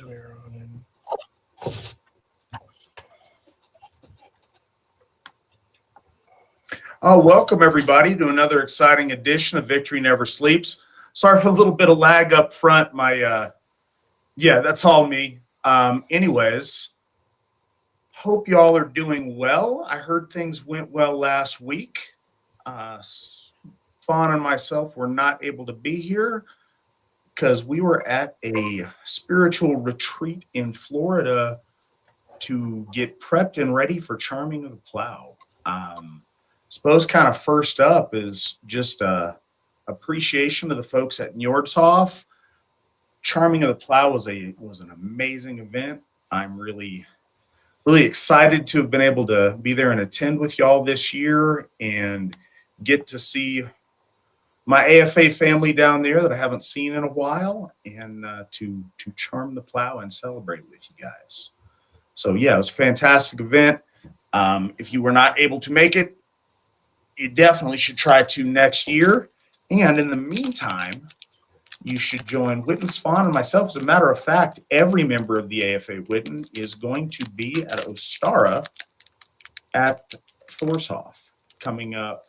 as we are on in. Welcome everybody to another exciting edition of Victory Never Sleeps. Sorry for a little bit of lag up front. That's all me. Anyways, hope y'all are doing well. I heard things went well last week. Fawn and myself were not able to be here because we were at a spiritual retreat in Florida to get prepped and ready for Charming of the Plow. Suppose kind of first up is just appreciation to the folks at Njordshof. Charming of the Plow was an amazing event. I'm really excited to have been able to be there and attend with y'all this year and get to see my AFA family down there that I haven't seen in a while, and to charm the plow and celebrate with you guys. So yeah, it was a fantastic event. If you were not able to make it, you definitely should try to next year. And in the meantime, you should join Witan Svan and myself. As a matter of fact, every member of the AFA Witan is going to be at Ostara at Thorshof coming up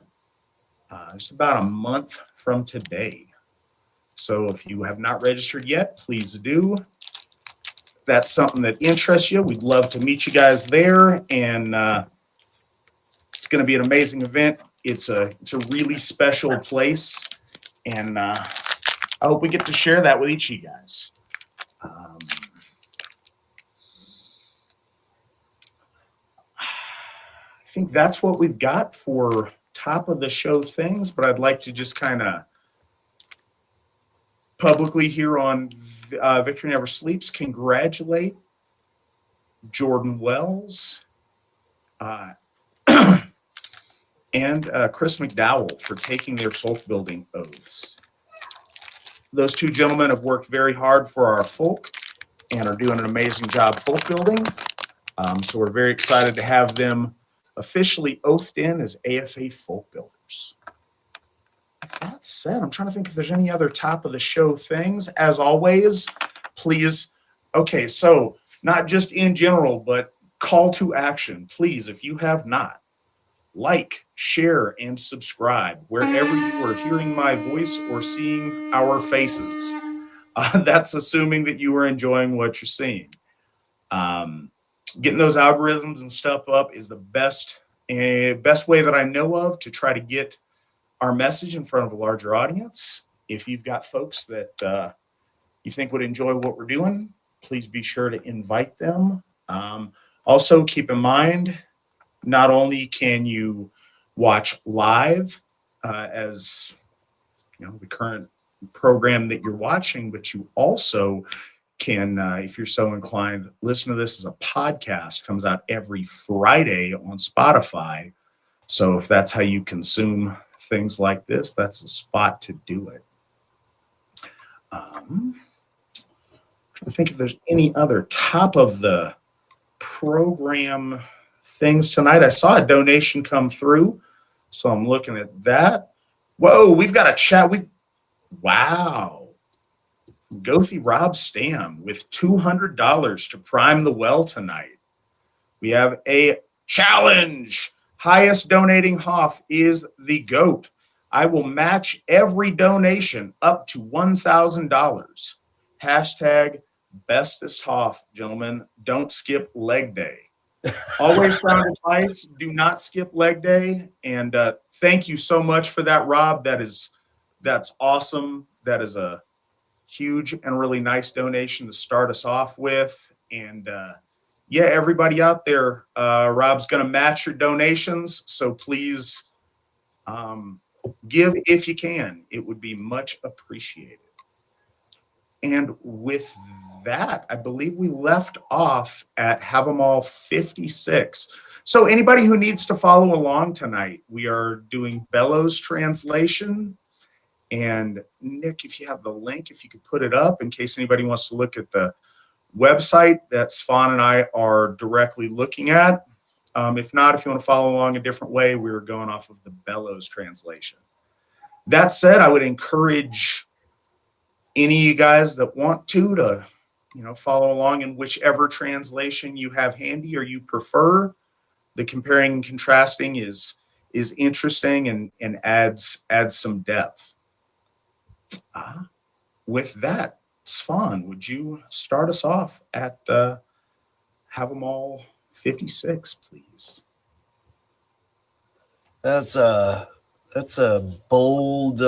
just about a month from today. So if you have not registered yet, please do. If that's something that interests you, we'd love to meet you guys there. And it's going to be an amazing event. It's a really special place. And I hope we get to share that with each of you guys. I think that's what we've got for top of the show things, but I'd like to just kind of publicly here on Victory Never Sleeps congratulate Jordan Wells and Chris McDowell for taking their folk building oaths. Those two gentlemen have worked very hard for our folk and are doing an amazing job folk building. So we're very excited to have them officially oathed in as AFA folk builders. With that said, I'm trying to think if there's any other top of the show things. As always, please, okay, so not just in general, but call to action. Please, if you have not, like, share, and subscribe wherever you are hearing my voice or seeing our faces. That's assuming that you are enjoying what you're seeing. Getting those algorithms and stuff up is the best way that I know of to try to get our message in front of a larger audience. If you've got folks that you think would enjoy what we're doing, please be sure to invite them. Also, keep in mind, not only can you watch live as the current program that you're watching, but you also can, if you're so inclined, listen to this as a podcast. Comes out every Friday on Spotify. So if that's how you consume things like this, that's a spot to do it. Trying to think if there's any other top of the program things tonight. I saw a donation come through, so I'm looking at that. Whoa, we've got a chat. Wow. Gothy Rob Stam with $200 to prime the well tonight. We have a challenge. Highest donating Hoff is the GOAT. I will match every donation up to $1,000. Hashtag bestest Hoff, gentlemen. Don't skip leg day. Always sound advice. Do not skip leg day. And thank you so much for that, Rob. That's awesome. That is a huge and really nice donation to start us off with. And yeah, everybody out there, Rob's going to match your donations. So please give if you can. It would be much appreciated. And with that, I believe we left off at Hávamál 56. So anybody who needs to follow along tonight, we are doing Bellows translation. And Nick, if you have the link, if you could put it up in case anybody wants to look at the website that Svan and I are directly looking at. If not, if you want to follow along a different way, we were going off of the Bellows translation. That said, I would encourage any of you guys that want to follow along in whichever translation you have handy or you prefer. The comparing and contrasting is interesting and adds some depth. With that, Svan, would you start us off at Hávamál 56, please? That's a bold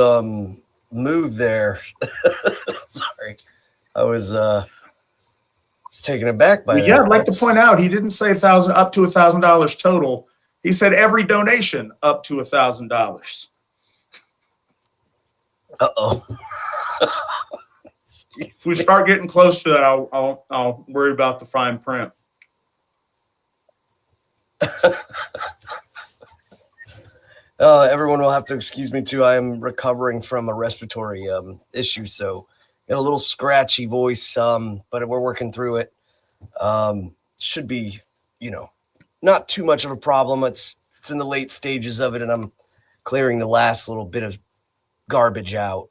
move there. Sorry, I was taken aback by Well, yeah, that. I'd like to point out he didn't say up to $1,000 total. He said every donation up to $1,000. Uh-oh. If we start getting close to that, I'll worry about the fine print. Everyone will have to excuse me too. I am recovering from a respiratory issue, so got a little scratchy voice, but we're working through it. Should be, not too much of a problem. It's in the late stages of it, and I'm clearing the last little bit of garbage out.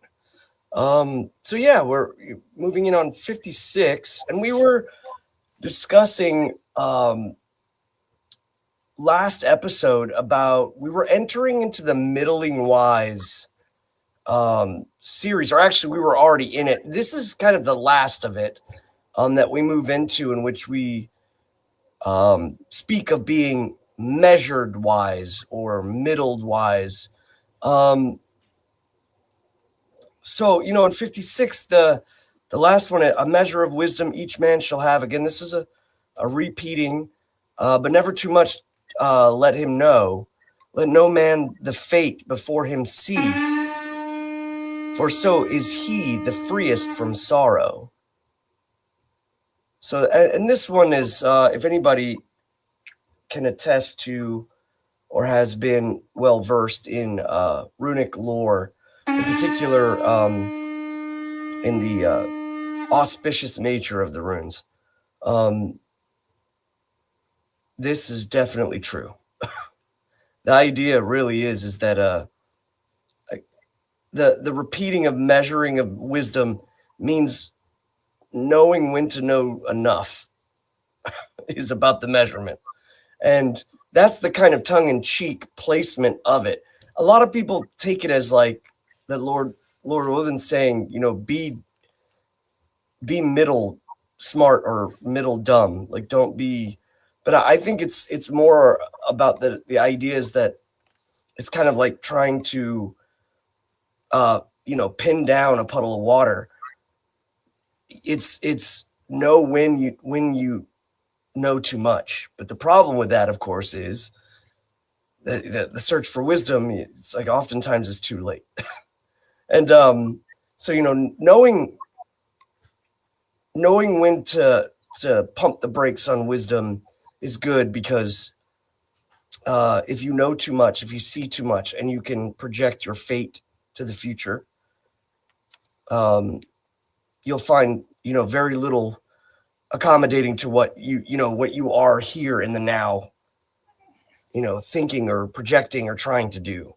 So yeah, we're moving in on 56, and we were discussing last episode about we were entering into the Middling Wise series, or actually we were already in it. This is kind of the last of it that we move into, in which we speak of being measured wise or middled wise. So, in 56, the last one, a measure of wisdom each man shall have. Again, this is a repeating, but never too much. Let him know. Let no man the fate before him see, for so is he the freest from sorrow. So, and this one is, if anybody can attest to or has been well versed in runic lore, in particular in the auspicious nature of the runes, this is definitely true. The idea really is that the repeating of measuring of wisdom means knowing when to know enough is about the measurement. And that's the kind of tongue-in-cheek placement of it. A lot of people take it as like that Lord Odin's saying, be middle smart or middle dumb. Like, don't be. But I think it's more about the idea is that it's kind of like trying to pin down a puddle of water. It's know when you know too much. But the problem with that, of course, is the search for wisdom. It's like oftentimes it's too late. And so knowing when to pump the brakes on wisdom is good, because if you know too much, if you see too much, and you can project your fate to the future, you'll find very little accommodating to what what you are here in the now, thinking or projecting or trying to do.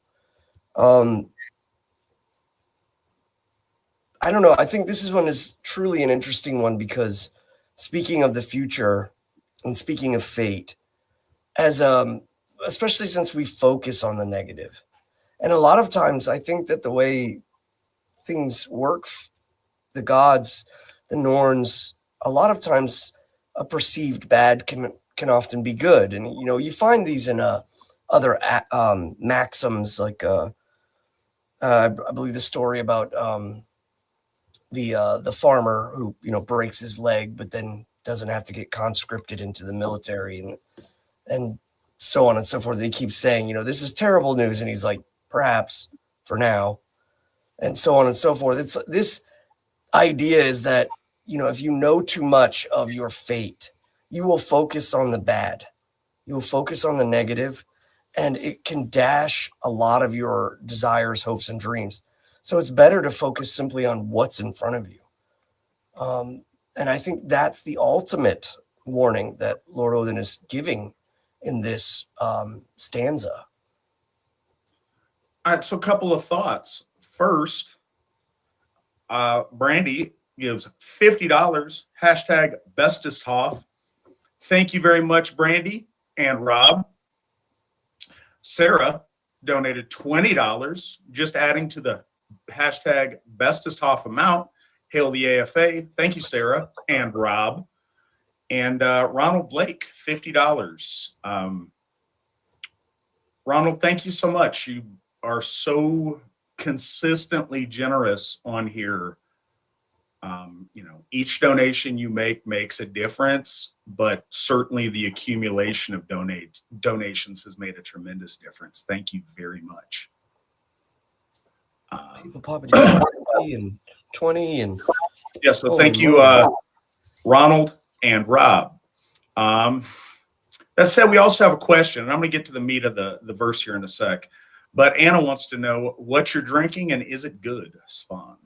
I don't know. I think this one is truly an interesting one, because speaking of the future and speaking of fate, as especially since we focus on the negative, and a lot of times I think that the way things work, the gods, the Norns, a lot of times a perceived bad can often be good. And you find these in other maxims, like I believe the story about the farmer who breaks his leg but then doesn't have to get conscripted into the military, and so on and so forth. They keep saying, this is terrible news, and he's like, perhaps for now, and so on and so forth. It's this idea is that if you know too much of your fate, you will focus on the bad, you will focus on the negative, and it can dash a lot of your desires, hopes, and dreams. So it's better to focus simply on what's in front of you. And I think that's the ultimate warning that Lord Odin is giving in this stanza. All right, so a couple of thoughts. First, Brandy, gives $50, hashtag bestest Hoff. Thank you very much, Brandy and Rob. Sarah donated $20, just adding to the hashtag bestest Hoff amount. Hail the AFA. Thank you, Sarah and Rob. And Ronald Blake, $50. Ronald, thank you so much. You are so consistently generous on here. Each donation you make makes a difference, but certainly the accumulation of donations has made a tremendous difference. Thank you very much. People popping 50 and 20 and yeah. So thank you, Ronald and Rob. That said, we also have a question, and I'm going to get to the meat of the verse here in a sec. But Anna wants to know what you're drinking and is it good, Svan?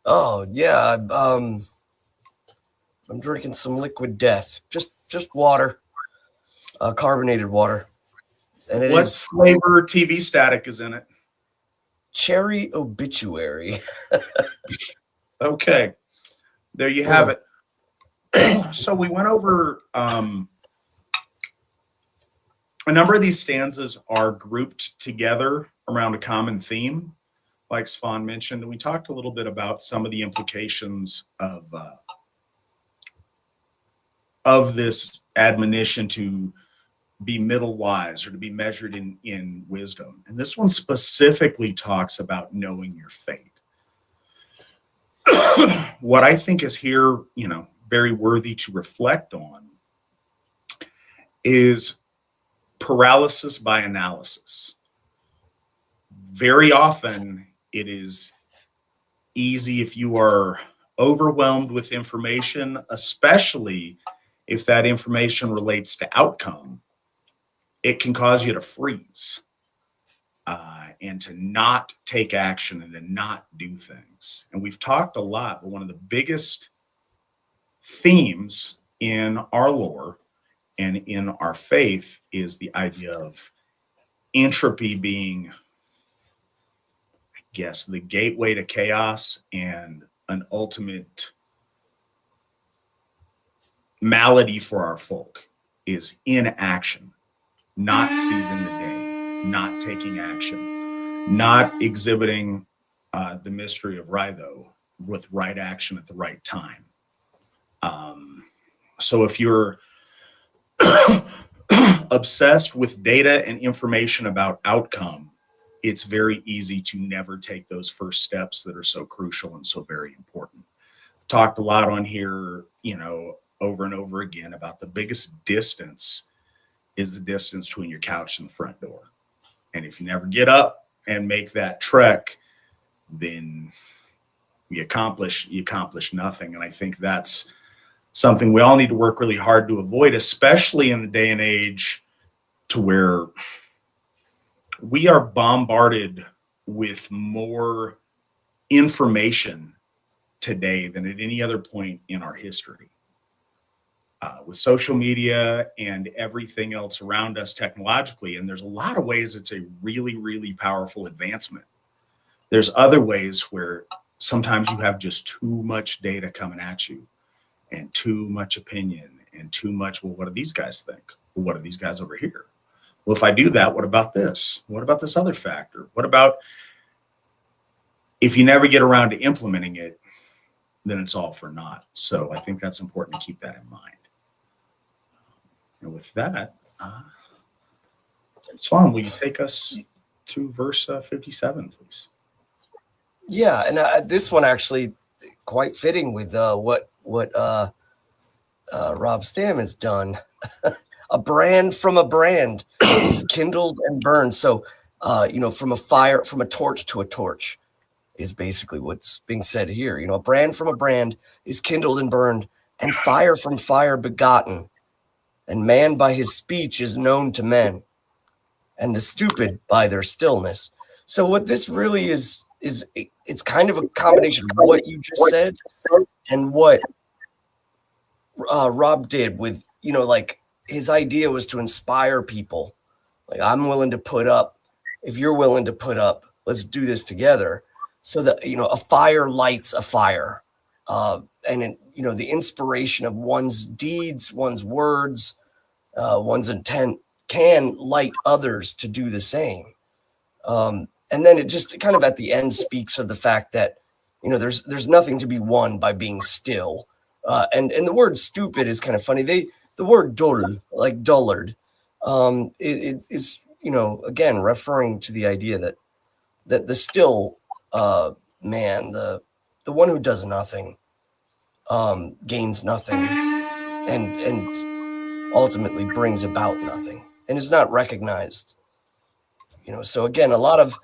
Oh yeah, I'm drinking some liquid death, just water, carbonated water, and what flavor TV Static is in it? Cherry Obituary. Okay, there you have it. So we went over a number of these stanzas are grouped together around a common theme, like Svan mentioned, and we talked a little bit about some of the implications of this admonition to be middle wise or to be measured in wisdom. And this one specifically talks about knowing your fate. What I think is here, very worthy to reflect on is paralysis by analysis. Very often it is easy if you are overwhelmed with information, especially if that information relates to outcome, it can cause you to freeze and to not take action and to not do things. And we've talked a lot, but one of the biggest themes in our lore and in our faith is the idea of entropy being, I guess, the gateway to chaos and an ultimate malady for our folk is inaction, not seizing the day, not taking action, not exhibiting the mystery of Rhytho with right action at the right time. So if you're obsessed with data and information about outcome, it's very easy to never take those first steps that are so crucial and so very important. Talked a lot on here, over and over again about the biggest distance is the distance between your couch and the front door. And if you never get up and make that trek, then you accomplish nothing. And I think that's something we all need to work really hard to avoid, especially in the day and age to where we are bombarded with more information today than at any other point in our history. With social media and everything else around us technologically, and there's a lot of ways it's a really, really powerful advancement. There's other ways where sometimes you have just too much data coming at you and too much opinion and too much, well, what do these guys think? Well, what are these guys over here? Well, if I do that, what about this? What about this other factor? What about if you never get around to implementing it, then it's all for naught. So I think that's important to keep that in mind. And with that, Svan, will you take us to verse 57, please? Yeah, and this one actually quite fitting with what Rob Stam has done. A brand from a brand is kindled and burned. So, from a torch to a torch is basically what's being said here. A brand from a brand is kindled and burned, and fire from fire begotten. And man by his speech is known to men, and the stupid by their stillness. So what this really is it's kind of a combination of what you just said and what Rob did with, his idea was to inspire people. Like, I'm willing to put up, if you're willing to put up, let's do this together. So that, a fire lights a fire. and the inspiration of one's deeds, one's words, one's intent can light others to do the same. And then it just kind of at the end speaks of the fact that there's nothing to be won by being still. And the word stupid is kind of funny. The word dull, like dullard, it's again referring to the idea that the still man, the one who does nothing, gains nothing, and ultimately brings about nothing, and is not recognized. So again, a lot of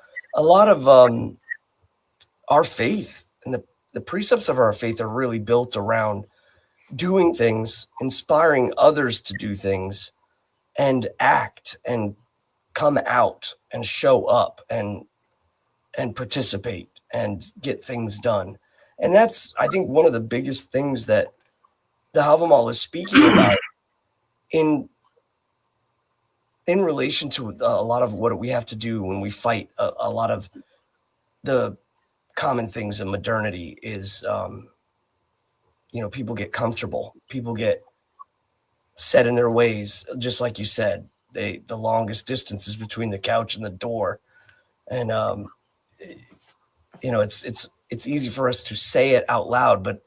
our faith and the precepts of our faith are really built around doing things, inspiring others to do things, and act and come out and show up and participate and get things done. And that's, I think, one of the biggest things that the Hávamál is speaking about in relation to a lot of what we have to do when we fight a lot of the common things in modernity is, people get comfortable. People get set in their ways, just like you said. The longest distance is between the couch and the door. And, it's easy for us to say it out loud, but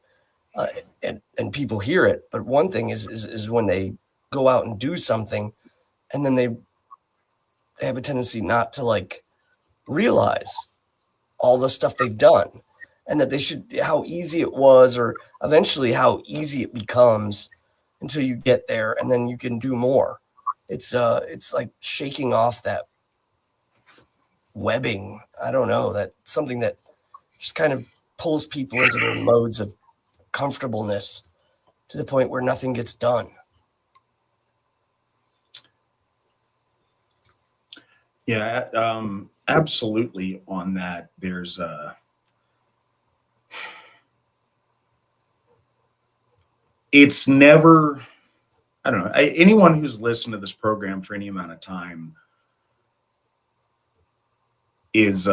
and people hear it. But one thing is when they go out and do something, and then they have a tendency not to realize all the stuff they've done, and that how easy it was, or eventually how easy it becomes until you get there, and then you can do more. It's like shaking off that webbing. I don't know, that something that just kind of pulls people into their modes of comfortableness to the point where nothing gets done. Yeah, absolutely on that. There's it's never, I don't know, anyone who's listened to this program for any amount of time is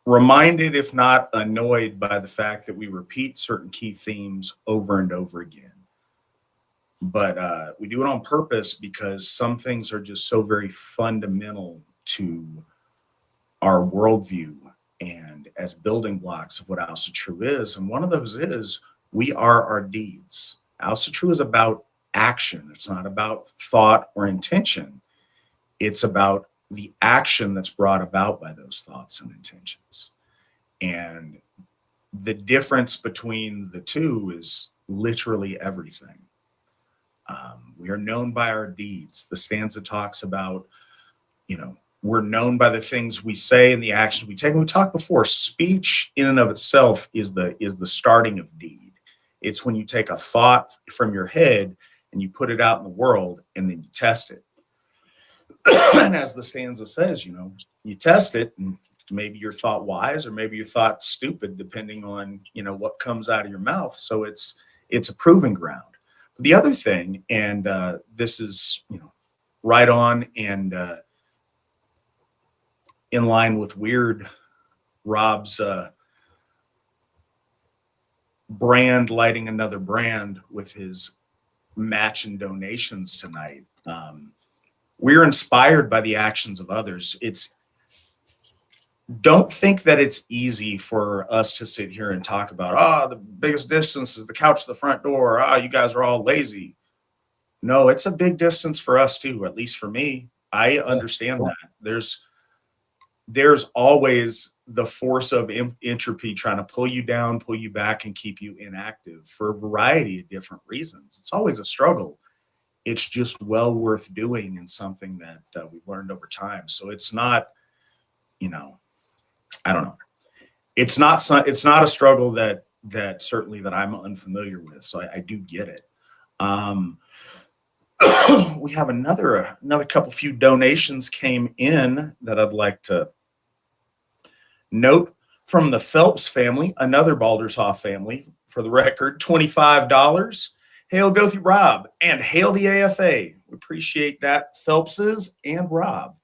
reminded, if not annoyed, by the fact that we repeat certain key themes over and over again. But we do it on purpose because some things are just so very fundamental to our worldview and as building blocks of what Asatru is. And one of those is we are our deeds. Asatru is about action. It's not about thought or intention. It's about the action that's brought about by those thoughts and intentions. And the difference between the two is literally everything. We are known by our deeds. The stanza talks about, we're known by the things we say and the actions we take. And we talked before, speech in and of itself is the starting of deed. It's when you take a thought from your head and you put it out in the world and then you test it. And as the stanza says, you test it, and maybe you're thought wise or maybe you're thought stupid, depending on, what comes out of your mouth. So it's a proving ground. The other thing, and this is, right on and in line with Weird Rob's brand lighting another brand with his match and donations tonight. We're inspired by the actions of others. Don't think that it's easy for us to sit here and talk about, the biggest distance is the couch to the front door. You guys are all lazy. No, it's a big distance for us too, at least for me. I understand that. There's always the force of entropy trying to pull you down, pull you back, and keep you inactive for a variety of different reasons. It's always a struggle. It's just well worth doing and something that we've learned over time. So it's not, I don't know. It's not a struggle that certainly that I'm unfamiliar with. So I do get it. We have another few donations came in that I'd like to note from the Phelps family, another Baldershoff family, for the record, $25. Hail Gothy Rob and hail the AFA. We appreciate that, Phelpses and Rob.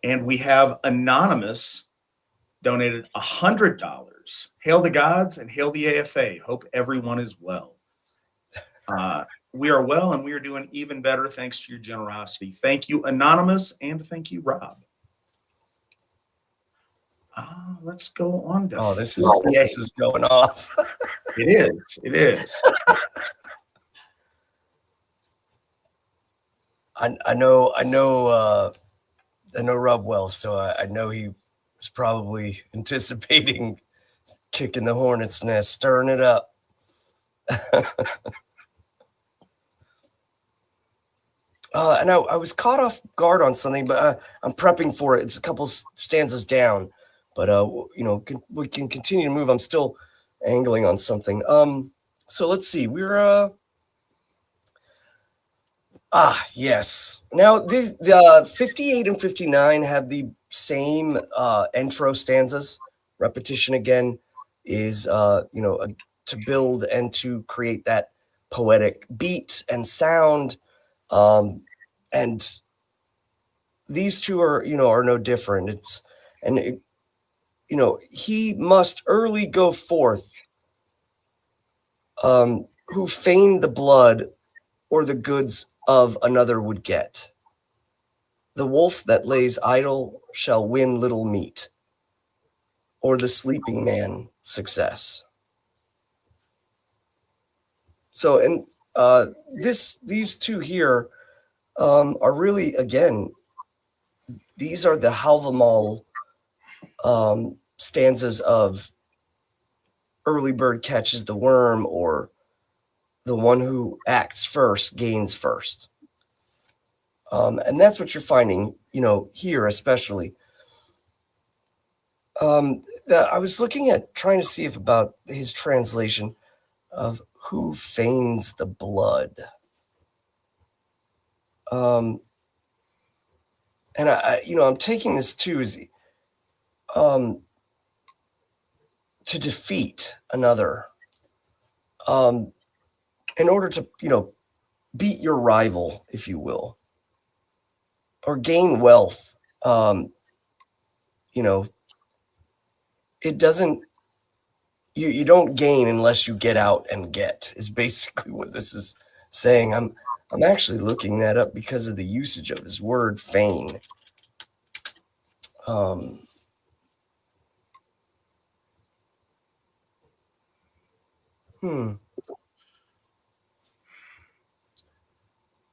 And we have Anonymous donated $100. Hail the gods and hail the AFA. Hope everyone is well. We are well, and we are doing even better thanks to your generosity. Thank you, Anonymous, and thank you, Rob. Let's go on to this is going off. It is. It is. I know Rob well, so I know he was probably anticipating kicking the hornet's nest, stirring it up. And I was caught off guard on something, but I'm prepping for it. It's a couple stanzas down, but we can continue to move. I'm still angling on something. So let's see. We're yes. Now the 58 and 59 have the same intro stanzas. Repetition again is to build and to create that poetic beat and sound. And these two are no different. He must early go forth, who feigned the blood or the goods of another would get. The wolf that lays idle shall win little meat, or the sleeping man success. So, and these two here are really, again, these are the Hávamál stanzas of early bird catches the worm, or the one who acts first gains first. And that's what you're finding, here especially. I was looking at trying to see if about his translation of who feigns the blood. And I'm taking this too as to defeat another, in order to, beat your rival, if you will, or gain wealth. It doesn't, you don't gain unless you get out and get, is basically what this is saying. I'm actually looking that up because of the usage of his word feign.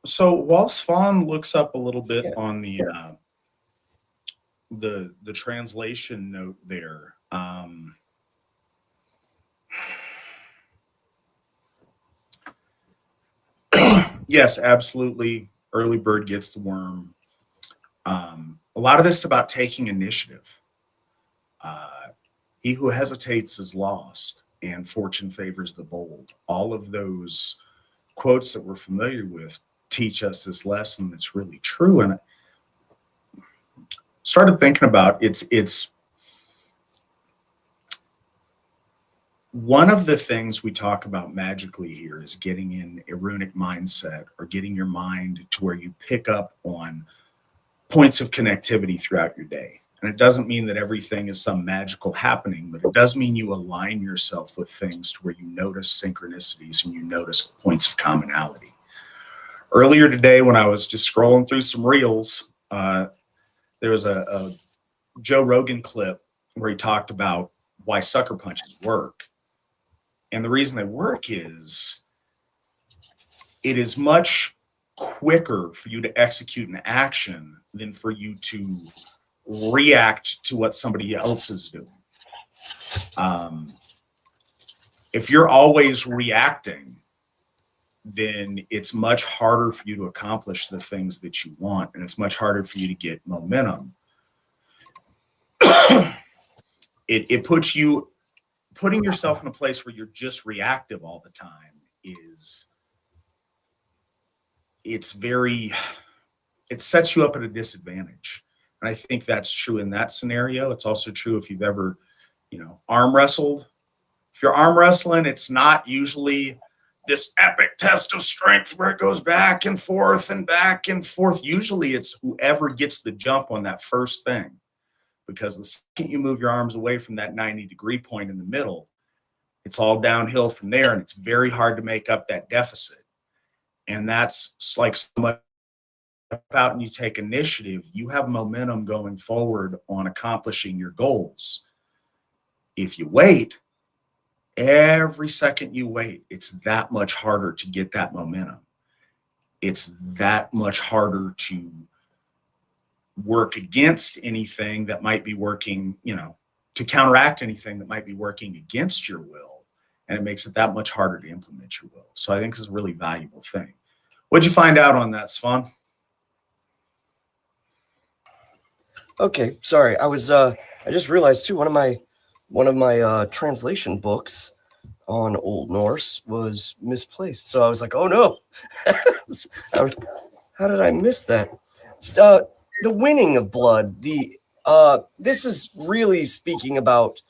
So while Svan looks up a little bit on the translation note there, yes, absolutely. Early bird gets the worm. A lot of this is about taking initiative. He who hesitates is lost, and fortune favors the bold. All of those quotes that we're familiar with teach us this lesson that's really true. And I started thinking about it's one of the things we talk about magically here is getting in a runic mindset, or getting your mind to where you pick up on points of connectivity throughout your day. And it doesn't mean that everything is some magical happening, but it does mean you align yourself with things to where you notice synchronicities and you notice points of commonality. Earlier today, when I was just scrolling through some reels, there was a Joe Rogan clip where he talked about why sucker punches work. And the reason they work is it is much quicker for you to execute an action than for you to react to what somebody else is doing. If you're always reacting, then it's much harder for you to accomplish the things that you want, and it's much harder for you to get momentum. It puts you, putting yourself in a place where you're just reactive all the time it sets you up at a disadvantage. And I think that's true in that scenario. It's also true if you've ever, arm wrestled. If you're arm wrestling, it's not usually this epic test of strength where it goes back and forth and back and forth. Usually it's whoever gets the jump on that first thing. because the second you move your arms away from that 90-degree point in the middle, it's all downhill from there, and it's very hard to make up that deficit. And that's like so much out, and you take initiative, you have momentum going forward on accomplishing your goals. If you wait, every second you wait, it's that much harder to get that momentum. It's that much harder to work against anything that might be working, to counteract anything that might be working against your will. And it makes it that much harder to implement your will. So I think it's a really valuable thing. What'd you find out on that, Svan? Okay, sorry. I just realized too, one of my translation books on Old Norse was misplaced. So I was like, oh no. How did I miss that? The winning of blood. This is really speaking about,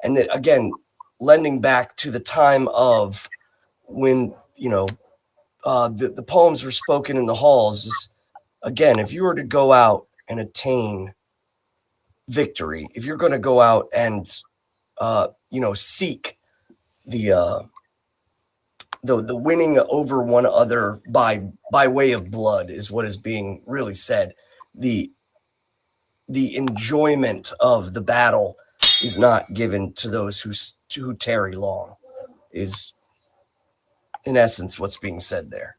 and again, lending back to the time of when, the poems were spoken in the halls. Is, again, if you were to go out and attain victory, if you're going to go out and seek the winning over one other by way of blood, is what is being really said. The enjoyment of the battle is not given to those who tarry long, is in essence what's being said there.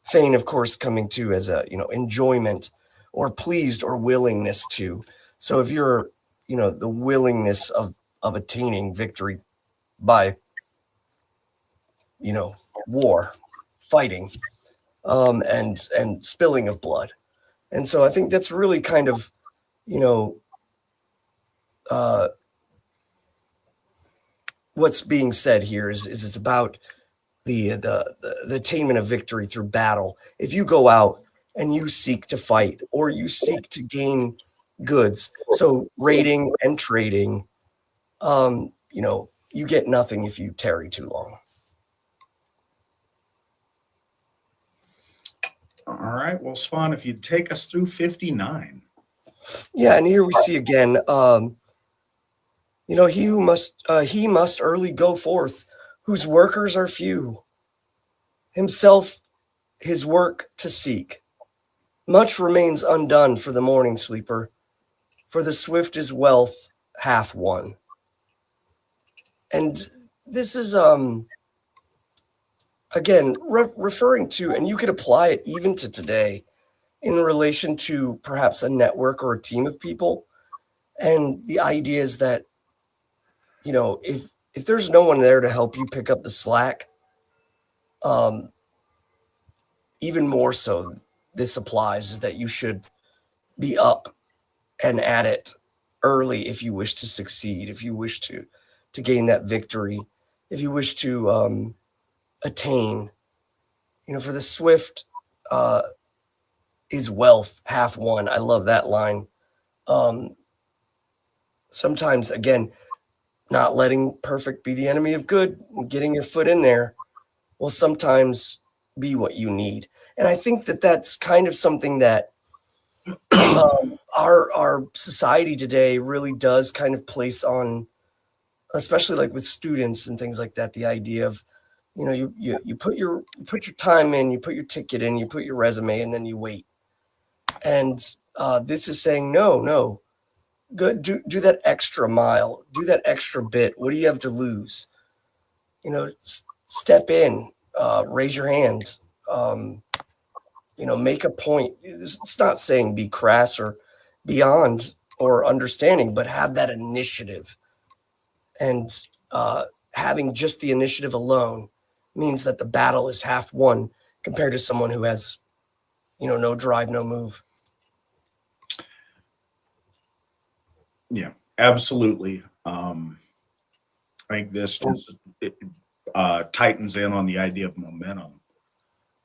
Fain, of course, coming to as a enjoyment or pleased or willingness to. So if you're the willingness of attaining victory by war, fighting, and spilling of blood. And so I think that's really kind of what's being said here is it's about the attainment of victory through battle. If you go out and you seek to fight, or you seek to gain goods, so raiding and trading, you get nothing if you tarry too long. All right. Well, Svan, if you'd take us through 59. Yeah, and here we see again, he must early go forth, whose workers are few, himself his work to seek. Much remains undone for the morning sleeper, for the swift is wealth half won. And this is, again, referring to, and you could apply it even to today, in relation to perhaps a network or a team of people. And the idea is that, if there's no one there to help you pick up the slack, even more so, this applies, is that you should be up and at it early if you wish to succeed, if you wish to gain that victory, if you wish to attain. For the swift is wealth half won. I love that line. Sometimes, again, not letting perfect be the enemy of good, getting your foot in there will sometimes be what you need. And I think that that's kind of something that our society today really does kind of place on, especially like with students and things like that, the idea of, you put your time in, you put your ticket in, you put your resume, and then you wait. And this is saying, no, good. Do that extra mile, do that extra bit. What do you have to lose? Step in, raise your hand, make a point. It's not saying be crass or beyond or understanding, but have that initiative. And having just the initiative alone means that the battle is half won compared to someone who has, no drive, no move. Yeah, absolutely. I think this just tightens in on the idea of momentum.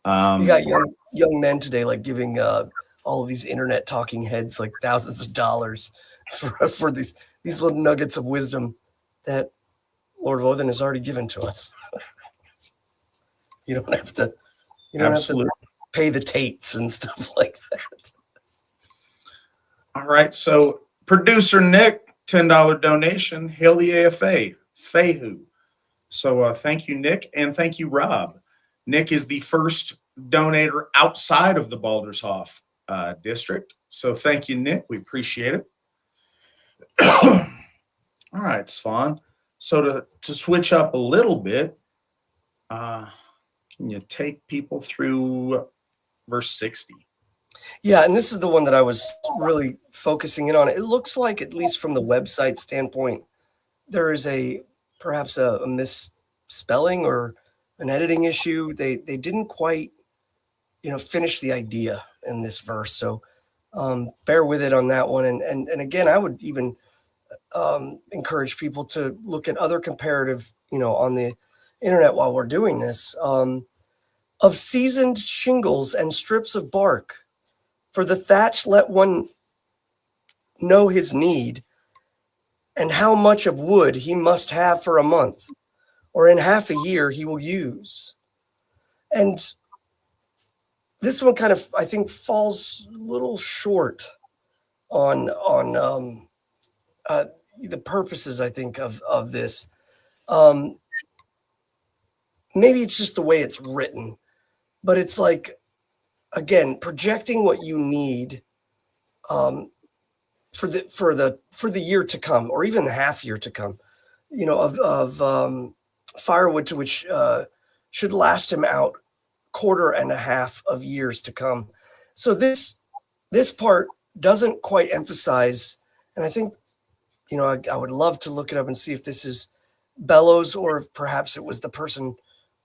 You got young men today, like giving all of these internet talking heads like thousands of dollars for these little nuggets of wisdom that Lord Vodun has already given to us. You don't have to pay the tates and stuff like that. All right. So Producer Nick, $10 donation. Hail the AFA. Fehu. So thank you, Nick, and thank you, Rob. Nick is the first donator outside of the Baldershoff district. So thank you, Nick. We appreciate it. All right, Svan. So to switch up a little bit, can you take people through verse 60? Yeah, and this is the one that I was really focusing in on. It looks like, at least from the website standpoint, there is perhaps a misspelling or an editing issue. They didn't quite, finish the idea in this verse. So bear with it on that one. And again, I would even encourage people to look at other comparative, on the internet while we're doing this, of seasoned shingles and strips of bark. For the thatch, let one know his need, and how much of wood he must have for a month, or in half a year he will use. And this one kind of, I think, falls a little short on the purposes, I think, of this. Maybe it's just the way it's written, but it's like, again, projecting what you need for the year to come, or even the half year to come, of firewood, to which should last him out quarter and a half of years to come. So this part doesn't quite emphasize, and I think, I would love to look it up and see if this is Bellows, or if perhaps it was the person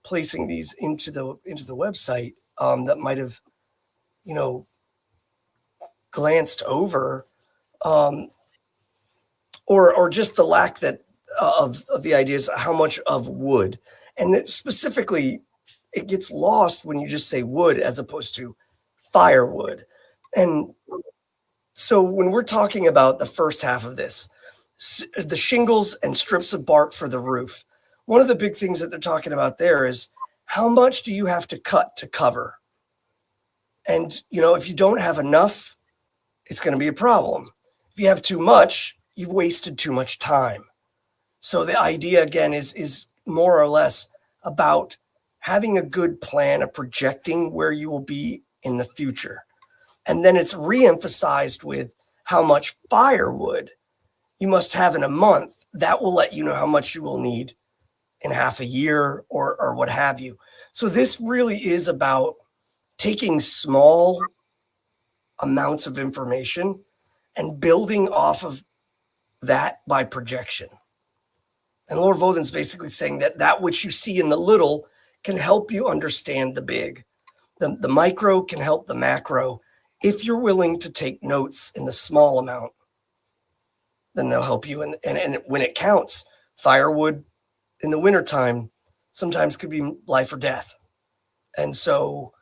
placing these into the website that might have, glanced over, or just the lack of the ideas, how much of wood, and that specifically it gets lost when you just say wood as opposed to firewood. And so when we're talking about the first half of this, the shingles and strips of bark for the roof, one of the big things that they're talking about there is, how much do you have to cut to cover? And, if you don't have enough, it's going to be a problem. If you have too much, you've wasted too much time. So the idea, again, is more or less about having a good plan of projecting where you will be in the future. And then it's re-emphasized with how much firewood you must have in a month. That will let you know how much you will need in half a year, or what have you. So this really is about taking small amounts of information and building off of that by projection. And Lord Vodin's basically saying that which you see in the little can help you understand the big. The micro can help the macro. If you're willing to take notes in the small amount, then they'll help you. And when it counts, firewood in the wintertime sometimes could be life or death. And so,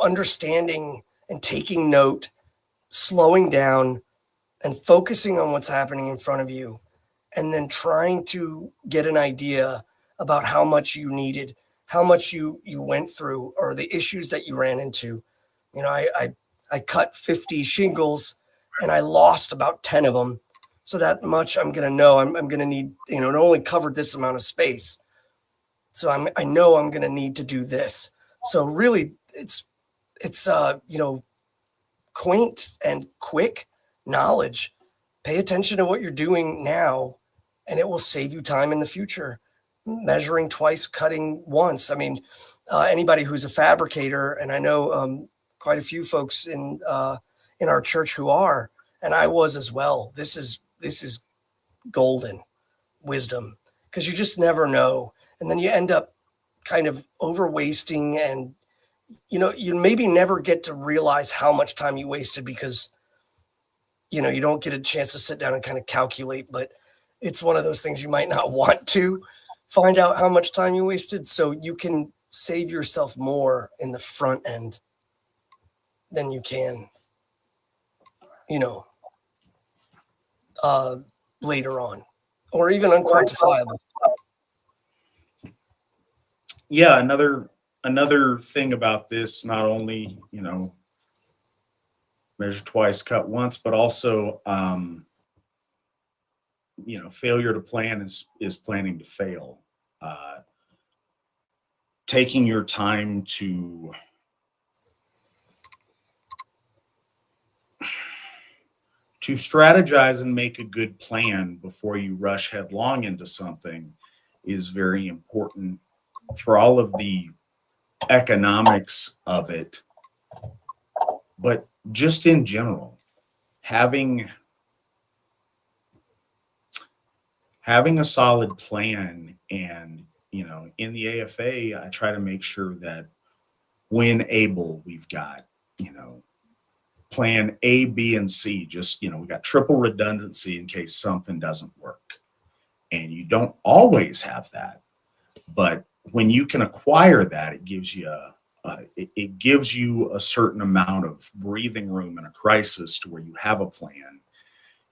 understanding and taking note, slowing down and focusing on what's happening in front of you, and then trying to get an idea about how much you needed, how much you went through, or the issues that you ran into. I cut 50 shingles and I lost about 10 of them. So that much I'm going to know I'm going to need, it only covered this amount of space. So I know I'm going to need to do this. So really it's quaint and quick knowledge. Pay attention to what you're doing now, and it will save you time in the future. Measuring twice, cutting once. I mean, anybody who's a fabricator, and I know quite a few folks in our church who are, and I was as well. This is golden wisdom, because you just never know, and then you end up kind of over wasting, and you maybe never get to realize how much time you wasted, because you don't get a chance to sit down and kind of calculate. But it's one of those things you might not want to find out how much time you wasted, so you can save yourself more in the front end than you can later on, or even unquantifiable. Yeah, another thing about this, not only measure twice, cut once, but also failure to plan is planning to fail. Taking your time to strategize and make a good plan before you rush headlong into something is very important for all of the economics of it, but just in general, having a solid plan. And in the AFA, I try to make sure that when able, we've got plan A, B, and C. Just we got triple redundancy in case something doesn't work. And you don't always have that, but when you can acquire that, it gives you a certain amount of breathing room in a crisis, to where you have a plan,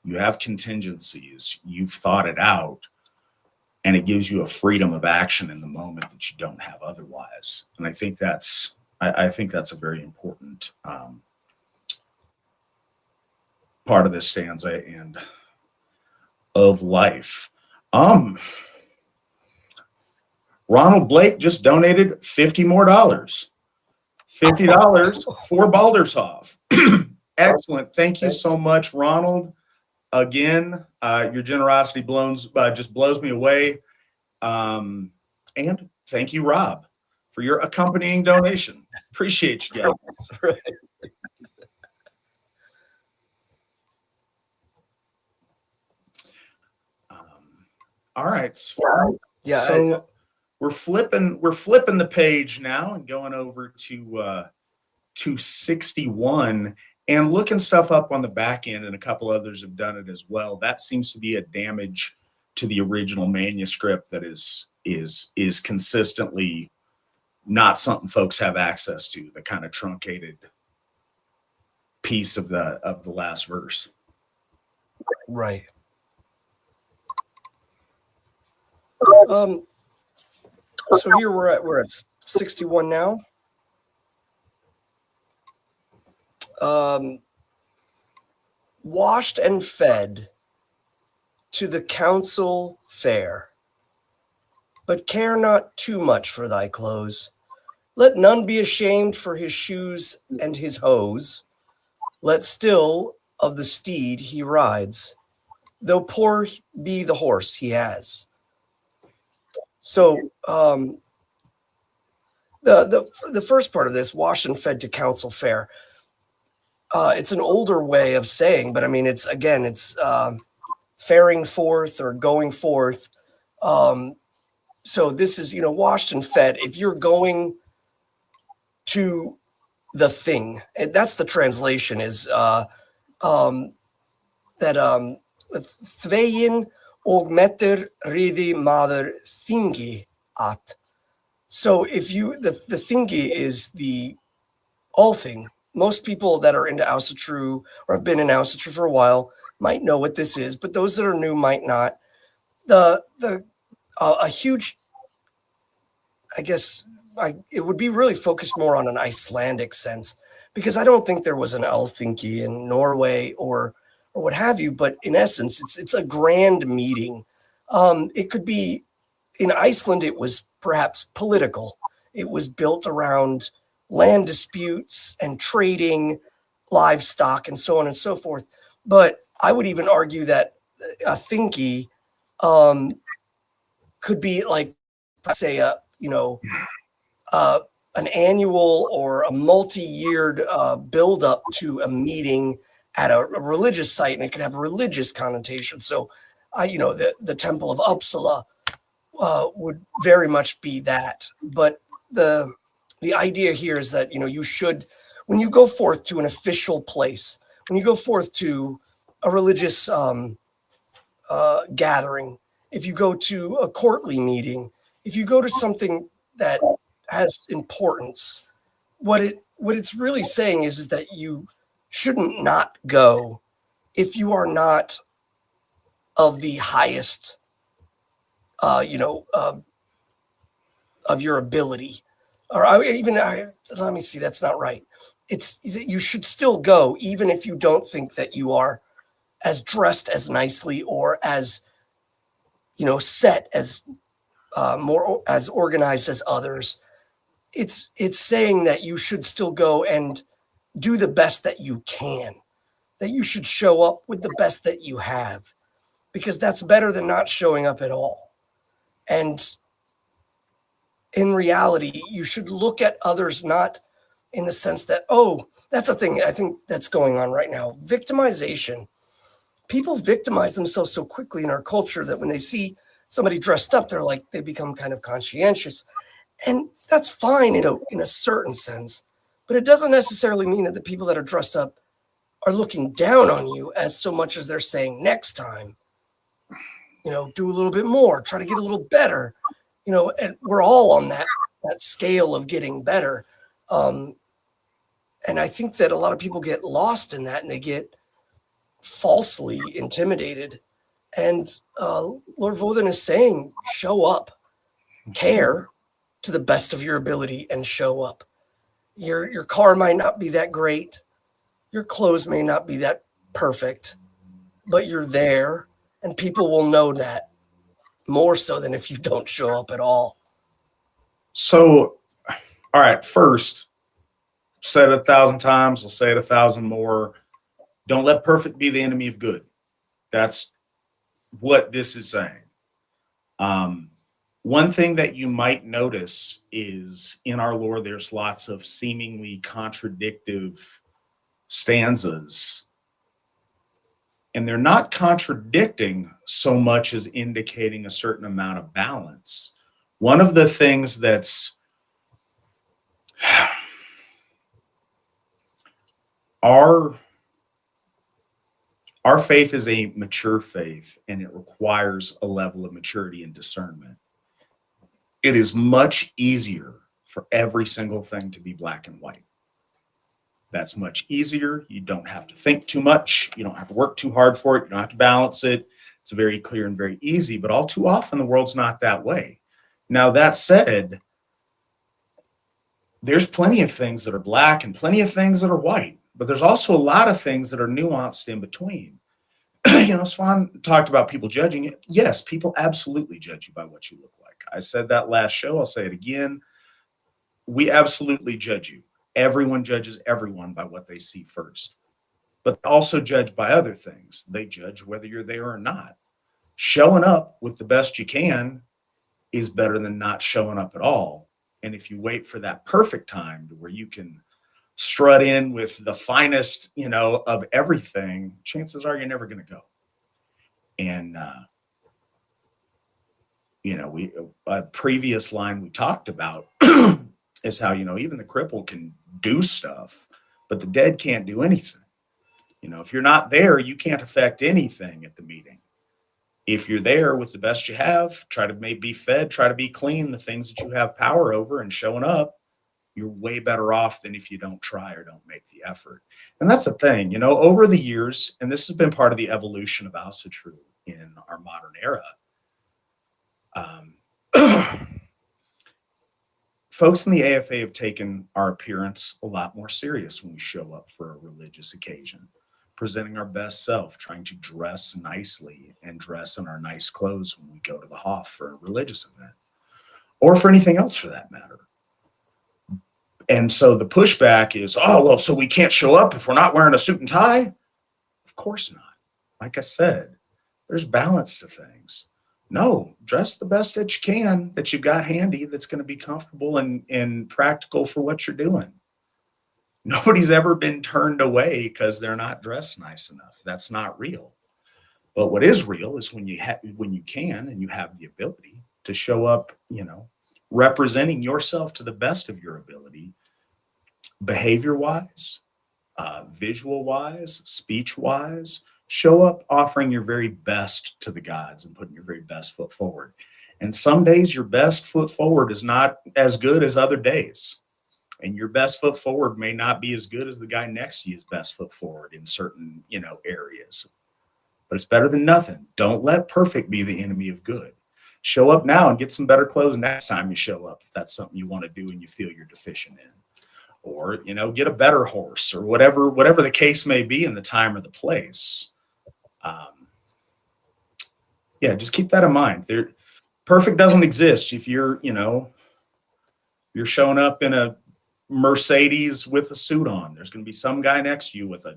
you have contingencies, you've thought it out, and it gives you a freedom of action in the moment that you don't have otherwise. And I think that's a very important part of this stanza and of life. Ronald Blake just donated $50 more. $50 for Baldershoff. Excellent. Thank you so much, Ronald. Again, your generosity just blows me away. And thank you, Rob, for your accompanying donation. Appreciate you guys. All right. So we're flipping the page now and going over to 61 and looking stuff up on the back end, and a couple others have done it as well. That seems to be a damage to the original manuscript that is consistently not something folks have access to, the kind of truncated piece of the last verse. Right. So here we're at 61 now. Washed and fed to the council fair, but care not too much for thy clothes. Let none be ashamed for his shoes and his hose. Let still of the steed he rides, though poor be the horse he has. So the first part of this, washed and fed to council fare, it's an older way of saying, but I mean, it's faring forth or going forth. So this is, washed and fed. If you're going to the thing, and that's the translation, is that Thvein og meter ridi maður thingi at. So if the thingi is the all thing. Most people that are into Asatru or have been in Asatru for a while might know what this is, but those that are new might not. A huge, I guess, it would be really focused more on an Icelandic sense, because I don't think there was an Alþingi in Norway or what have you. But in essence, it's a grand meeting. It could be in Iceland. It was perhaps political. It was built around land disputes and trading livestock and so on and so forth. But I would even argue that a thingy could be like, say, an annual or a multi-yeared build-up to a meeting at a religious site, and it could have a religious connotation. So, the Temple of Uppsala would very much be that. But the idea here is that, you should, when you go forth to an official place, when you go forth to a religious gathering, if you go to a courtly meeting, if you go to something that has importance, what it's really saying is that you shouldn't not go if you are not of the highest, of your ability. Or let me see, that's not right. You should still go, even if you don't think that you are as dressed as nicely or as set as more as organized as others. It's saying that you should still go and do the best that you can, that you should show up with the best that you have, because that's better than not showing up at all. And in reality, you should look at others not in the sense that, oh, that's a thing I think that's going on right now. Victimization. People victimize themselves so quickly in our culture that when they see somebody dressed up, they're like, they become kind of conscientious. And that's fine in a certain sense, but it doesn't necessarily mean that the people that are dressed up are looking down on you as so much as they're saying next time, do a little bit more, try to get a little better, and we're all on that scale of getting better. And I think that a lot of people get lost in that and they get falsely intimidated. And Lord Vodun is saying, show up, care to the best of your ability and show up. Your car might not be that great. Your clothes may not be that perfect, but you're there and people will know that more so than if you don't show up at all. So, all right, first, said it 1,000 times, I'll say it 1,000 more. Don't let perfect be the enemy of good. That's what this is saying. One thing that you might notice is in our lore, there's lots of seemingly contradictive stanzas. And they're not contradicting so much as indicating a certain amount of balance. One of the things that's our faith is a mature faith, and it requires a level of maturity and discernment. It is much easier for every single thing to be black and white. That's much easier. You don't have to think too much. You don't have to work too hard for it. You don't have to balance it. It's very clear and very easy, but all too often the world's not that way. Now, that said, there's plenty of things that are black and plenty of things that are white, but there's also a lot of things that are nuanced in between. Svan talked about people judging it. Yes, people absolutely judge you by what you look like. I said that last show. I'll say it again. We absolutely judge you. Everyone judges everyone by what they see first, but also judge by other things. They judge whether you're there or not. Showing up with the best you can is better than not showing up at all. And if you wait for that perfect time to where you can strut in with the finest, of everything, chances are you're never going to go. And, a previous line we talked about is how, even the cripple can do stuff, but the dead can't do anything. If you're not there, you can't affect anything at the meeting. If you're there with the best you have, try to be fed, try to be clean, the things that you have power over and showing up, you're way better off than if you don't try or don't make the effort. And that's the thing, over the years, and this has been part of the evolution of Asatru in our modern era. Folks in the AFA have taken our appearance a lot more serious when we show up for a religious occasion, presenting our best self, trying to dress nicely and dress in our nice clothes when we go to the Hof for a religious event, or for anything else for that matter. And so the pushback is, so we can't show up if we're not wearing a suit and tie? Of course not. Like I said, there's balance to things. No, dress the best that you can, that you've got handy, that's going to be comfortable and practical for what you're doing. Nobody's ever been turned away because they're not dressed nice enough. That's not real. But what is real is when you can and you have the ability to show up, representing yourself to the best of your ability, behavior-wise, visual-wise, speech-wise. Show up offering your very best to the gods and putting your very best foot forward. And some days your best foot forward is not as good as other days. And your best foot forward may not be as good as the guy next to you's best foot forward in certain, areas. But it's better than nothing. Don't let perfect be the enemy of good. Show up now and get some better clothes next time you show up, if that's something you want to do and you feel you're deficient in. Or, get a better horse, or whatever the case may be in the time or the place. Yeah, just keep that in mind. Perfect doesn't exist. If you're, you're showing up in a Mercedes with a suit on, there's going to be some guy next to you with a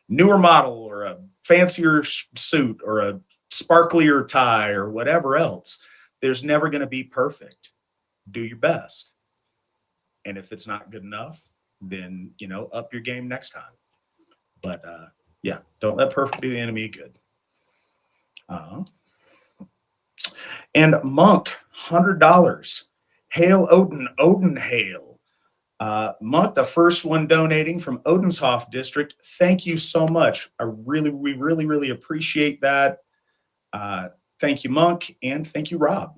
newer model or a fancier suit or a sparklier tie or whatever else. There's never going to be perfect. Do your best. And if it's not good enough, then, up your game next time. But yeah, don't let perfect be the enemy of good. And Monk, $100. Hail Odin, Odin hail. Monk, the first one donating from Odenshof district. Thank you so much. We really appreciate that. Thank you, Monk, and thank you, Rob.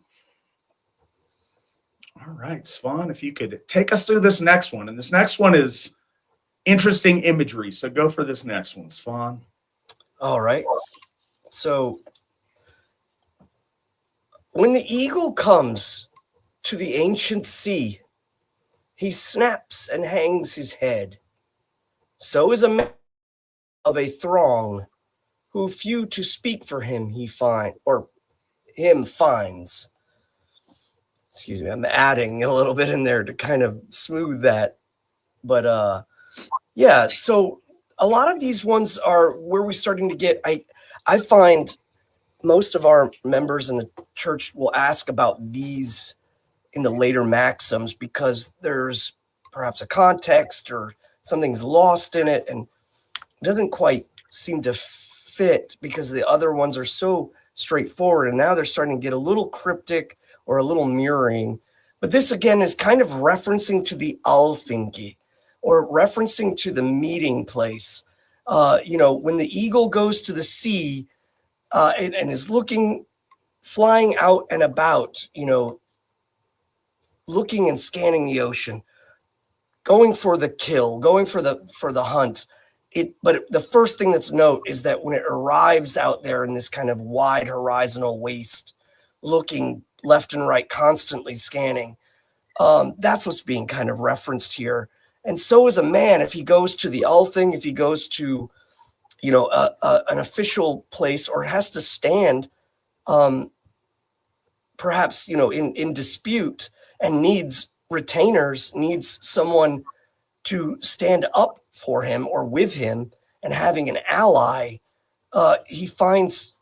All right, Svan, if you could take us through this next one. And this next one is interesting imagery. So go for this next one, Svan. All right. So when the eagle comes to the ancient sea, he snaps and hangs his head. So is a man of a throng, who few to speak for him he finds. Excuse me, I'm adding a little bit in there to kind of smooth that. But yeah, so a lot of these ones are where we're starting to get, I find most of our members in the church will ask about these in the later maxims because there's perhaps a context or something's lost in it and it doesn't quite seem to fit because the other ones are so straightforward, and now they're starting to get a little cryptic or a little mirroring. But this again is kind of referencing to the Alþingi or referencing to the meeting place. When the eagle goes to the sea and is flying out and about, looking and scanning the ocean, going for the kill, going for the hunt. But the first thing that's note is that when it arrives out there in this kind of wide horizontal waste, looking left and right, constantly scanning, that's what's being kind of referenced here. And so is a man, if he goes to the Althing, if he goes to, an official place or has to stand, perhaps, in dispute and needs retainers, needs someone to stand up for him or with him and having an ally, he finds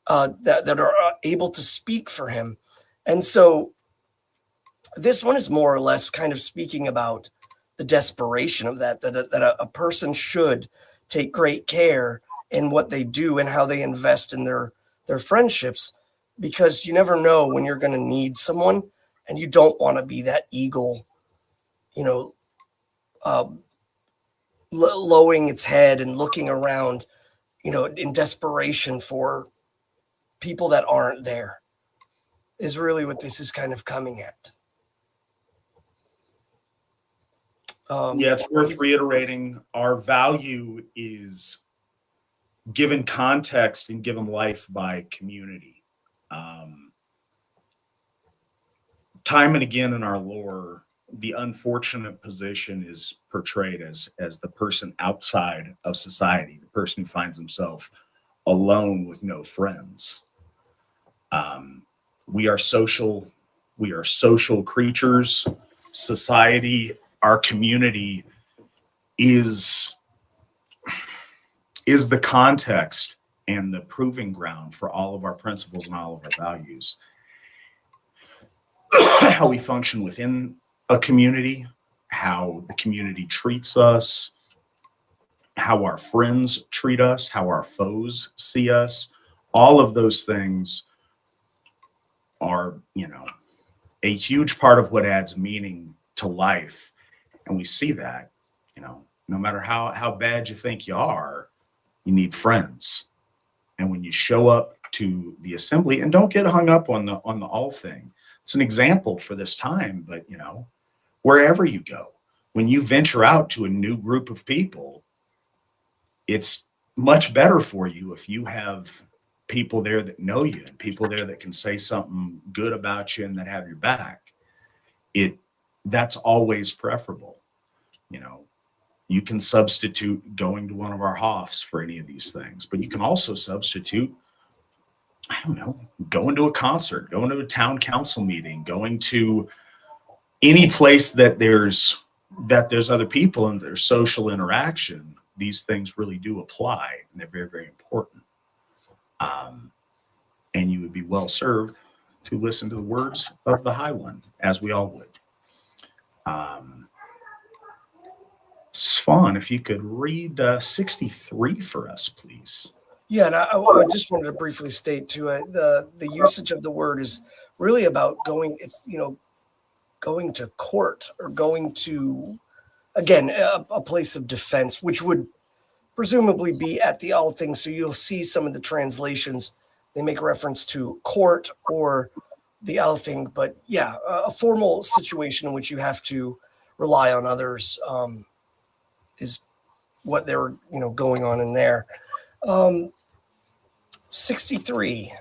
that are able to speak for him. And so this one is more or less kind of speaking about the desperation of that a person should take great care in what they do and how they invest in their friendships, because you never know when you're going to need someone, and you don't want to be that eagle, lowering its head and looking around, in desperation for people that aren't there, is really what this is kind of coming at. Yeah, it's worth reiterating. Our value is given context and given life by community. Time and again in our lore, the unfortunate position is portrayed as the person outside of society, the person who finds himself alone with no friends. We are social creatures. Society, our community is the context and the proving ground for all of our principles and all of our values. How we function within a community, how the community treats us, how our friends treat us, how our foes see us, all of those things are, a huge part of what adds meaning to life. And we see that, no matter how bad you think you are, you need friends. And when you show up to the assembly, and don't get hung up on the all thing. It's an example for this time, but wherever you go, when you venture out to a new group of people, it's much better for you if you have people there that know you and people there that can say something good about you and that have your back. That's always preferable. You can substitute going to one of our hofs for any of these things, but you can also substitute, I don't know, going to a concert, going to a town council meeting, going to any place that there's other people and there's social interaction. These things really do apply, and they're very, very important. And you would be well served to listen to the words of the High One, as we all would. Svan, if you could read 63 for us, please. Yeah, and I just wanted to briefly state too, the usage of the word is really about going. It's going to court or going to, again, a place of defense, which would presumably be at the all things. So you'll see some of the translations, they make reference to court or the all thing, but yeah, a formal situation in which you have to rely on others is what they're going on in there. 63.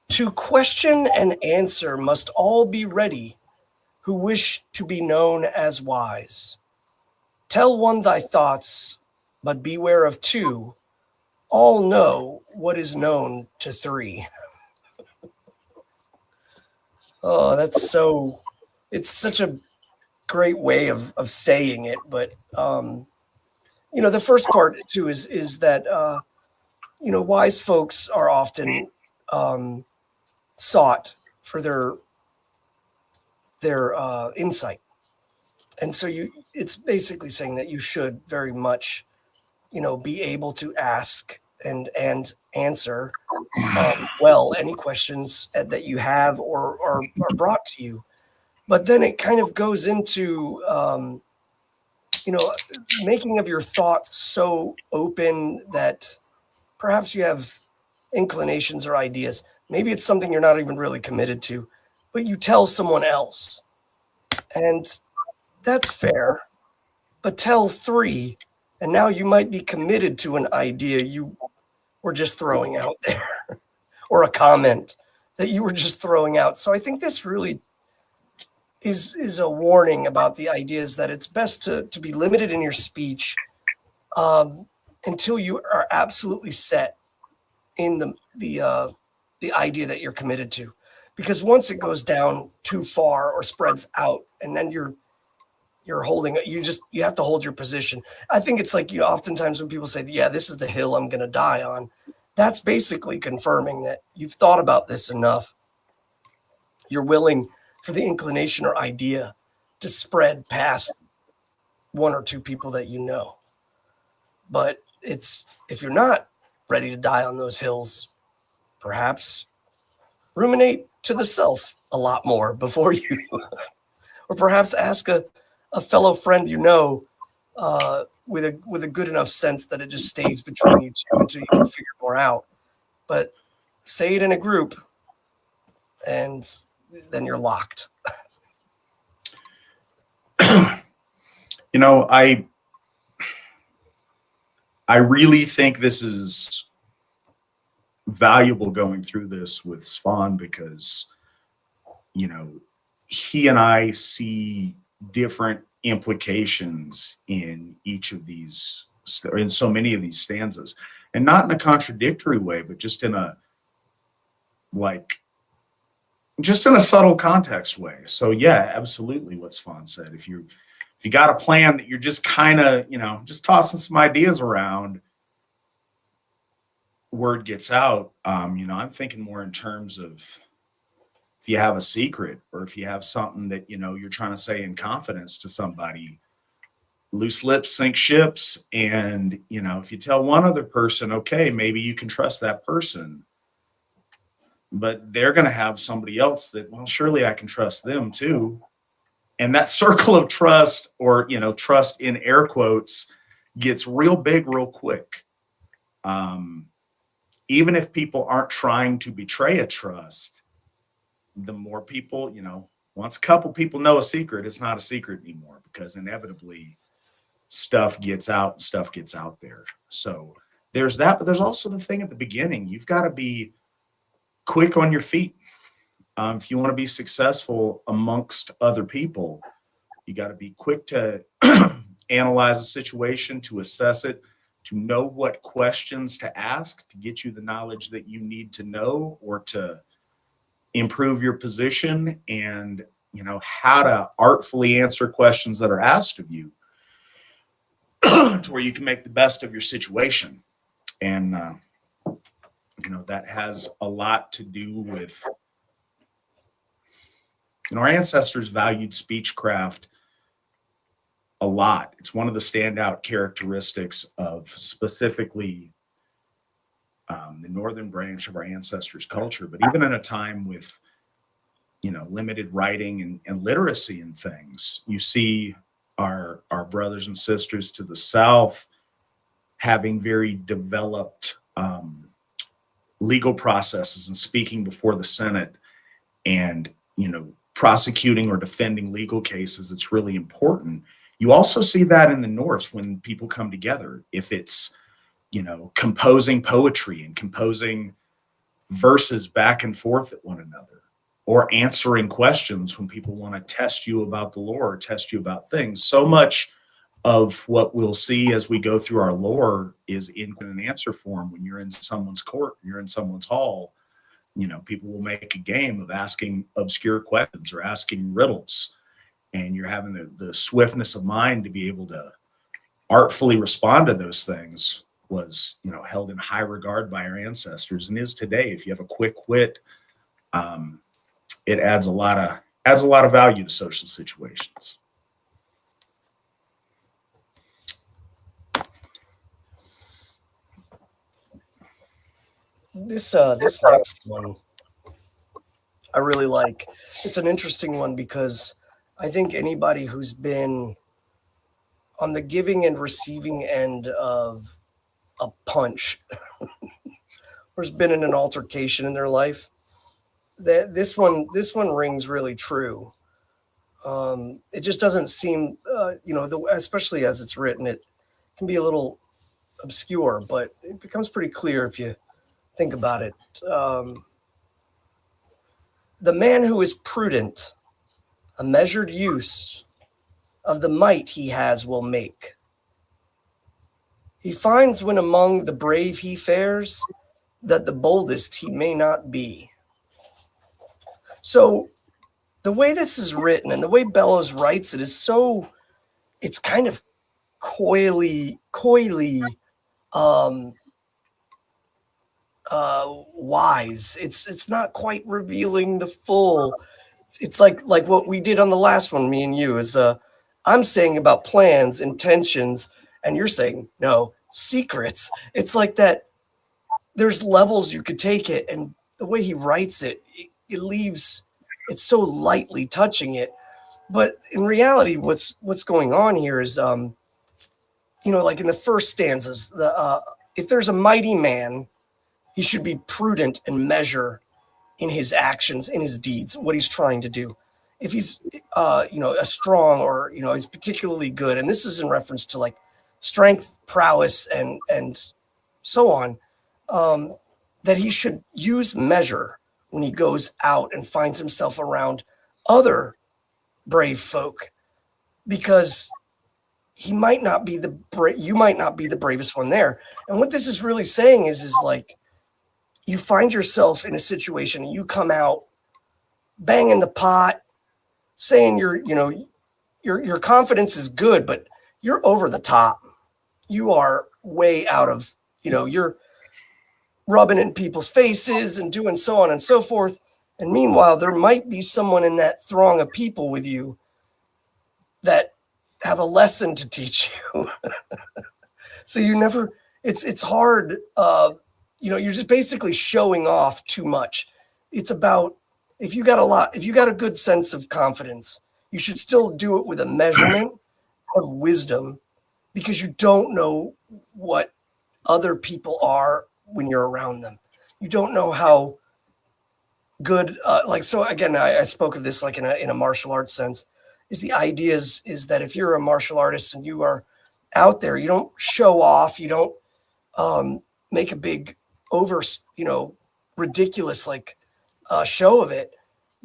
To question and answer must all be ready who wish to be known as wise. Tell one thy thoughts, but beware of two. All know what is known to three. Oh, it's such a great way of saying it. But, the first part too is that, wise folks are often sought for their insight. And so it's basically saying that you should very much, be able to ask and answer well any questions that you have or are brought to you. But then it kind of goes into, making of your thoughts so open that perhaps you have inclinations or ideas. Maybe it's something you're not even really committed to, but you tell someone else. And that's fair. But tell three, and now you might be committed to an idea you were just throwing out there, or a comment that you were just throwing out. So I think this really is a warning about the ideas that it's best to be limited in your speech until you are absolutely set in the idea that you're committed to. Because once it goes down too far or spreads out, and then you're holding, you have to hold your position. I think it's like, oftentimes when people say, yeah, this is the hill I'm going to die on, that's basically confirming that you've thought about this enough. You're willing for the inclination or idea to spread past one or two people that you know. But if you're not ready to die on those hills, perhaps ruminate to the self a lot more before you, or perhaps ask a fellow friend with a good enough sense that it just stays between you two until you can figure more out. But say it in a group, and then you're locked. I really think this is valuable going through this with Svan because, he and I see different implications in each of these, in so many of these stanzas, and not in a contradictory way, but just in a subtle context way. So yeah, absolutely what Svan said. If you got a plan that you're just kind of, just tossing some ideas around, word gets out. I'm thinking more in terms of if you have a secret or if you have something that, you're trying to say in confidence to somebody, loose lips sink ships. And, if you tell one other person, okay, maybe you can trust that person, but they're going to have somebody else that, well, surely I can trust them too. And that circle of trust, or, trust in air quotes, gets real big real quick. Even if people aren't trying to betray a trust, the more people, once a couple people know a secret, it's not a secret anymore, because inevitably stuff gets out there. So there's that, but there's also the thing at the beginning. You've got to be quick on your feet. If you want to be successful amongst other people, You got to be quick to analyze a situation, to assess it, to know what questions to ask to get you the knowledge that you need to know or to improve your position, and how to artfully answer questions that are asked of you to where you can make the best of your situation. And that has a lot to do with our ancestors valued speechcraft a lot. It's one of the standout characteristics of specifically the northern branch of our ancestors' culture. But even in a time with limited writing and literacy and things, you see our brothers and sisters to the south having very developed legal processes and speaking before the Senate and prosecuting or defending legal cases. It's really important. You also see that in the north when people come together, if it's composing poetry and composing verses back and forth at one another, or answering questions when people want to test you about the lore or test you about things. So much of what we'll see as we go through our lore is in an answer form. When you're in someone's court, you're in someone's hall, people will make a game of asking obscure questions or asking riddles, and you're having the swiftness of mind to be able to artfully respond to those things was held in high regard by our ancestors, and is today. If you have a quick wit, it adds a lot of value to social situations. This next one I really like. It's an interesting one because I think anybody who's been on the giving and receiving end of a punch or has been in an altercation in their life, that this one rings really true. It just doesn't seem, especially as it's written, it can be a little obscure, but it becomes pretty clear if you think about it. The man who is prudent, a measured use of the might he has will make. He finds when among the brave he fares, that the boldest he may not be. So the way this is written and the way Bellows writes it is it's kind of coyly wise. It's not quite revealing the full. It's like what we did on the last one, me and you, is I'm saying about plans, intentions, and you're saying no, secrets. It's like that. There's levels you could take it, and the way he writes it leaves it so lightly touching it. But in reality, what's going on here is, like in the first stanzas, if there's a mighty man, he should be prudent and measure in his actions, in his deeds, what he's trying to do. If he's, a strong or, he's particularly good, and this is in reference to like strength, prowess, and so on, that he should use measure when he goes out and finds himself around other brave folk, because he might not be you might not be the bravest one there. And what this is really saying is like, you find yourself in a situation and you come out banging the pot, saying your confidence is good, but you're over the top. You are way out of, you're rubbing in people's faces and doing so on and so forth. And meanwhile, there might be someone in that throng of people with you that have a lesson to teach you. So it's hard. You're just basically showing off too much. It's about, if you got a good sense of confidence, you should still do it with a measurement of wisdom, because you don't know what other people are when you're around them. You don't know how good, so again, I spoke of this like in a martial arts sense, is the idea is that if you're a martial artist and you are out there, you don't show off, you don't make a big ridiculous show of it,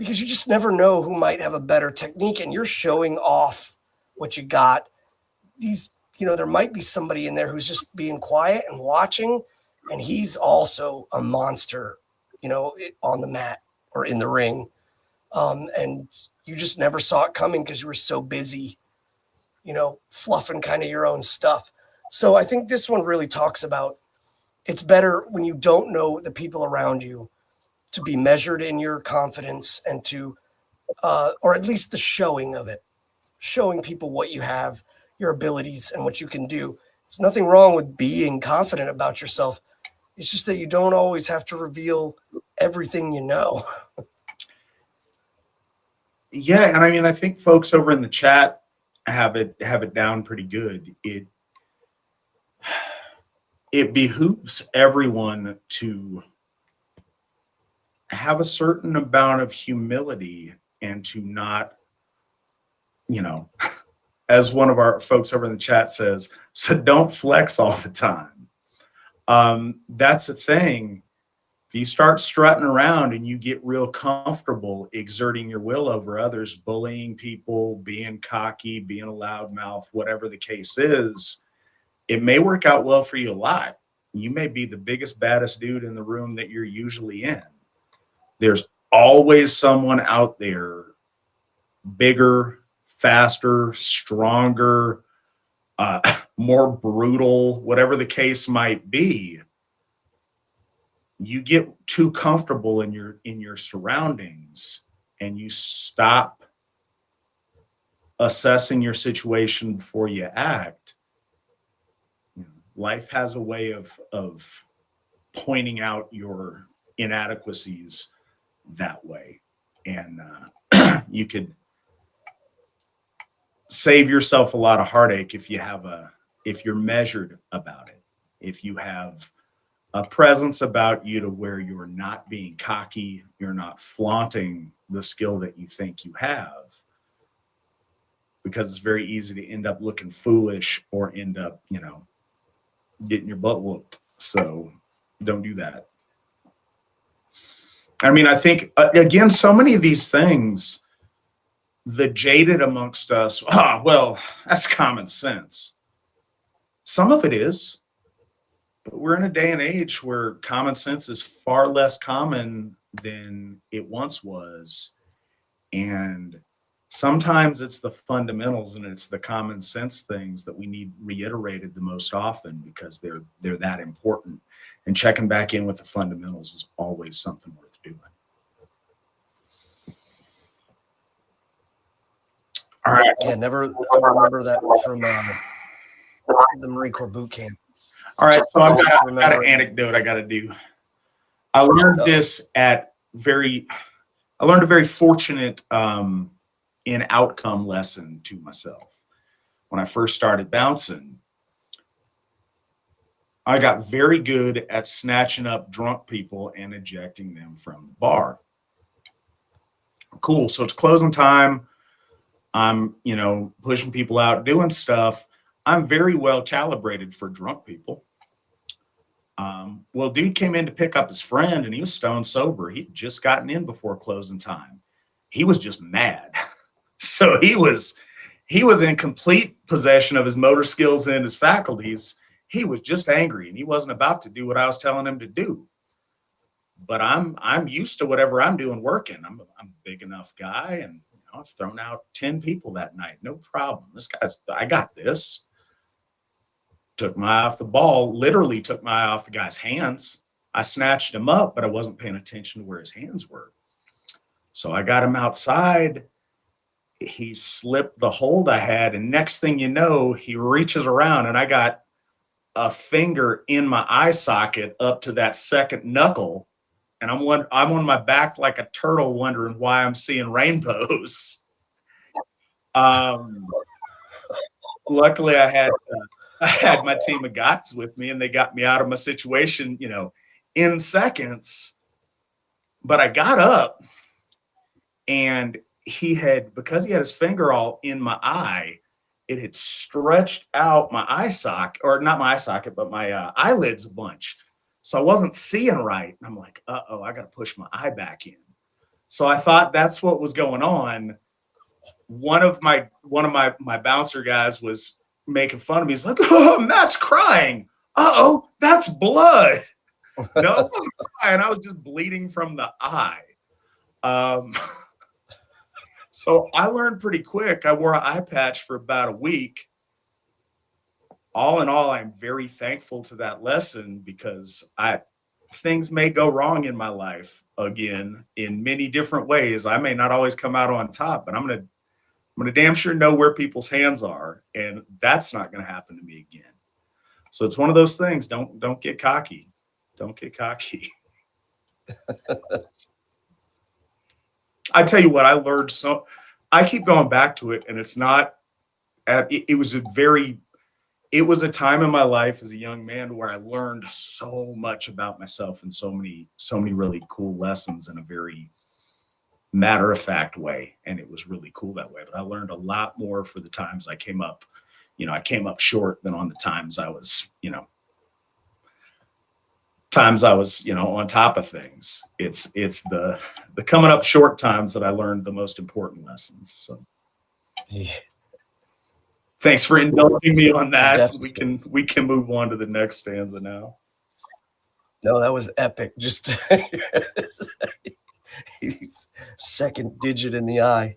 because you just never know who might have a better technique, and you're showing off what you got. There might be somebody in there who's just being quiet and watching, and he's also a monster, on the mat or in the ring. And you just never saw it coming because you were so busy, fluffing kind of your own stuff. So I think this one really talks about it's better when you don't know the people around you to be measured in your confidence and to, or at least the showing of it, showing people what you have, your abilities and what you can do. There's nothing wrong with being confident about yourself. It's just that you don't always have to reveal everything you know. Yeah, and I mean, I think folks over in the chat have it down pretty good. It behooves everyone to have a certain amount of humility and to not, as one of our folks over in the chat says, so don't flex all the time. That's the thing. If you start strutting around and you get real comfortable exerting your will over others, bullying people, being cocky, being a loudmouth, whatever the case is, it may work out well for you a lot. You may be the biggest, baddest dude in the room that you're usually in. There's always someone out there bigger, faster, stronger, more brutal, whatever the case might be. You get too comfortable in your surroundings and you stop assessing your situation before you act. Life has a way of pointing out your inadequacies that way, and you could save yourself a lot of heartache if you're measured about it, if you have a presence about you to where you're not being cocky, you're not flaunting the skill that you think you have, because it's very easy to end up looking foolish or end up, getting your butt whooped. So don't do that. I mean, I think, again, so many of these things, the jaded amongst us, well, that's common sense. Some of it is. But we're in a day and age where common sense is far less common than it once was. And sometimes it's the fundamentals and it's the common sense things that we need reiterated the most often because they're that important. And checking back in with the fundamentals is always something worth doing. All right. Yeah, never remember that from the Marine Corps boot camp. All right, so I've got an anecdote I got to do. I learned a very fortunate in outcome lesson to myself. When I first started bouncing, I got very good at snatching up drunk people and ejecting them from the bar. Cool, so it's closing time. I'm, pushing people out, doing stuff. I'm very well calibrated for drunk people. Well, dude came in to pick up his friend and he was stone sober. He'd just gotten in before closing time. He was just mad. So he was in complete possession of his motor skills and his faculties. He was just angry and he wasn't about to do what I was telling him to do. But I'm used to whatever I'm doing working. I'm a big enough guy, and I've thrown out 10 people that night. No problem. I got this. Took my eye off the ball, literally took my eye off the guy's hands. I snatched him up, but I wasn't paying attention to where his hands were. So I got him outside. He slipped the hold I had, and next thing you know, he reaches around, and I got a finger in my eye socket up to that second knuckle, and I'm on my back like a turtle wondering why I'm seeing rainbows. Luckily, I had my team of guys with me, and they got me out of my situation, in seconds. But I got up, and because he had his finger all in my eye, it had stretched out my eye socket, or not my eye socket, but my eyelids a bunch. So I wasn't seeing right. And I'm like, I got to push my eye back in. So I thought that's what was going on. One of my bouncer guys was making fun of me. He's like, "Oh, Matt's crying. Uh-oh, that's blood." No, it wasn't crying. I was just bleeding from the eye. Um, so I learned pretty quick. I wore an eye patch for about a week. All in all, I'm very thankful to that lesson because things may go wrong in my life again in many different ways. I may not always come out on top, but I'm gonna damn sure know where people's hands are, and that's not gonna happen to me again. So it's one of those things. Don't get cocky. Don't get cocky. I tell you what, I learned so. I keep going back to it, and it's not. It was a time in my life as a young man where I learned so much about myself and so many really cool lessons in a very matter of fact way. And it was really cool that way. But I learned a lot more for the times I came up. I came up short than on the times I was, on top of things. It's the coming up short times that I learned the most important lessons. So. Yeah. Thanks for indulging me on that. We can move on to the next stanza now. No, that was epic. Just second digit in the eye.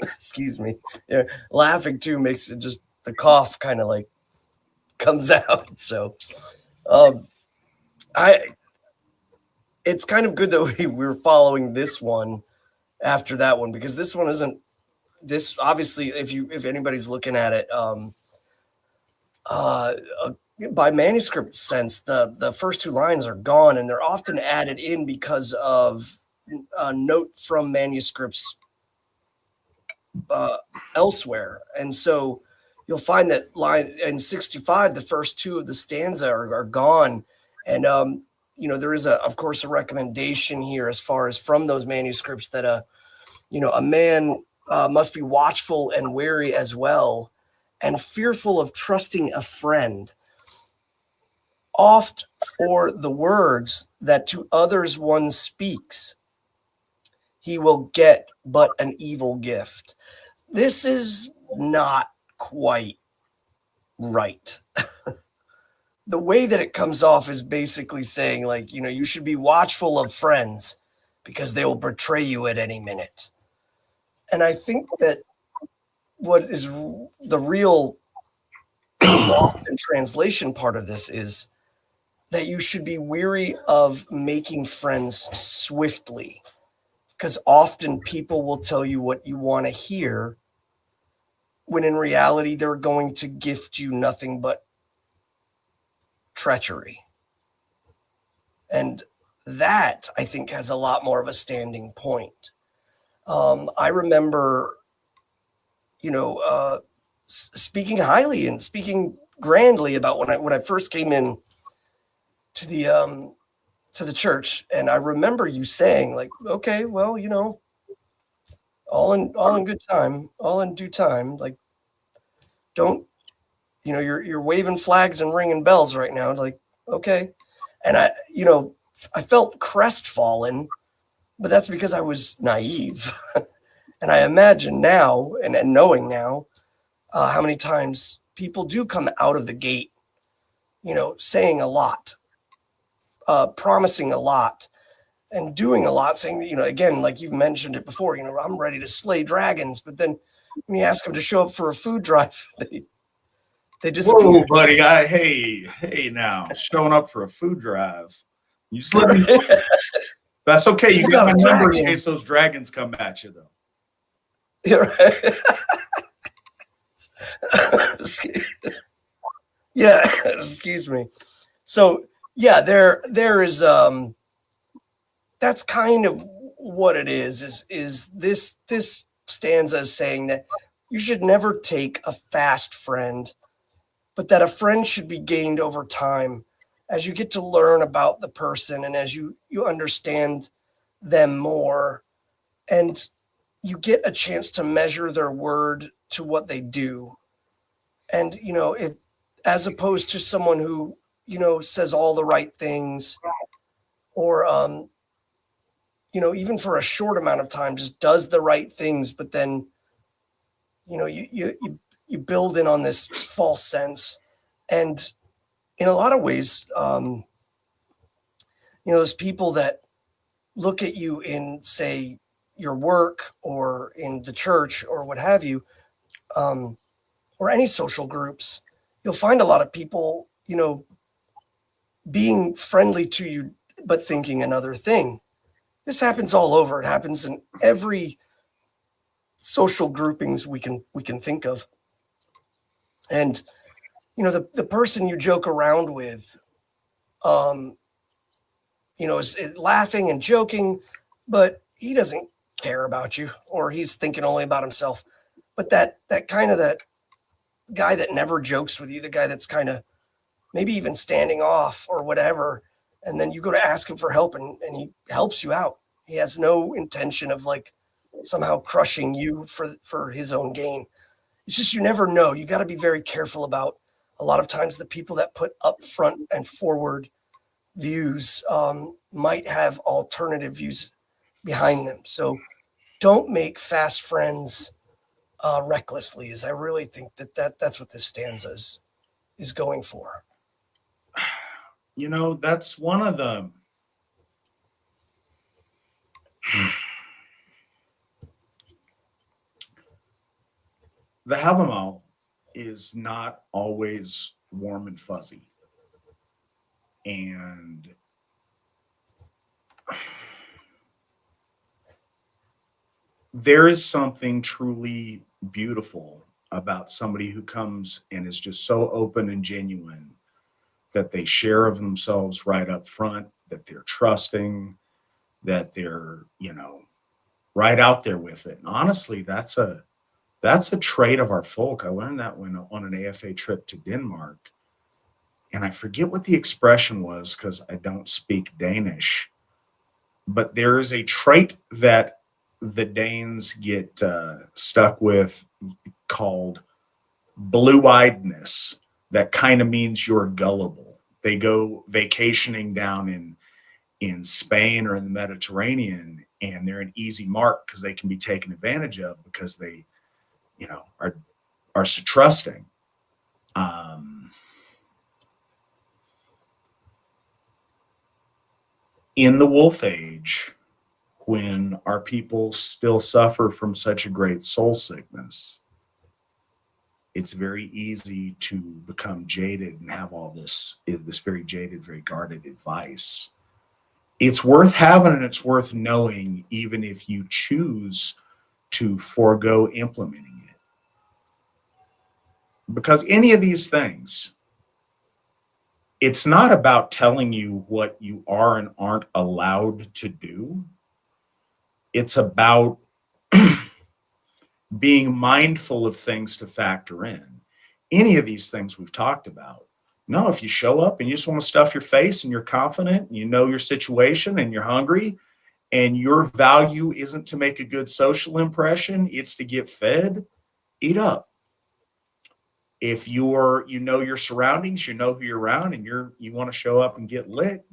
Excuse me. Yeah, laughing too makes it just the cough kind of like comes out. So, it's kind of good that we're following this one after that one because this one isn't. This obviously, if anybody's looking at it, by manuscript sense, the first two lines are gone, and they're often added in because of a note from manuscripts elsewhere, and so you'll find that line in 65, the first two of the stanza are gone, and there is of course a recommendation here as far as from those manuscripts that a man must be watchful and wary as well, and fearful of trusting a friend. Oft for the words that to others one speaks, he will get but an evil gift. This is not quite right. The way that it comes off is basically saying, like, you should be watchful of friends because they will betray you at any minute. And I think that what is the real lost in translation part of this is that you should be weary of making friends swiftly, because often people will tell you what you want to hear when in reality they're going to gift you nothing but treachery. And that, I think, has a lot more of a standing point. I remember speaking highly and speaking grandly about when I first came in to the church, and I remember you saying, like, okay, well, all in good time, all in due time. Like, don't, you're waving flags and ringing bells right now. Like, okay, and I felt crestfallen, but that's because I was naive. And I imagine now, and knowing now, how many times people do come out of the gate, saying a lot, promising a lot, and doing a lot, saying that, again, like you've mentioned it before, I'm ready to slay dragons. But then when you ask them to show up for a food drive, they disappear. Whoa, buddy. Hey, now, showing up for a food drive. You just let me know. That's okay. You got my number in case those dragons come at you, though. Yeah, excuse me. So yeah, there is that's kind of what it is this stanza is saying that you should never take a fast friend, but that a friend should be gained over time as you get to learn about the person and as you understand them more, and you get a chance to measure their word to what they do. And, as opposed to someone who, says all the right things or even for a short amount of time, just does the right things, but then you build in on this false sense. And in a lot of ways, those people that look at you in, say, your work or in the church or what have you, or any social groups, you'll find a lot of people, being friendly to you, but thinking another thing. This happens all over. It happens in every social groupings we can think of. And the person you joke around with, is laughing and joking, but he doesn't care about you, or he's thinking only about himself. But that kind of that guy that never jokes with you, the guy that's kind of maybe even standing off or whatever, and then you go to ask him for help, and he helps you out. He has no intention of like somehow crushing you for his own gain. It's just, you never know. You got to be very careful about, a lot of times, the people that put up front and forward views might have alternative views behind them. So don't make fast friends recklessly, as I really think that's what this stanza is going for. That's one of the Hávamál is not always warm and fuzzy. And there is something truly beautiful about somebody who comes and is just so open and genuine, that they share of themselves right up front, that they're trusting, that they're, right out there with it. And honestly, that's a trait of our folk. I learned that when on an AFA trip to Denmark. And I forget what the expression was because I don't speak Danish, but there is a trait that the Danes get stuck with called blue-eyedness. That kind of means you're gullible. They go vacationing down in Spain or in the Mediterranean, and they're an easy mark because they can be taken advantage of, because they, are so trusting. In the Wolf Age, when our people still suffer from such a great soul sickness, it's very easy to become jaded and have all this very jaded, very guarded advice. It's worth having and it's worth knowing, even if you choose to forego implementing it. Because any of these things, it's not about telling you what you are and aren't allowed to do. It's about being mindful of things to factor in. Any of these things we've talked about. No, if you show up and you just want to stuff your face and you're confident and you know your situation and you're hungry and your value isn't to make a good social impression, it's to get fed, eat up. If you know your surroundings, you know who you're around, and you want to show up and get lit,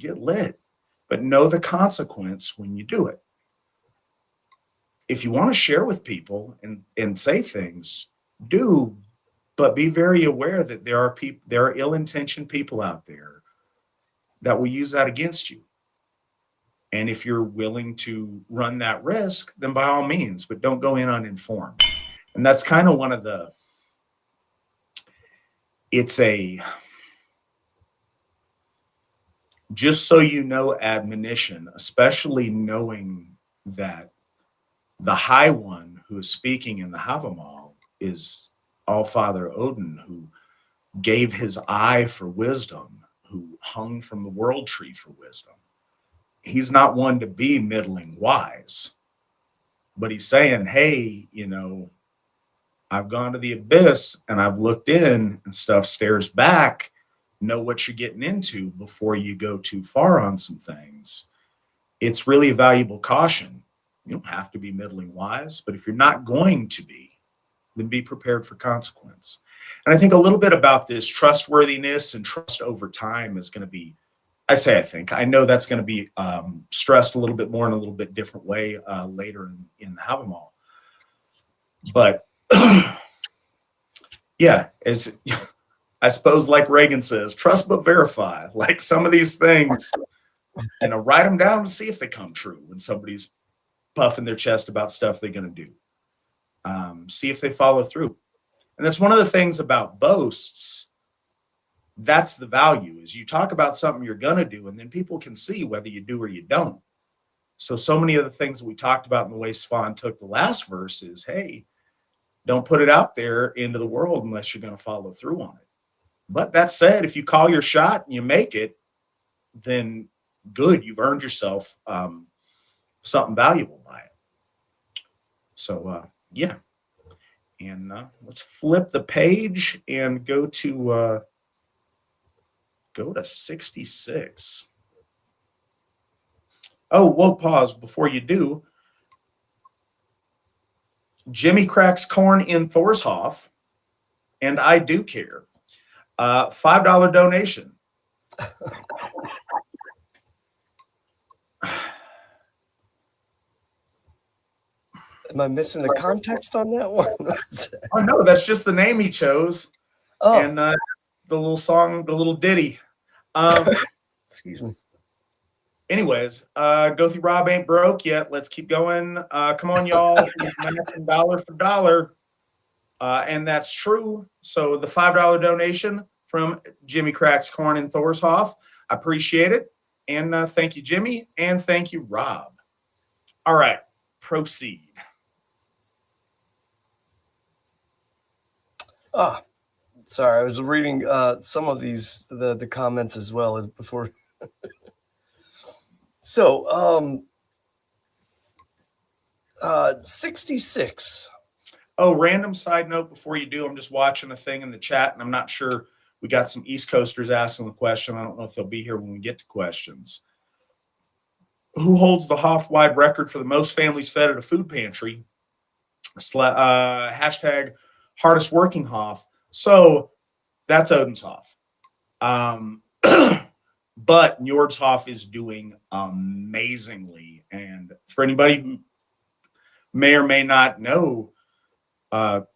but know the consequence when you do it. If you want to share with people and say things, do, but be very aware that there are ill-intentioned people out there that will use that against you. And if you're willing to run that risk, then by all means, but don't go in uninformed. And that's kind of one of the, it's a, just so you know, admonition, especially knowing that the High One who is speaking in the Hávamál is All-Father Odin, who gave his eye for wisdom, who hung from the world tree for wisdom. He's not one to be middling wise, but he's saying, hey, I've gone to the abyss and I've looked in and stuff stares back. Know what you're getting into before you go too far on some things. It's really a valuable caution. You don't have to be middling wise, but if you're not going to be, then be prepared for consequence. And I think a little bit about this trustworthiness and trust over time is going to be I think. I know that's going to be stressed a little bit more in a little bit different way later in the Hávamál. But yeah, as I suppose, like Reagan says, trust but verify. Like some of these things, write them down to see if they come true when somebody's puffing their chest about stuff they're going to do. See if they follow through. And that's one of the things about boasts. That's the value, is you talk about something you're going to do, and then people can see whether you do or you don't. So many of the things that we talked about in the way Svan took the last verse is, hey, don't put it out there into the world unless you're going to follow through on it. But that said, if you call your shot and you make it, then good, you've earned yourself something valuable by it. So, yeah. And let's flip the page and go to 66. Oh, whoa, pause before you do. Jimmy cracks corn in Thorshoff, and I do care. $5 donation. Am I missing the context on that one? Oh, no, that's just the name he chose. Oh. And the little song, the little ditty. Excuse me. Anyways, go through Rob ain't broke yet. Let's keep going. Come on, y'all. Dollar for dollar. And that's true. So the $5 donation from Jimmy Cracks Corn in Thorshoff. I appreciate it. And thank you, Jimmy. And thank you, Rob. All right. Proceed. Sorry, I was reading some of these the comments as well as before. So 66. Oh, random side note before you do, I'm just watching a thing in the chat, and I'm not sure. We got some East Coasters asking the question. I don't know if they'll be here when we get to questions. Who holds the Hoff-wide record for the most families fed at a food pantry? Hashtag hardest working Hoff. So that's Odenshoff. But Njordshoff is doing amazingly. And for anybody who may or may not know,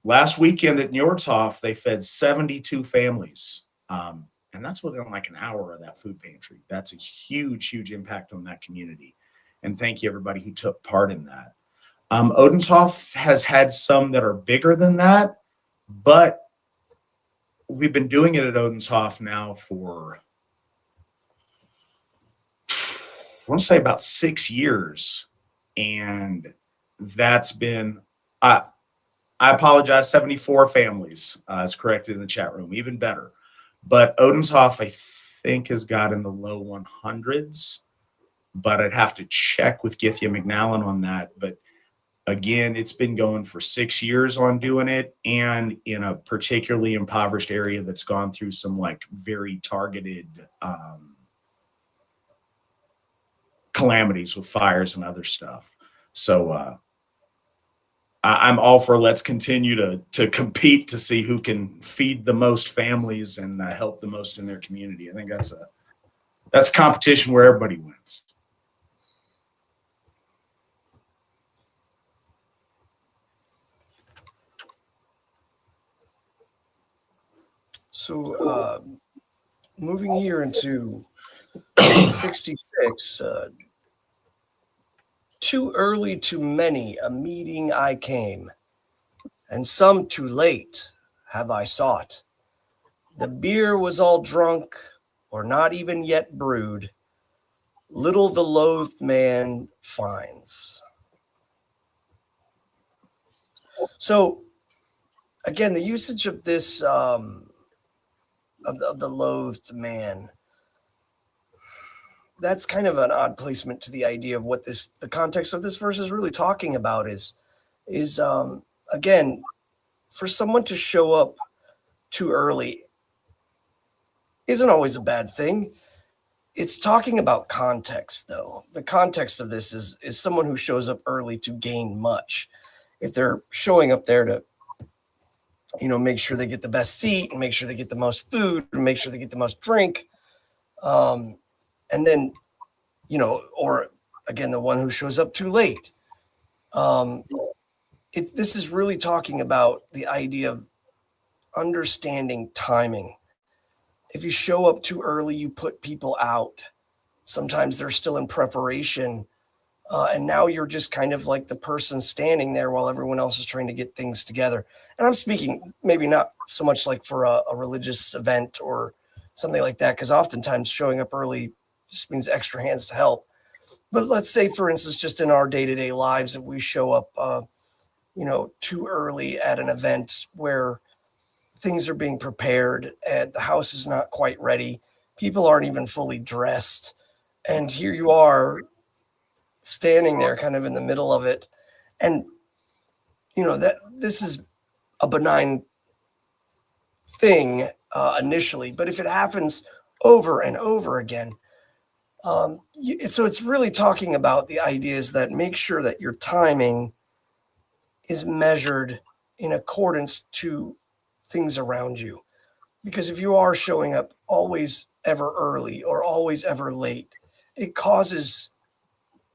last weekend at Njordshoff, they fed 72 families. And that's within like an hour of that food pantry. That's a huge, huge impact on that community. And thank you, everybody who took part in that. Odenshoff has had some that are bigger than that, but we've been doing it at Odenshoff now for, I want to say about 6 years. And that's been, I apologize, 74 families is corrected in the chat room, even better. But Odenshoff, I think, has got in the low 100s, but I'd have to check with Githya McNallen on that. But again, it's been going for 6 years on doing it, and in a particularly impoverished area that's gone through some like very targeted calamities with fires and other stuff. So I'm all for let's continue to compete to see who can feed the most families and help the most in their community. I think that's a competition where everybody wins. So moving here into 66, too early to many a meeting I came, and some too late have I sought. The beer was all drunk, or not even yet brewed. Little the loathed man finds. So, again, the usage of this, of the loathed man, that's kind of an odd placement to the idea of what the context of this verse is really talking about is again, for someone to show up too early isn't always a bad thing. It's talking about context, though. The context of this is someone who shows up early to gain much. If they're showing up there to, make sure they get the best seat and make sure they get the most food and make sure they get the most drink, And then, or again, the one who shows up too late. This is really talking about the idea of understanding timing. If you show up too early, you put people out. Sometimes they're still in preparation. And now you're just kind of like the person standing there while everyone else is trying to get things together. And I'm speaking maybe not so much like for a religious event or something like that, because oftentimes showing up early just means extra hands to help. But let's say, for instance, just in our day-to-day lives, if we show up, too early at an event where things are being prepared and the house is not quite ready, people aren't even fully dressed, and here you are standing there kind of in the middle of it. And that this is a benign thing initially, but if it happens over and over again, so it's really talking about the ideas that make sure that your timing is measured in accordance to things around you. Because if you are showing up always ever early or always ever late, it causes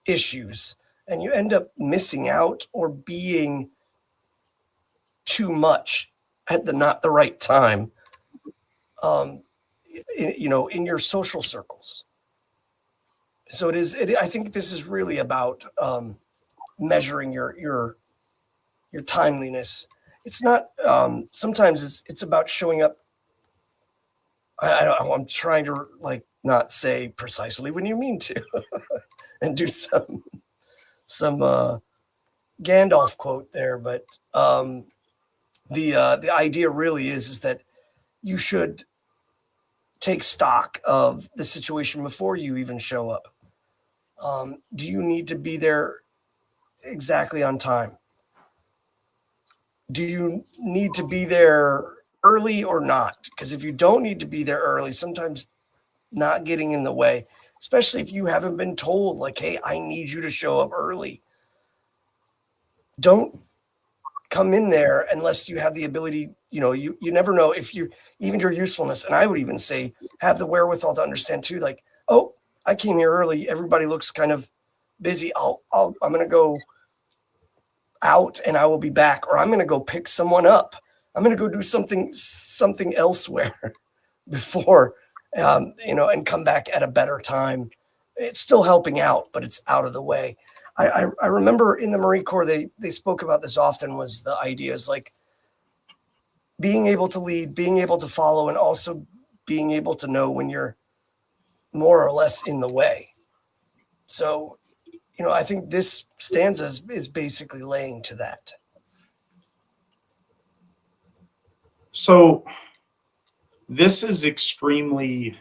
issues, and you end up missing out or being too much at not the right time, in your social circles. So I think this is really about measuring your timeliness. It's not. Sometimes it's about showing up. I'm trying to not say precisely when you mean to, and do some Gandalf quote there, but the idea really is that you should take stock of the situation before you even show up. Do you need to be there exactly on time? Do you need to be there early or not? Because if you don't need to be there early, sometimes not getting in the way, especially if you haven't been told, like, hey, I need you to show up early. Don't come in there unless you have the ability. You never know if even your usefulness. And I would even say have the wherewithal to understand too, like, oh, I came here early. Everybody looks kind of busy. I'm going to go out and I will be back, or I'm going to go pick someone up. I'm going to go do something elsewhere before, and come back at a better time. It's still helping out, but it's out of the way. I remember in the Marine Corps, they spoke about this often, was the ideas like being able to lead, being able to follow, and also being able to know when you're more or less in the way. So, I think this stanza is basically laying to that. So this is extremely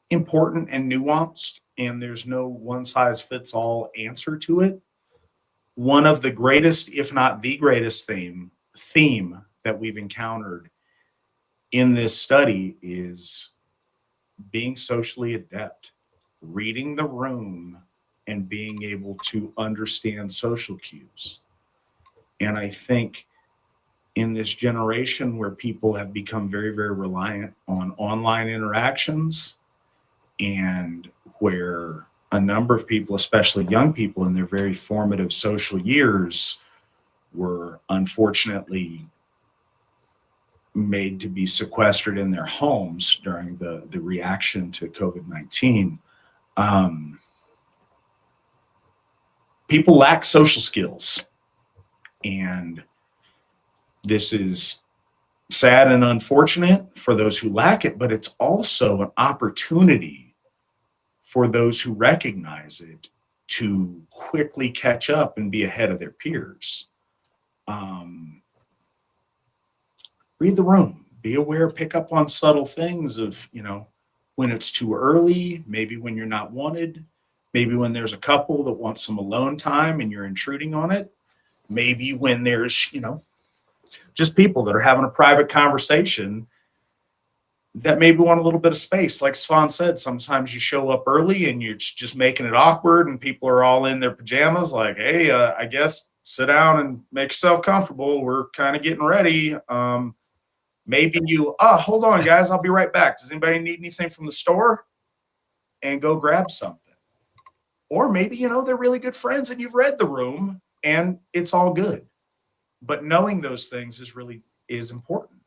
important and nuanced, and there's no one size fits all answer to it. One of the greatest, if not the greatest theme that we've encountered in this study is being socially adept, reading the room, and being able to understand social cues. And I think in this generation where people have become very, very reliant on online interactions, and where a number of people, especially young people in their very formative social years, were unfortunately made to be sequestered in their homes during the reaction to COVID-19. People lack social skills. And this is sad and unfortunate for those who lack it, but it's also an opportunity for those who recognize it to quickly catch up and be ahead of their peers. Read the room, be aware, pick up on subtle things of, when it's too early, maybe when you're not wanted, maybe when there's a couple that want some alone time and you're intruding on it, maybe when there's, just people that are having a private conversation that maybe want a little bit of space. Like Svan said, sometimes you show up early and you're just making it awkward and people are all in their pajamas like, hey, I guess sit down and make yourself comfortable. We're kind of getting ready. Maybe hold on, guys, I'll be right back. Does anybody need anything from the store? and go grab something. Or maybe, they're really good friends and you've read the room and it's all good. But knowing those things is important.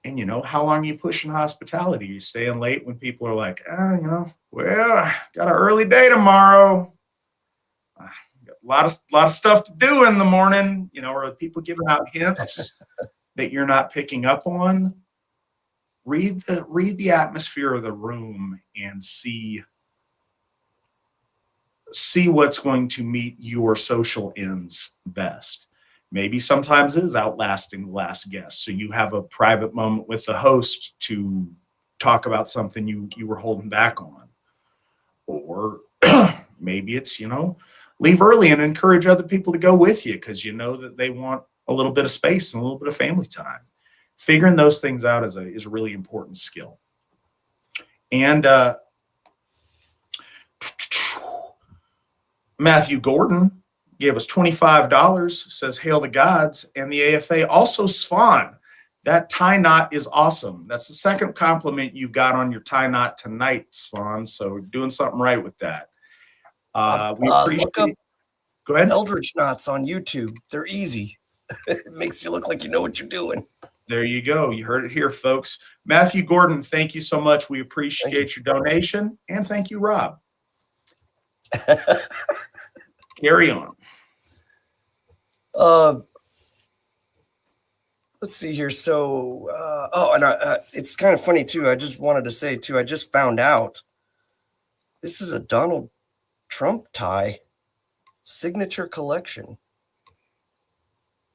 And how long are you pushing hospitality? You staying late when people are like, well, got an early day tomorrow. Got a lot of stuff to do in the morning, or are people giving out hints that you're not picking up on? Read the atmosphere of the room and see what's going to meet your social ends best. Maybe sometimes it is outlasting the last guest. So you have a private moment with the host to talk about something you were holding back on. Or maybe it's, leave early and encourage other people to go with you because you know that they want a little bit of space and a little bit of family time. Figuring those things out is a really important skill. And Matthew Gordon gave us $25, says, hail the gods, and the AFA. Also, Svan, that tie knot is awesome. That's the second compliment you've got on your tie knot tonight, Svan, so doing something right with that. We appreciate look up Go ahead. Eldritch knots on YouTube. They're easy. It makes you look like you know what you're doing. There you go. You heard it here, folks. Matthew Gordon, thank you so much. We appreciate your donation. And thank you, Rob. Carry on. Let's see here. So, it's kind of funny too. I just wanted to say too, I just found out this is a Donald Trump tie signature collection.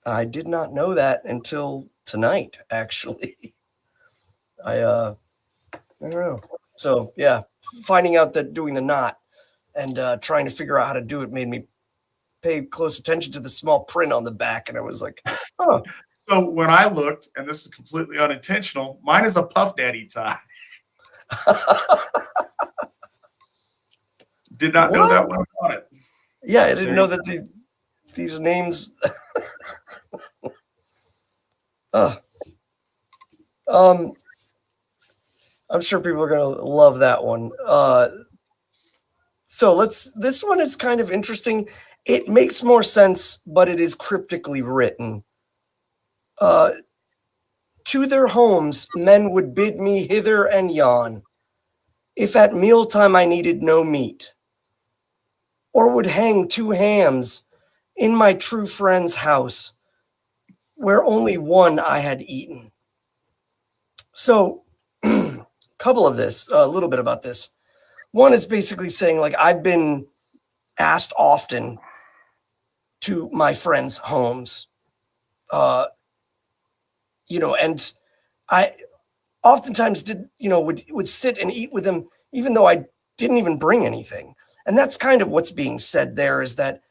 I did not know that until tonight, actually. I don't know. So yeah, finding out that doing the knot and trying to figure out how to do it made me pay close attention to the small print on the back, and I was like, oh. So when I looked, and this is completely unintentional, mine is a Puff Daddy tie. Did not know that when I bought it. Yeah, I didn't know that these names. I'm sure people are gonna love that one. So this one is kind of interesting. It makes more sense, but it is cryptically written. To their homes, men would bid me hither and yon, if at mealtime I needed no meat, or would hang 2 hams in my true friend's house, where only one I had eaten. So, a little bit about this. One is basically saying, like, I've been asked often to my friends' homes, and I oftentimes would sit and eat with them, even though I didn't even bring anything. And that's kind of what's being said there, is that,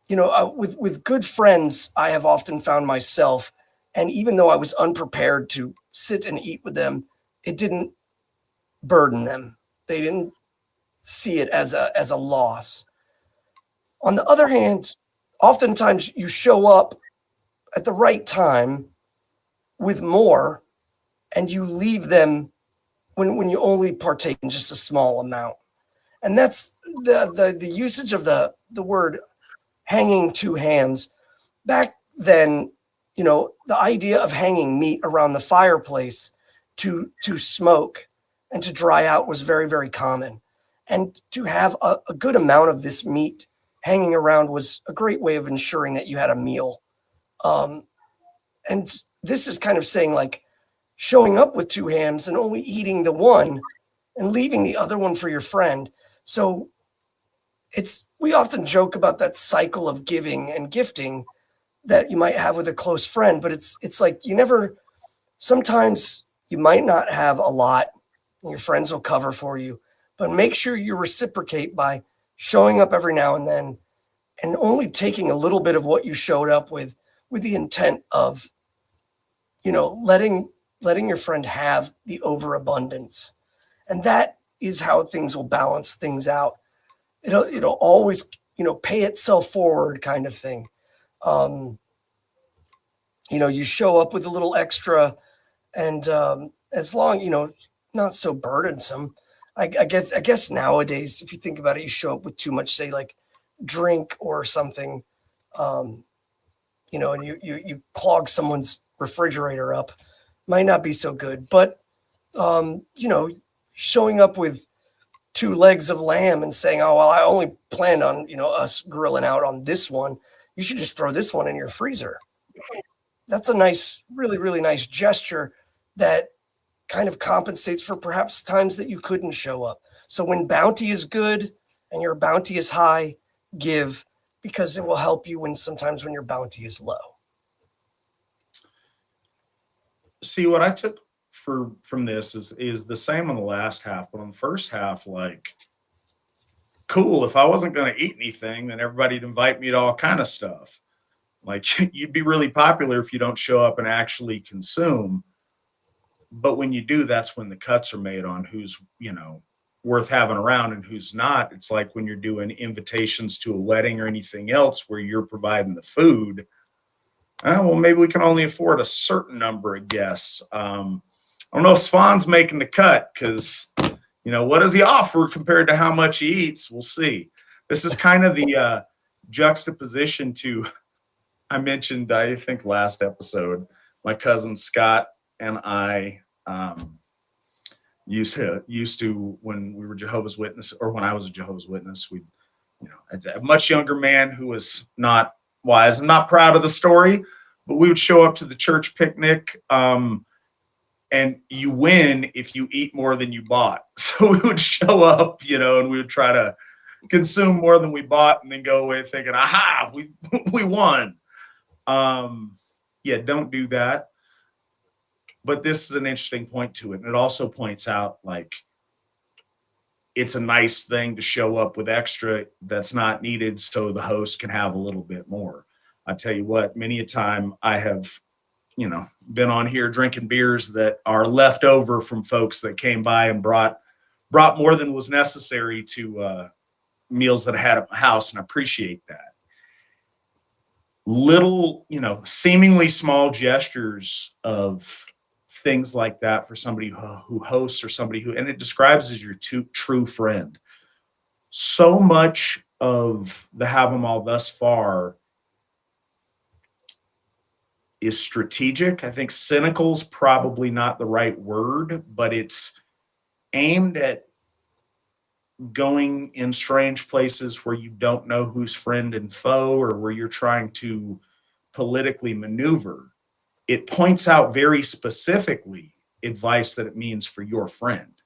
with good friends, I have often found myself, and even though I was unprepared to sit and eat with them, it didn't burden them. They didn't see it as a loss. On the other hand, oftentimes you show up at the right time with more, and you leave them when you only partake in just a small amount. And that's the usage of the word hanging 2 hams. Back then, the idea of hanging meat around the fireplace to smoke and to dry out was very, very common. And to have a good amount of this meat hanging around was a great way of ensuring that you had a meal. And this is kind of saying, like, showing up with 2 hams and only eating the one and leaving the other one for your friend. So we often joke about that cycle of giving and gifting that you might have with a close friend, but it's like sometimes you might not have a lot and your friends will cover for you, but make sure you reciprocate by showing up every now and then and only taking a little bit of what you showed up with the intent of, letting your friend have the overabundance. And that is how things will balance things out. It'll always, pay itself forward, kind of thing. You show up with a little extra, and as long, not so burdensome. I guess nowadays, if you think about it, you show up with too much, say like drink or something, and you clog someone's refrigerator up, might not be so good. But showing up with 2 legs of lamb and saying, "Oh well, I only planned on us grilling out on this one. You should just throw this one in your freezer." That's a nice, really, really nice gesture that kind of compensates for perhaps times that you couldn't show up. So when bounty is good and your bounty is high, give, because it will help you sometimes when your bounty is low. See, what I took from this is the same on the last half, but on the first half, like, cool. If I wasn't going to eat anything, then everybody'd invite me to all kind of stuff. Like, you'd be really popular if you don't show up and actually consume. But when you do, that's when the cuts are made on who's, worth having around and who's not. It's like when you're doing invitations to a wedding or anything else where you're providing the food. Well, maybe we can only afford a certain number of guests. I don't know if Svan's making the cut because, what does he offer compared to how much he eats? We'll see. This is kind of the juxtaposition to, I mentioned, I think last episode, my cousin Scott and I used to when we were Jehovah's Witness, or when I was a Jehovah's Witness, a much younger man who was not wise. I'm not proud of the story, but we would show up to the church picnic, and you win if you eat more than you bought. So we would show up, and we would try to consume more than we bought, and then go away thinking, "Aha, we won." Don't do that. But this is an interesting point to it. And it also points out, like, it's a nice thing to show up with extra that's not needed so the host can have a little bit more. I tell you what, many a time I have, been on here drinking beers that are left over from folks that came by and brought more than was necessary to meals that I had at my house, and I appreciate that. Little, seemingly small gestures of things like that for somebody who hosts, or somebody who, and it describes as your true friend. So much of the Hávamál thus far is strategic. I think cynical's probably not the right word, but it's aimed at going in strange places where you don't know who's friend and foe, or where you're trying to politically maneuver. It points out very specifically advice that it means for your friend.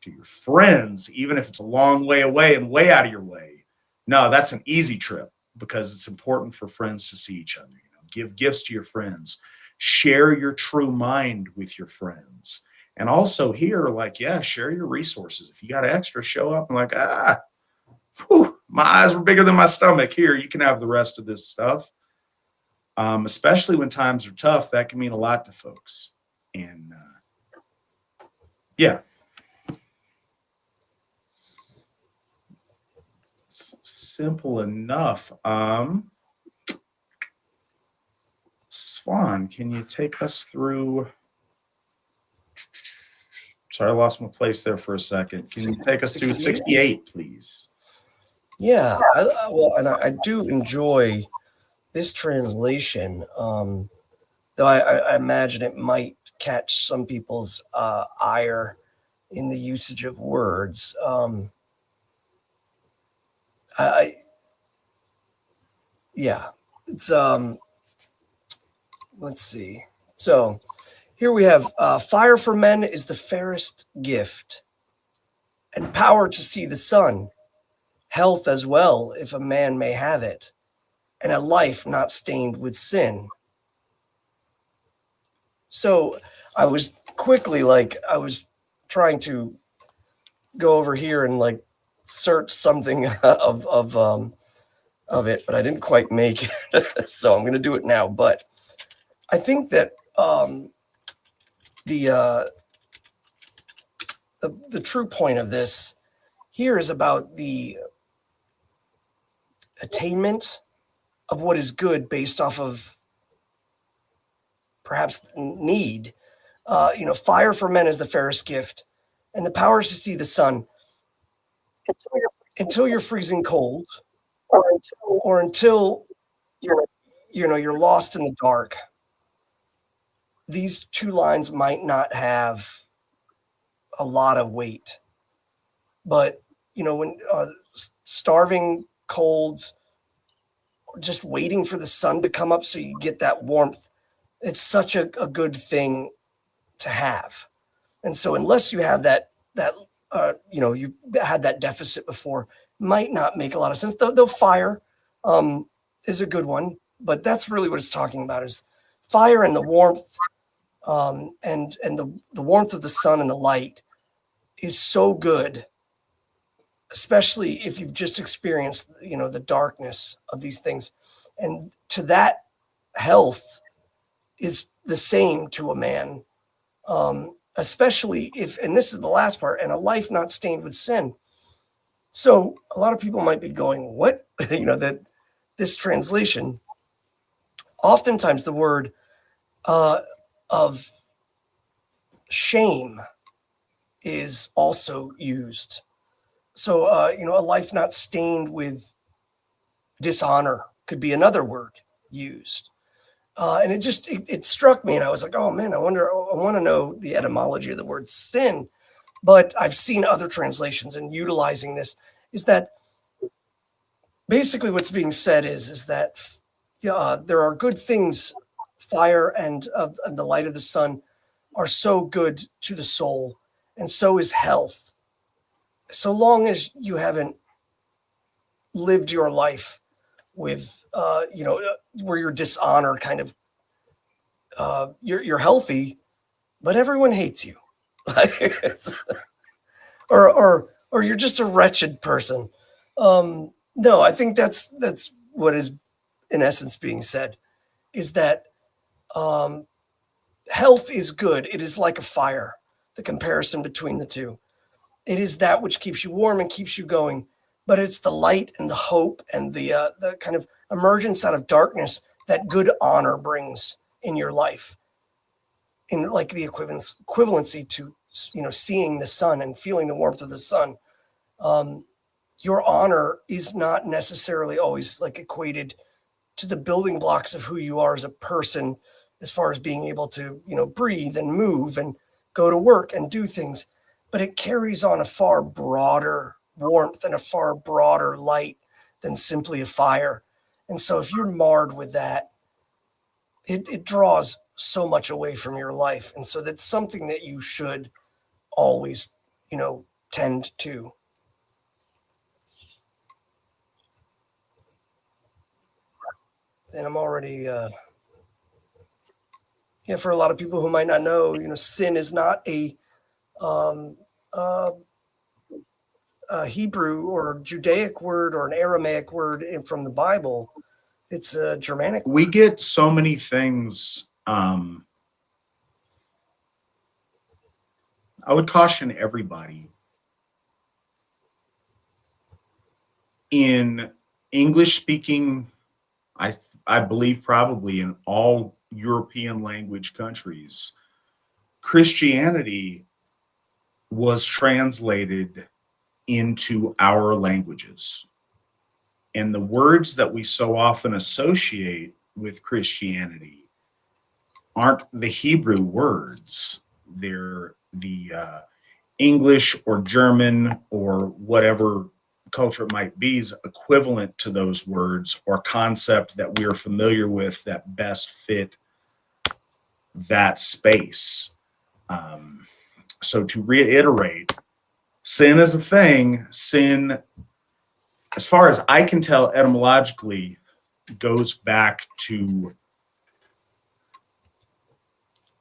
To your friends, even if it's a long way away and way out of your way, no, that's an easy trip, because it's important for friends to see each other. Give gifts to your friends, share your true mind with your friends. And also here, like, share your resources. If you got extra, show up and like, my eyes were bigger than my stomach. Here, you can have the rest of this stuff. Especially when times are tough, that can mean a lot to folks. And it's simple enough. Svan, can you take us through? Sorry, I lost my place there for a second. Can you take us through 68, please? Yeah, I do enjoy this translation, though I imagine it might catch some people's ire in the usage of words. It's let's see. So here we have fire for men is the fairest gift, and power to see the sun, health as well, if a man may have it, and a life not stained with sin. So I was I was trying to go over here and like search something of it, but I didn't quite make it. So I'm going to do it now. But I think that the true point of this here is about the attainment of what is good based off of perhaps need. Fire for men is the fairest gift, and the power is to see the sun until you're freezing cold, or until you're lost in the dark. These two lines might not have a lot of weight, but when starving, cold, just waiting for the sun to come up so you get that warmth, it's such a good thing to have. And so unless you have you've had that deficit before, might not make a lot of sense. Though fire is a good one, but that's really what it's talking about, is fire and the warmth, and the warmth of the sun and the light is so good, especially if you've just experienced the darkness of these things. And to that, health is the same to a man, especially if, and this is the last part, and a life not stained with sin. So a lot of people might be going, what? That this translation, oftentimes the word of shame is also used. So, a life not stained with dishonor could be another word used. And it struck me, and I was like, oh man, I want to know the etymology of the word sin. But I've seen other translations, and utilizing this is that basically what's being said is that there are good things. Fire and the light of the sun are so good to the soul, and so is health. So long as you haven't lived your life with, where you're dishonored, kind of, you're healthy, but everyone hates you, or you're just a wretched person. No, I think that's what is in essence being said, is that health is good. It is like a fire. The comparison between the two. It is that which keeps you warm and keeps you going, but it's the light and the hope and the kind of emergence out of darkness that good honor brings in your life, in like the equivalency to seeing the sun and feeling the warmth of the sun. Your honor is not necessarily always like equated to the building blocks of who you are as a person, as far as being able to breathe and move and go to work and do things, but it carries on a far broader warmth and a far broader light than simply a fire. And so if you're marred with that, it draws so much away from your life. And so that's something that you should always, tend to. And I'm already, for a lot of people who might not know, sin is not a Hebrew or Judaic word or an Aramaic word from the Bible. It's a Germanic word. We get so many things. I would caution everybody in English speaking, I believe probably in all European language countries, Christianity was translated into our languages. And the words that we so often associate with Christianity aren't the Hebrew words. They're the English or German or whatever culture it might be is equivalent to those words or concept that we're familiar with that best fit that space. So to reiterate, sin is a thing. Sin, as far as I can tell etymologically, goes back to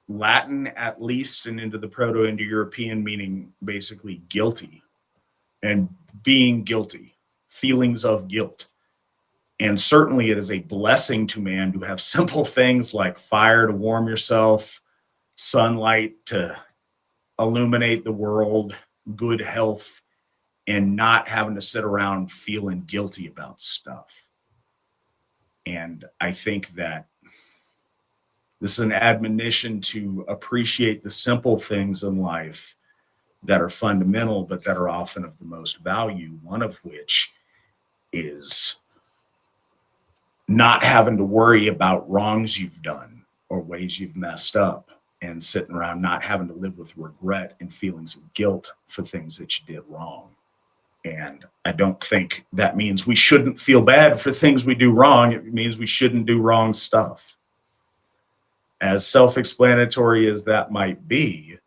Latin at least and into the Proto-Indo-European, meaning basically guilty and being guilty, feelings of guilt. And certainly it is a blessing to man to have simple things like fire to warm yourself, sunlight to illuminate the world, good health, and not having to sit around feeling guilty about stuff. And I think that This is an admonition to appreciate the simple things in life that are fundamental, but that are often of the most value, one of which is not having to worry about wrongs you've done or ways you've messed up, and sitting around not having to live with regret and feelings of guilt for things that you did wrong. And I don't think that means we shouldn't feel bad for things we do wrong. It means we shouldn't do wrong stuff. As self-explanatory as that might be,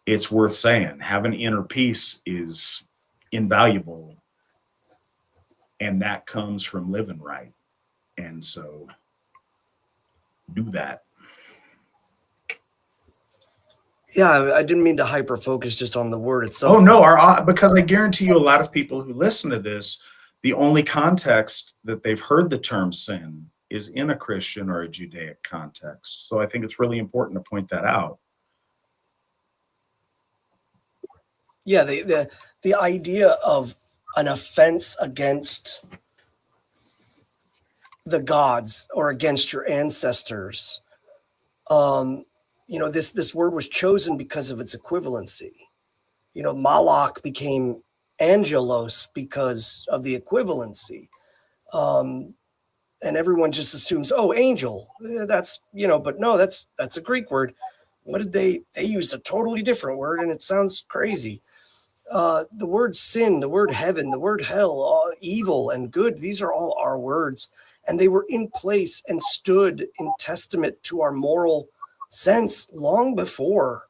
it's worth saying having inner peace is invaluable, and that comes from living right. And so do that. Yeah, I didn't mean to hyper focus just on the word itself. Oh no, because I guarantee you a lot of people who listen to this, the only context that they've heard the term sin is in a Christian or a Judaic context. So I think it's really important to point that out. Yeah, the idea of an offense against the gods or against your ancestors. This word was chosen because of its equivalency. Malach became angelos because of the equivalency. And everyone just assumes, oh, angel, that's, but no, that's a Greek word. What did they used a totally different word, and it sounds crazy. The word sin, the word heaven, the word hell, evil and good, these are all our words. And they were in place and stood in testament to our moral sense long before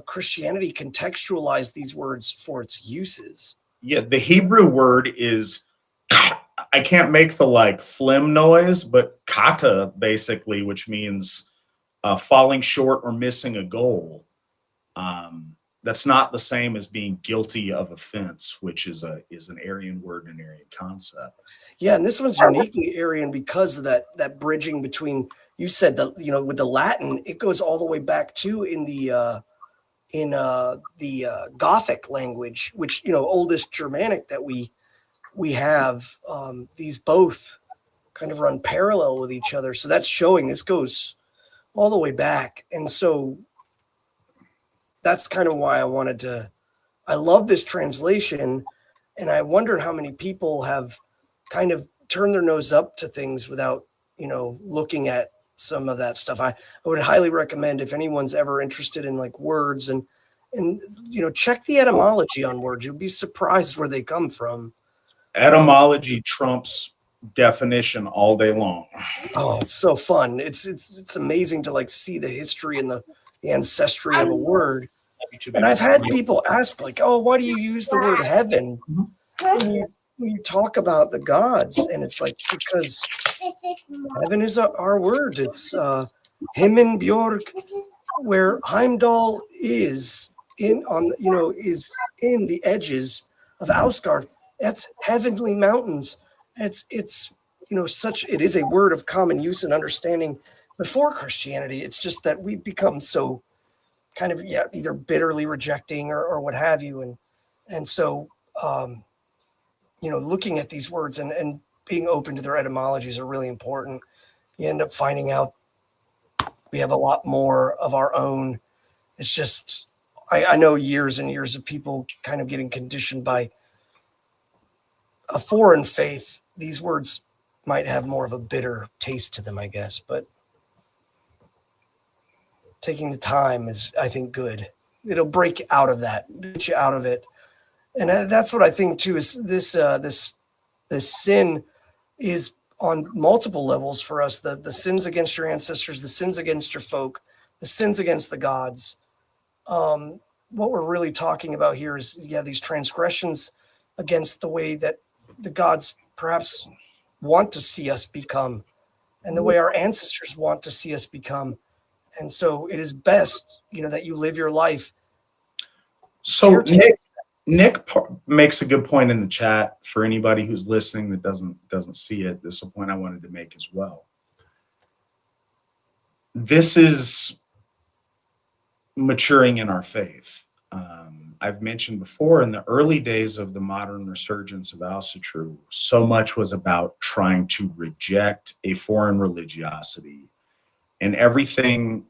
Christianity contextualized these words for its uses. Yeah, the Hebrew word is, I can't make the phlegm noise, but kata basically, which means falling short or missing a goal. That's not the same as being guilty of offense, which is an Aryan word and Aryan concept. Yeah, and this one's uniquely Aryan because of that bridging between, you said that, with the Latin, it goes all the way back to in the Gothic language, which, oldest Germanic that we have. These both kind of run parallel with each other. So that's showing this goes all the way back. And so that's kind of why I love this translation. And I wonder how many people have kind of turned their nose up to things without, looking at some of that stuff. I would highly recommend, if anyone's ever interested in words and check the etymology on words. You'll be surprised where they come from. Etymology trumps definition all day long. Oh, it's so fun. It's amazing to see the history and the ancestry of a word. And I've had people ask oh, why do you use the word heaven when you talk about the gods? And it's because heaven is our word. It's Himmelbjörg, where Heimdall is in the edges of Asgard. That's heavenly mountains. It is a word of common use and understanding before Christianity. It's just that we've become so kind of either bitterly rejecting or what have you, and so looking at these words and being open to their etymologies are really important. You end up finding out we have a lot more of our own. It's just I know years and years of people kind of getting conditioned by a foreign faith. These words might have more of a bitter taste to them, I guess, but taking the time is, I think, good. It'll break out of that, get you out of it. And that's what I think too, is this sin is on multiple levels for us. The sins against your ancestors, the sins against your folk, the sins against the gods. What we're really talking about here is, these transgressions against the way that the gods perhaps want to see us become, and the way our ancestors want to see us become. And so it is best, that you live your life. So Nick makes a good point in the chat for anybody who's listening that doesn't see it. This is a point I wanted to make as well. This is maturing in our faith. I've mentioned before, in the early days of the modern resurgence of Asatru, so much was about trying to reject a foreign religiosity And everything,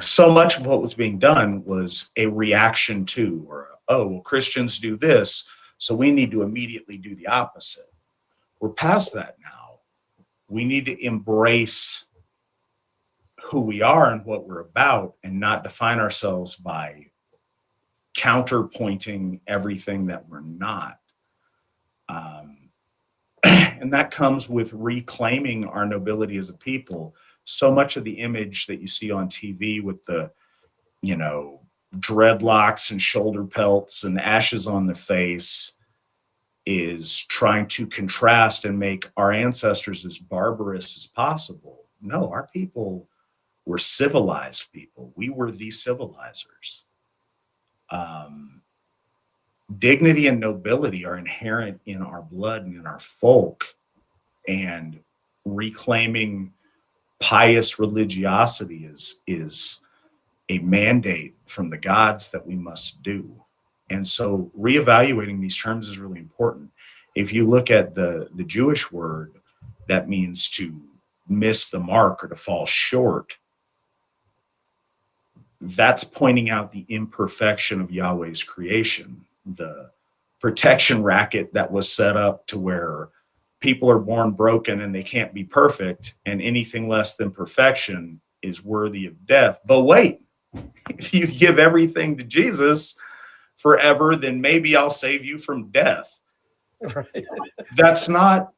so much of what was being done was a reaction to, or, oh, well, Christians do this, so we need to immediately do the opposite. We're past that now. We need to embrace who we are and what we're about, and not define ourselves by counterpointing everything that we're not. And that comes with reclaiming our nobility as a people. So much of the image that you see on TV with the, dreadlocks and shoulder pelts and ashes on the face is trying to contrast and make our ancestors as barbarous as possible. No, our people were civilized people. We were the civilizers. Dignity and nobility are inherent in our blood and in our folk, and reclaiming pious religiosity is a mandate from the gods that we must do. And so reevaluating these terms is really important. If you look at the Jewish word, that means to miss the mark or to fall short. That's pointing out the imperfection of Yahweh's creation, the protection racket that was set up to where people are born broken and they can't be perfect, and anything less than perfection is worthy of death. But wait, if you give everything to Jesus forever, then maybe I'll save you from death. Right. That's not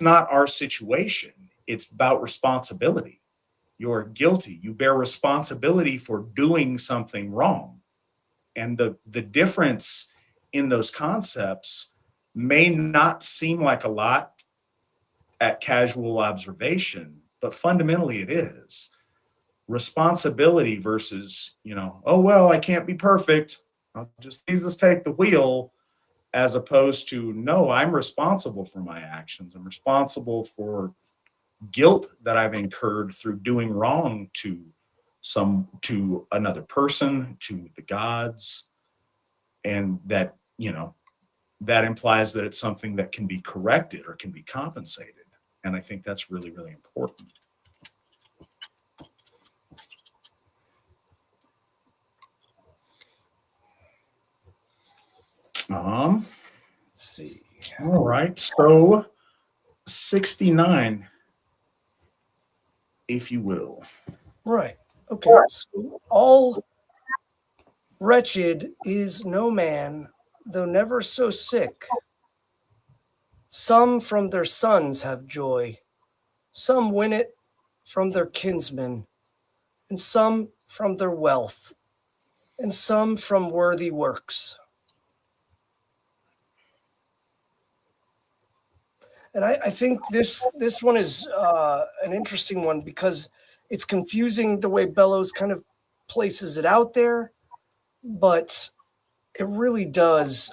our situation. It's about responsibility. You're guilty. You bear responsibility for doing something wrong. And the difference in those concepts may not seem like a lot at casual observation, but fundamentally it is. Responsibility versus, oh, well, I can't be perfect. I'll just Jesus take the wheel, as opposed to, no, I'm responsible for my actions. I'm responsible for guilt that I've incurred through doing wrong to another person, to the gods. And that, that implies that it's something that can be corrected or can be compensated. And I think that's really, really important. Let's see. All right. So 69, if you will. Right. Okay. So all wretched is no man, though never so sick. Some from their sons have joy, some win it from their kinsmen, and some from their wealth, and some from worthy works. And I think this one is an interesting one because it's confusing the way Bellows kind of places it out there, but it really does.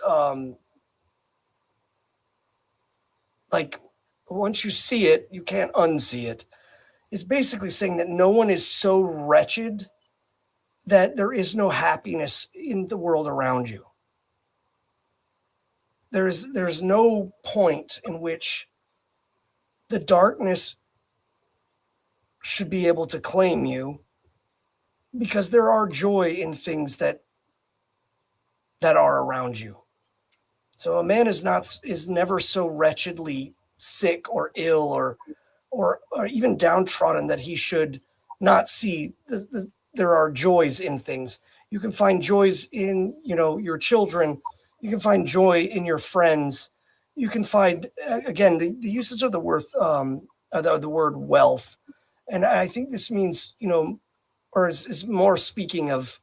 Like once you see it, you can't unsee it. It's basically saying that no one is so wretched that there is no happiness in the world around you. There's no point in which the darkness should be able to claim you, because there are joy in things that are around you. So a man is never so wretchedly sick or ill or even downtrodden that he should not see there are joys in things. You can find joys in your children. You can find joy in your friends. You can find again the usage of the word wealth, and I think this means or is more speaking of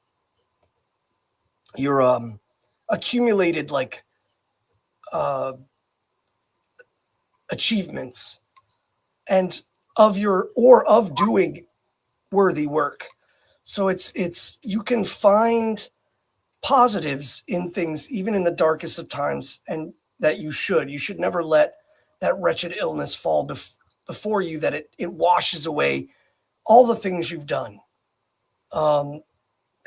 your accumulated achievements and of doing worthy work. So it's you can find positives in things even in the darkest of times, and that you should never let that wretched illness fall before you, that it washes away all the things you've done. And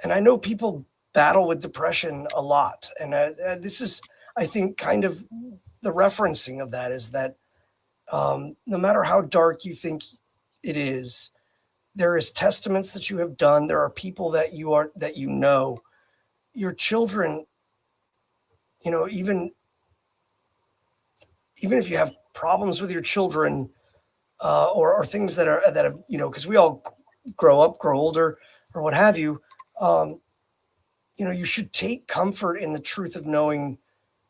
I know people battle with depression a lot, and this is, I think, kind of the referencing of that is that no matter how dark you think it is, there is testaments that you have done. There are people that you know. Your children, even if you have problems with your children, or things that have, because we all grow up, grow older, or what have you, you should take comfort in the truth of knowing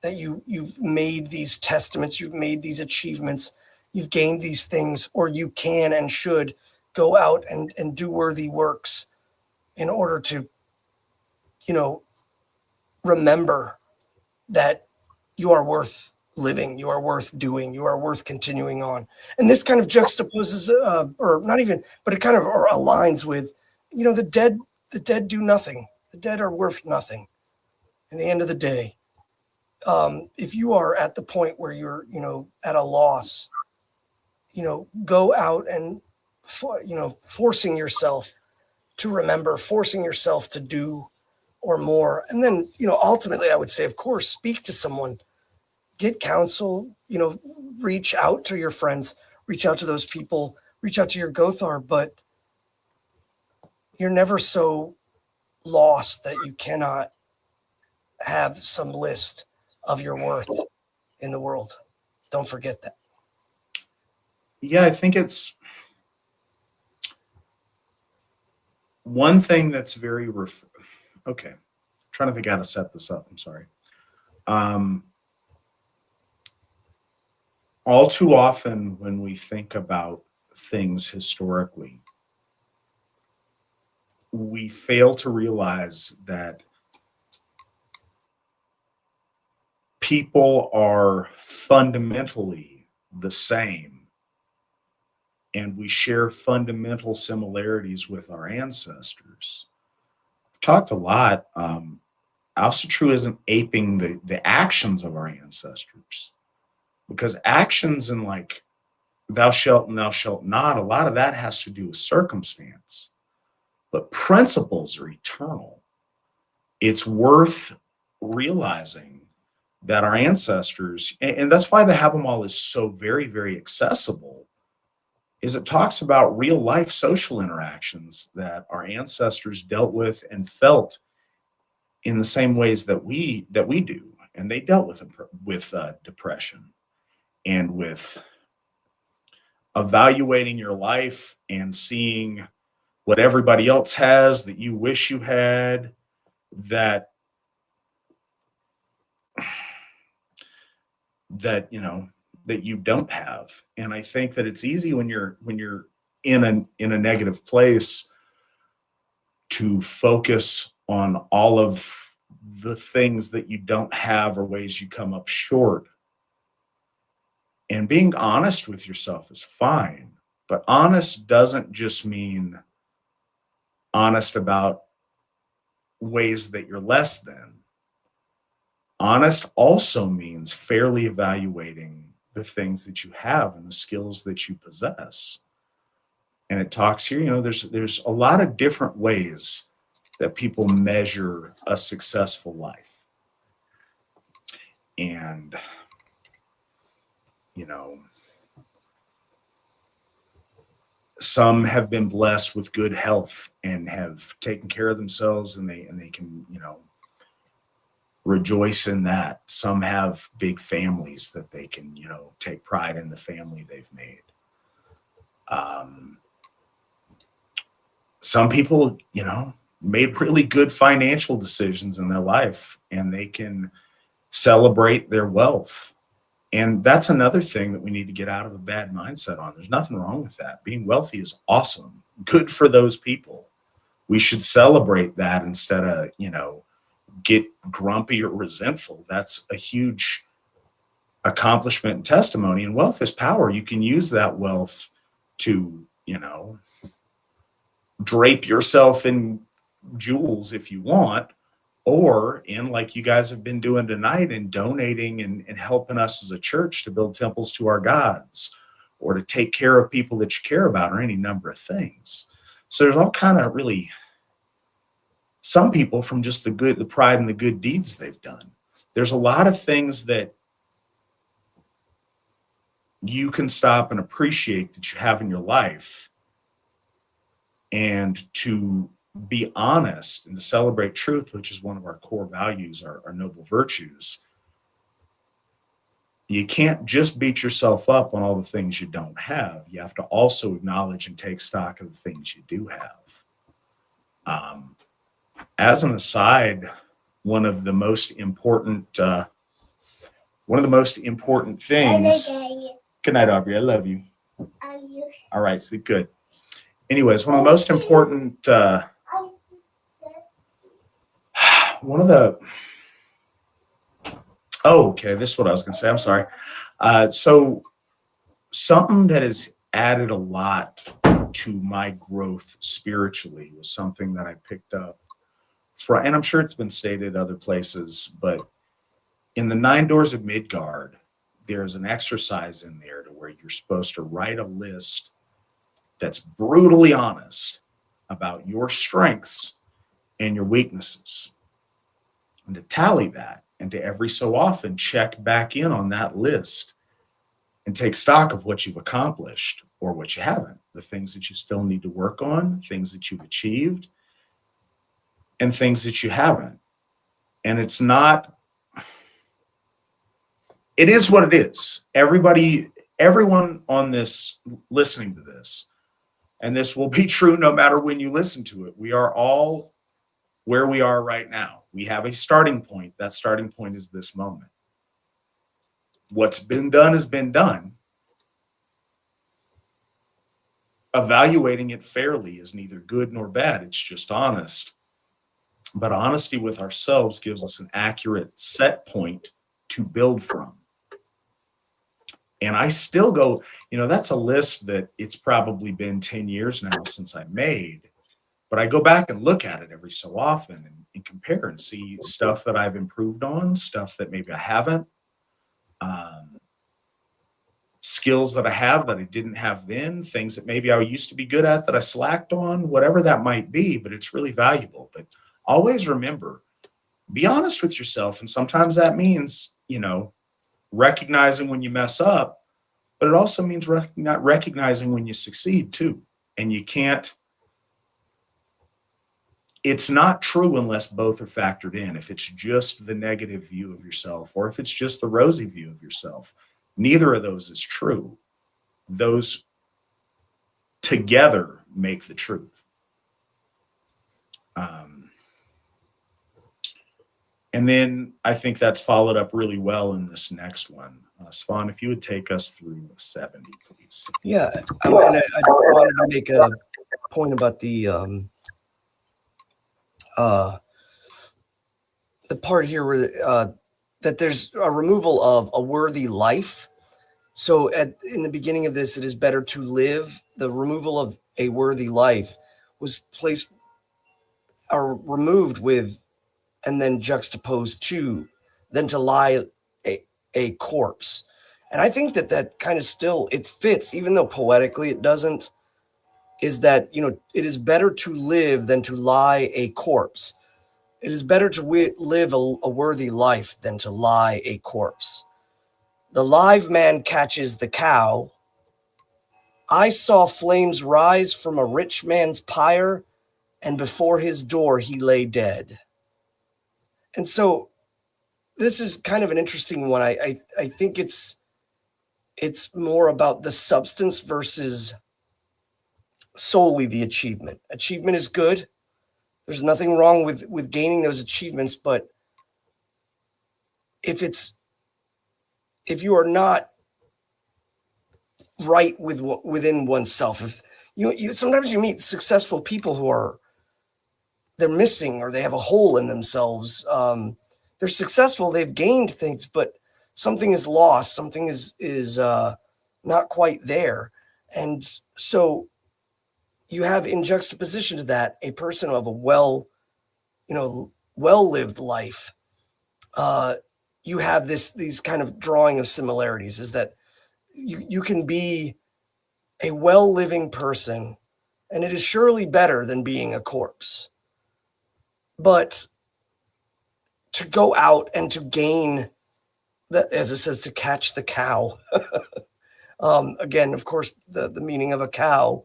that you've made these testaments, you've made these achievements, you've gained these things, or you can and should go out and do worthy works in order to, remember that you are worth living, you are worth doing, you are worth continuing on. And this kind of juxtaposes, or not even, but it kind of or aligns with, the dead do nothing. The dead are worth nothing. In the end of the day, if you are at the point where you're, at a loss, go out and, forcing yourself to remember, forcing yourself to do or more. And then, ultimately I would say, of course, speak to someone, get counsel, reach out to your friends, reach out to those people, reach out to your Gothar, but you're never so lost that you cannot have some list of your worth in the world. Don't forget that. Yeah, I think it's one thing that's very okay. I'm trying to think how to set this up. I'm sorry. All too often when we think about things historically, we fail to realize that people are fundamentally the same, and we share fundamental similarities with our ancestors. We've talked a lot. Asatru isn't aping the actions of our ancestors, because actions in like thou shalt and thou shalt not, a lot of that has to do with circumstance, but principles are eternal. It's worth realizing that our ancestors, and that's why the Hávamál is so very, very accessible, is it talks about real life social interactions that our ancestors dealt with and felt in the same ways that we do. And they dealt with depression and with evaluating your life and seeing what everybody else has that you wish you had, that that you don't have. And I think that it's easy when you're in a negative place to focus on all of the things that you don't have or ways you come up short. And being honest with yourself is fine, but honest doesn't just mean honest about ways that you're less than. Honest also means fairly evaluating the things that you have and the skills that you possess. And it talks here, there's a lot of different ways that people measure a successful life. And, some have been blessed with good health and have taken care of themselves, and they can, rejoice in that. Some have big families that they can, take pride in the family they've made. Some people, made really good financial decisions in their life, and they can celebrate their wealth. And that's another thing that we need to get out of a bad mindset on. There's nothing wrong with that. Being wealthy is awesome. Good for those people. We should celebrate that instead of, get grumpy or resentful. That's a huge accomplishment and testimony. And wealth is power. You can use that wealth to, drape yourself in jewels if you want, or in, like you guys have been doing tonight, and donating and helping us as a church to build temples to our gods, or to take care of people that you care about, or any number of things. So there's all kind of really, some people from just the pride and the good deeds they've done. There's a lot of things that you can stop and appreciate that you have in your life and to be honest and to celebrate truth, which is one of our core values, our noble virtues. You can't just beat yourself up on all the things you don't have. You have to also acknowledge and take stock of the things you do have. As an aside, one of the most important things. Good night, Aubrey. I love you. All right, sleep good. Anyways, one of the most important. One of the. Oh, okay. This is what I was going to say. I'm sorry. So something that has added a lot to my growth spiritually was something that I picked up from, and I'm sure it's been stated other places, but in the 9 Doors of Midgard, there's an exercise in there to where you're supposed to write a list that's brutally honest about your strengths and your weaknesses, and to tally that, and to every so often check back in on that list and take stock of what you've accomplished or what you haven't, the things that you still need to work on, things that you've achieved, and things that you haven't. And it is what it is. Everyone on this, listening to this, and this will be true no matter when you listen to it, we are all where we are right now. We have a starting point. That starting point is this moment. What's been done has been done. Evaluating it fairly is neither good nor bad. It's just honest. But honesty with ourselves gives us an accurate set point to build from. And I still go, that's a list that it's probably been 10 years now since I made. But I go back and look at it every so often and compare and see stuff that I've improved on, stuff that maybe I haven't, skills that I have that I didn't have then, things that maybe I used to be good at that I slacked on, whatever that might be, but it's really valuable. But always remember, be honest with yourself. And sometimes that means, recognizing when you mess up, but it also means not recognizing when you succeed too. And it's not true unless both are factored in. If it's just the negative view of yourself, or if it's just the rosy view of yourself, neither of those is true. Those together make the truth. And then I think that's followed up really well in this next one. Svan, if you would take us through 70, please. Yeah, I wanted to make a point about the part here where that there's a removal of a worthy life. So in the beginning of this, it is better to live. The removal of a worthy life was placed or removed with, and then juxtaposed to, than to lie a corpse. And I think that kind of still, it fits, even though poetically it doesn't, is that, it is better to live than to lie a corpse. It is better to live a worthy life than to lie a corpse. The live man catches the cow. I saw flames rise from a rich man's pyre, and before his door he lay dead. And so this is kind of an interesting one. I think it's more about the substance versus solely the achievement. Achievement is good. There's nothing wrong with gaining those achievements, but if you are not right within oneself, if you sometimes you meet successful people who they're missing, or they have a hole in themselves. They're successful, they've gained things, but something is lost, something is not quite there. And so you have, in juxtaposition to that, a person of a well-lived life. You have these kind of drawing of similarities, is that you can be a well-living person, and it is surely better than being a corpse. But to go out and to gain, as it says, to catch the cow. Again, of course, the meaning of a cow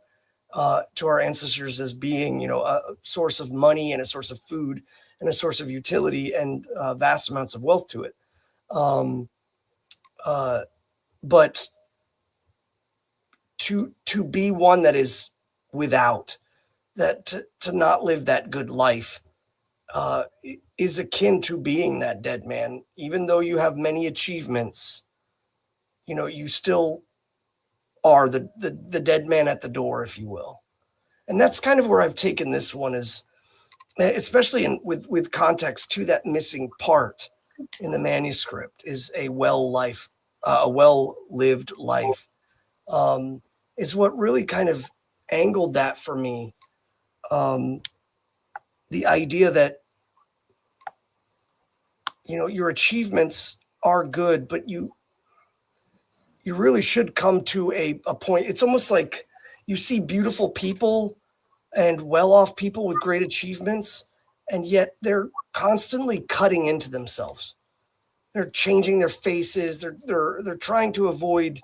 to our ancestors as being, a source of money and a source of food and a source of utility and vast amounts of wealth to it. Um, but to be one that is without that, to not live that good life, is akin to being that dead man. Even though you have many achievements, you still are the dead man at the door, if you will. And that's kind of where I've taken this one, is especially with context to that missing part in the manuscript, is a well lived life, is what really kind of angled that for me. The idea that, your achievements are good, but you really should come to a point. It's almost like you see beautiful people and well-off people with great achievements, and yet they're constantly cutting into themselves. They're changing their faces. They're trying to avoid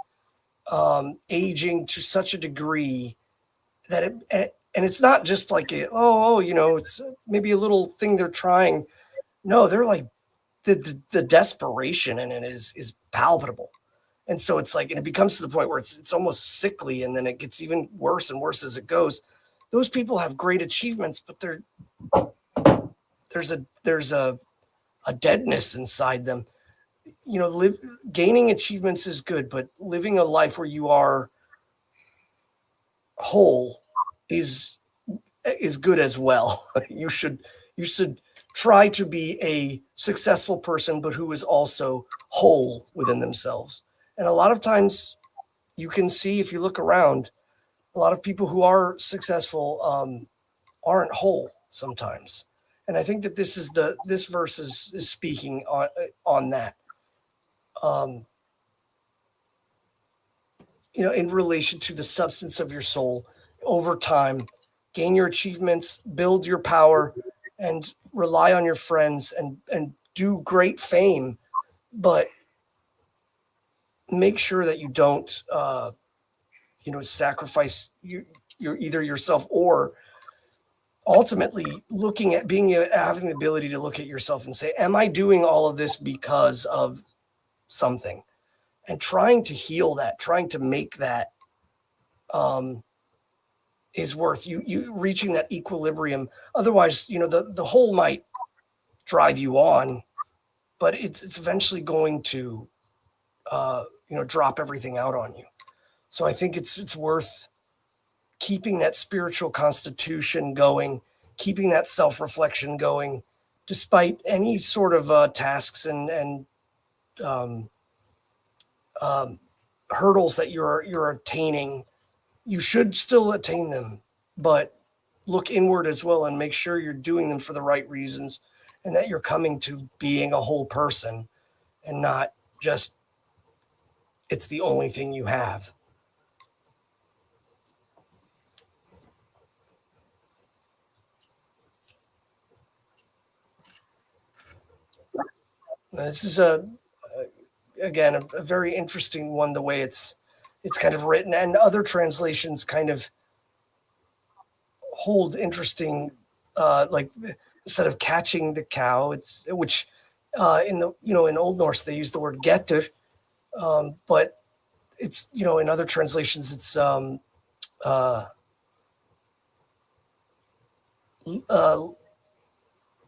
aging to such a degree that and it's not just like it's maybe a little thing they're trying. No, they're like the desperation in it is palpable. And so it's like, and it becomes to the point where it's almost sickly, and then it gets even worse and worse as it goes. Those people have great achievements, but there's a deadness inside them. Gaining achievements is good, but living a life where you are whole is good as well. You should try to be a successful person, but who is also whole within themselves. And a lot of times you can see, if you look around, a lot of people who are successful aren't whole sometimes. And I think that this verse is speaking on that. In relation to the substance of your soul, over time, gain your achievements, build your power, and rely on your friends, and do great fame, but make sure that you don't sacrifice your either yourself, or ultimately looking at having the ability to look at yourself and say, am I doing all of this because of something? And trying to heal that, trying to make that is worth you reaching that equilibrium. Otherwise, the whole might drive you on, but it's eventually going to drop everything out on you. So I think it's worth keeping that spiritual constitution going, keeping that self-reflection going, despite any sort of tasks and hurdles that you're attaining. You should still attain them, but look inward as well and make sure you're doing them for the right reasons, and that you're coming to being a whole person, and not just it's the only thing you have. This is again a very interesting one, the way it's kind of written, and other translations kind of hold interesting, like instead of catching the cow, it's which in Old Norse they use the word getur, but it's in other translations it's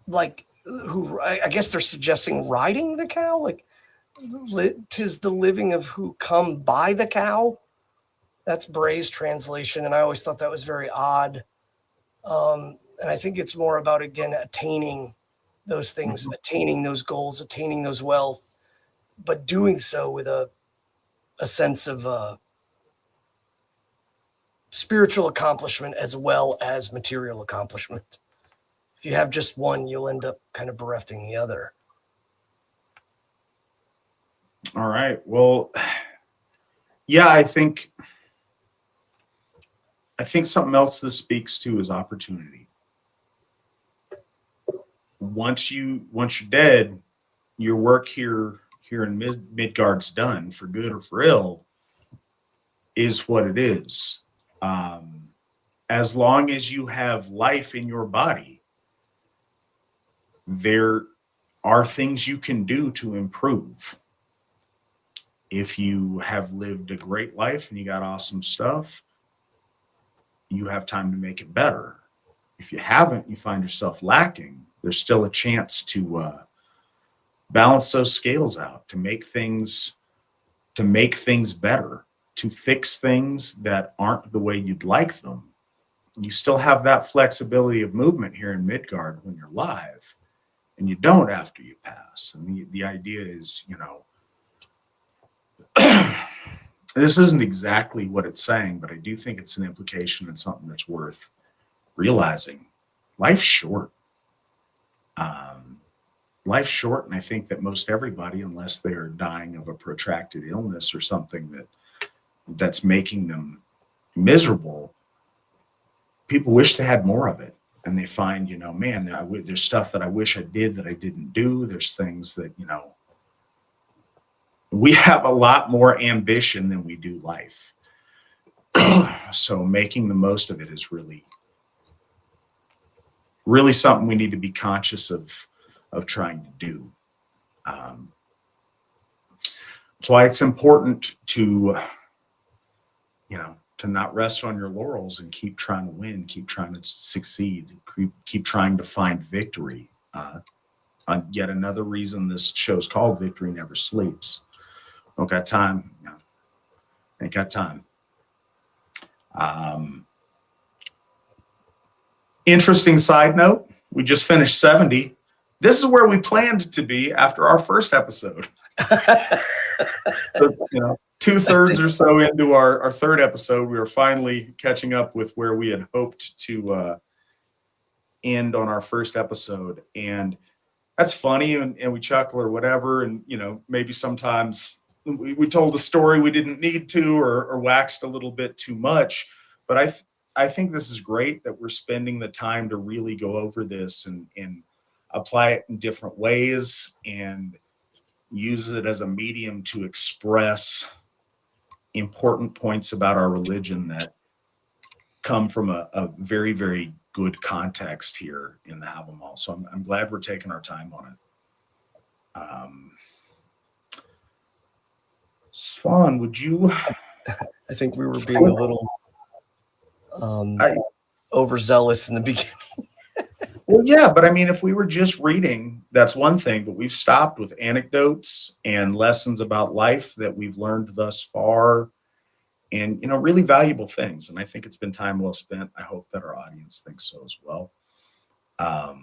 like who I guess they're suggesting riding the cow, like 'tis the living of who come by the cow. That's Bray's translation, and I always thought that was very odd. And I think it's more about, again, attaining those things, attaining those goals, attaining those wealth, but doing so with a sense of spiritual accomplishment as well as material accomplishment. If you have just one, you'll end up kind of berefting the other. All right. Well, yeah, I think something else this speaks to is opportunity. Once you're dead, your work here in Midgard's done, for good or for ill, is what it is. as long as you have life in your body, there are things you can do to improve. If you have lived a great life and you got awesome stuff, you have time to make it better. If you haven't, you find yourself lacking, there's still a chance to balance those scales out, to make things better, to fix things that aren't the way you'd like them. You still have that flexibility of movement here in Midgard when you're live, and you don't after you pass. And the idea is, this isn't exactly what it's saying, but I do think it's an implication and something that's worth realizing. Life's short. Life's short, and I think that most everybody, unless they're dying of a protracted illness or something that's making them miserable, people wish they had more of it. And they find, man, there's stuff that I wish I did that I didn't do. There's things that, we have a lot more ambition than we do life. So making the most of it is really, really something we need to be conscious of trying to do. That's why it's important to, to not rest on your laurels and keep trying to win, keep trying to succeed, keep trying to find victory. Yet another reason this show's called Victory Never Sleeps. Don't got time. Ain't got time. Interesting side note, we just finished 70. This is where we planned to be after our first episode. But, 2/3 or so into our third episode, we were finally catching up with where we had hoped to end on our first episode. And that's funny, and we chuckle or whatever. And, maybe sometimes we told a story we didn't need to, or waxed a little bit too much. But I think this is great that we're spending the time to really go over this and apply it in different ways and use it as a medium to express important points about our religion that come from a very, very good context here in the Hávamál. So I'm glad we're taking our time on it. Svan, would you? I think we were being a little overzealous in the beginning. Well, yeah, but I mean, if we were just reading, that's one thing, but we've stopped with anecdotes and lessons about life that we've learned thus far, and, really valuable things. And I think it's been time well spent. I hope that our audience thinks so as well. But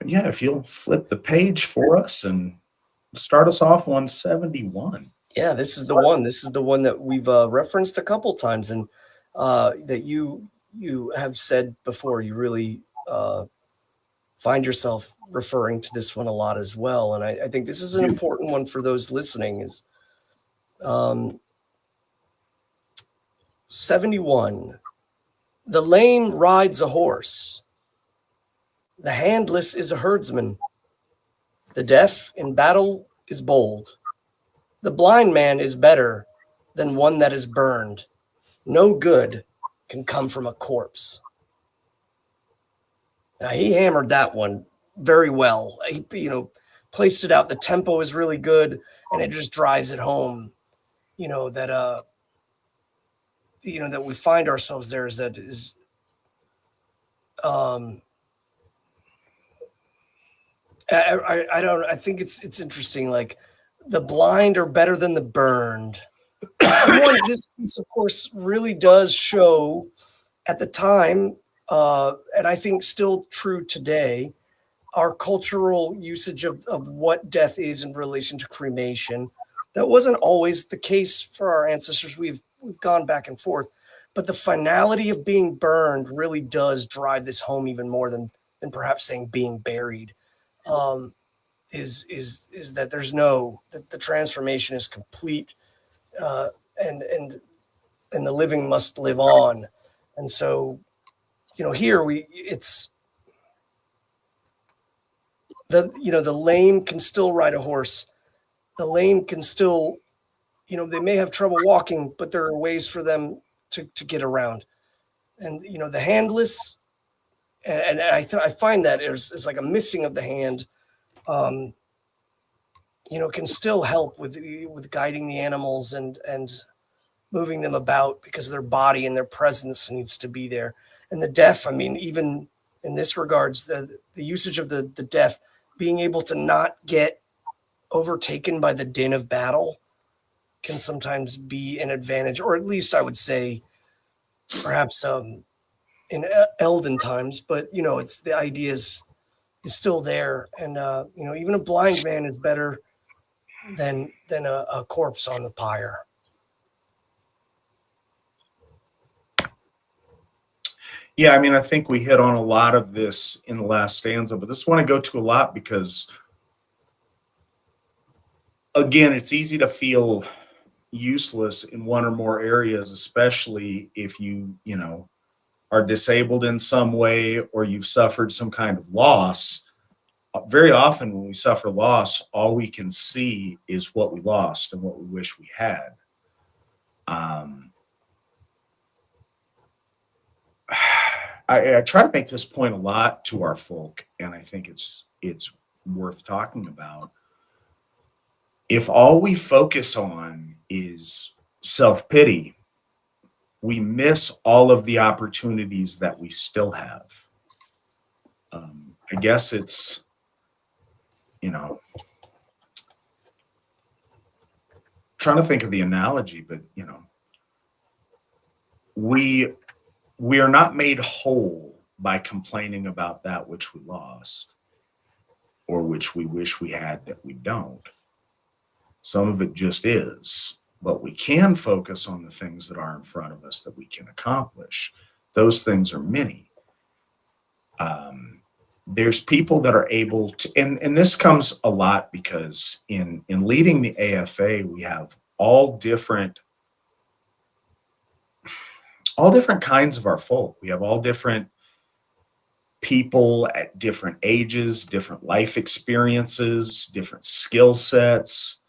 yeah, if you'll flip the page for us and start us off on 71. Yeah, this is the one. This is the one that we've referenced a couple times, and that you have said before. You really find yourself referring to this one a lot as well. And I think this is an important one for those listening. Is 71. The lame rides a horse. The handless is a herdsman. The deaf in battle is bold. The blind man is better than one that is burned. No good can come from a corpse. Now, he hammered that one very well. He, placed it out. The tempo is really good, and it just drives it home. That that we find ourselves there is that is. I think it's interesting. Like, the blind are better than the burned. This of course really does show at the time. And I think still true today, our cultural usage of what death is in relation to cremation. That wasn't always the case for our ancestors. We've gone back and forth, but the finality of being burned really does drive this home even more than perhaps saying being buried. Is that there's that the transformation is complete, and the living must live on, and so. Here it's the lame can still ride a horse. The lame can still, they may have trouble walking, but there are ways for them to get around. and the handless, and I find that it's like a missing of the hand. Can still help with guiding the animals and moving them about, because their body and their presence needs to be there. And the deaf, I mean, even in this regards, the usage of the deaf, being able to not get overtaken by the din of battle can sometimes be an advantage, or at least I would say perhaps in elden times, but it's the idea is still there. And even a blind man is better than a corpse on the pyre. Yeah, I mean, I think we hit on a lot of this in the last stanza, but this one I go to a lot because, again, it's easy to feel useless in one or more areas, especially if you are disabled in some way or you've suffered some kind of loss. Very often when we suffer loss, all we can see is what we lost and what we wish we had. I try to make this point a lot to our folk, and I think it's worth talking about. If all we focus on is self-pity, we miss all of the opportunities that we still have. I guess it's, trying to think of the analogy, but we are not made whole by complaining about that which we lost or which we wish we had that we don't. Some of it just is, but we can focus on the things that are in front of us that we can accomplish. Those things are many. There's people that are able to, and this comes a lot because in leading the AFA, we have all different kinds of our folk. We have all different people at different ages, different life experiences, different skill sets,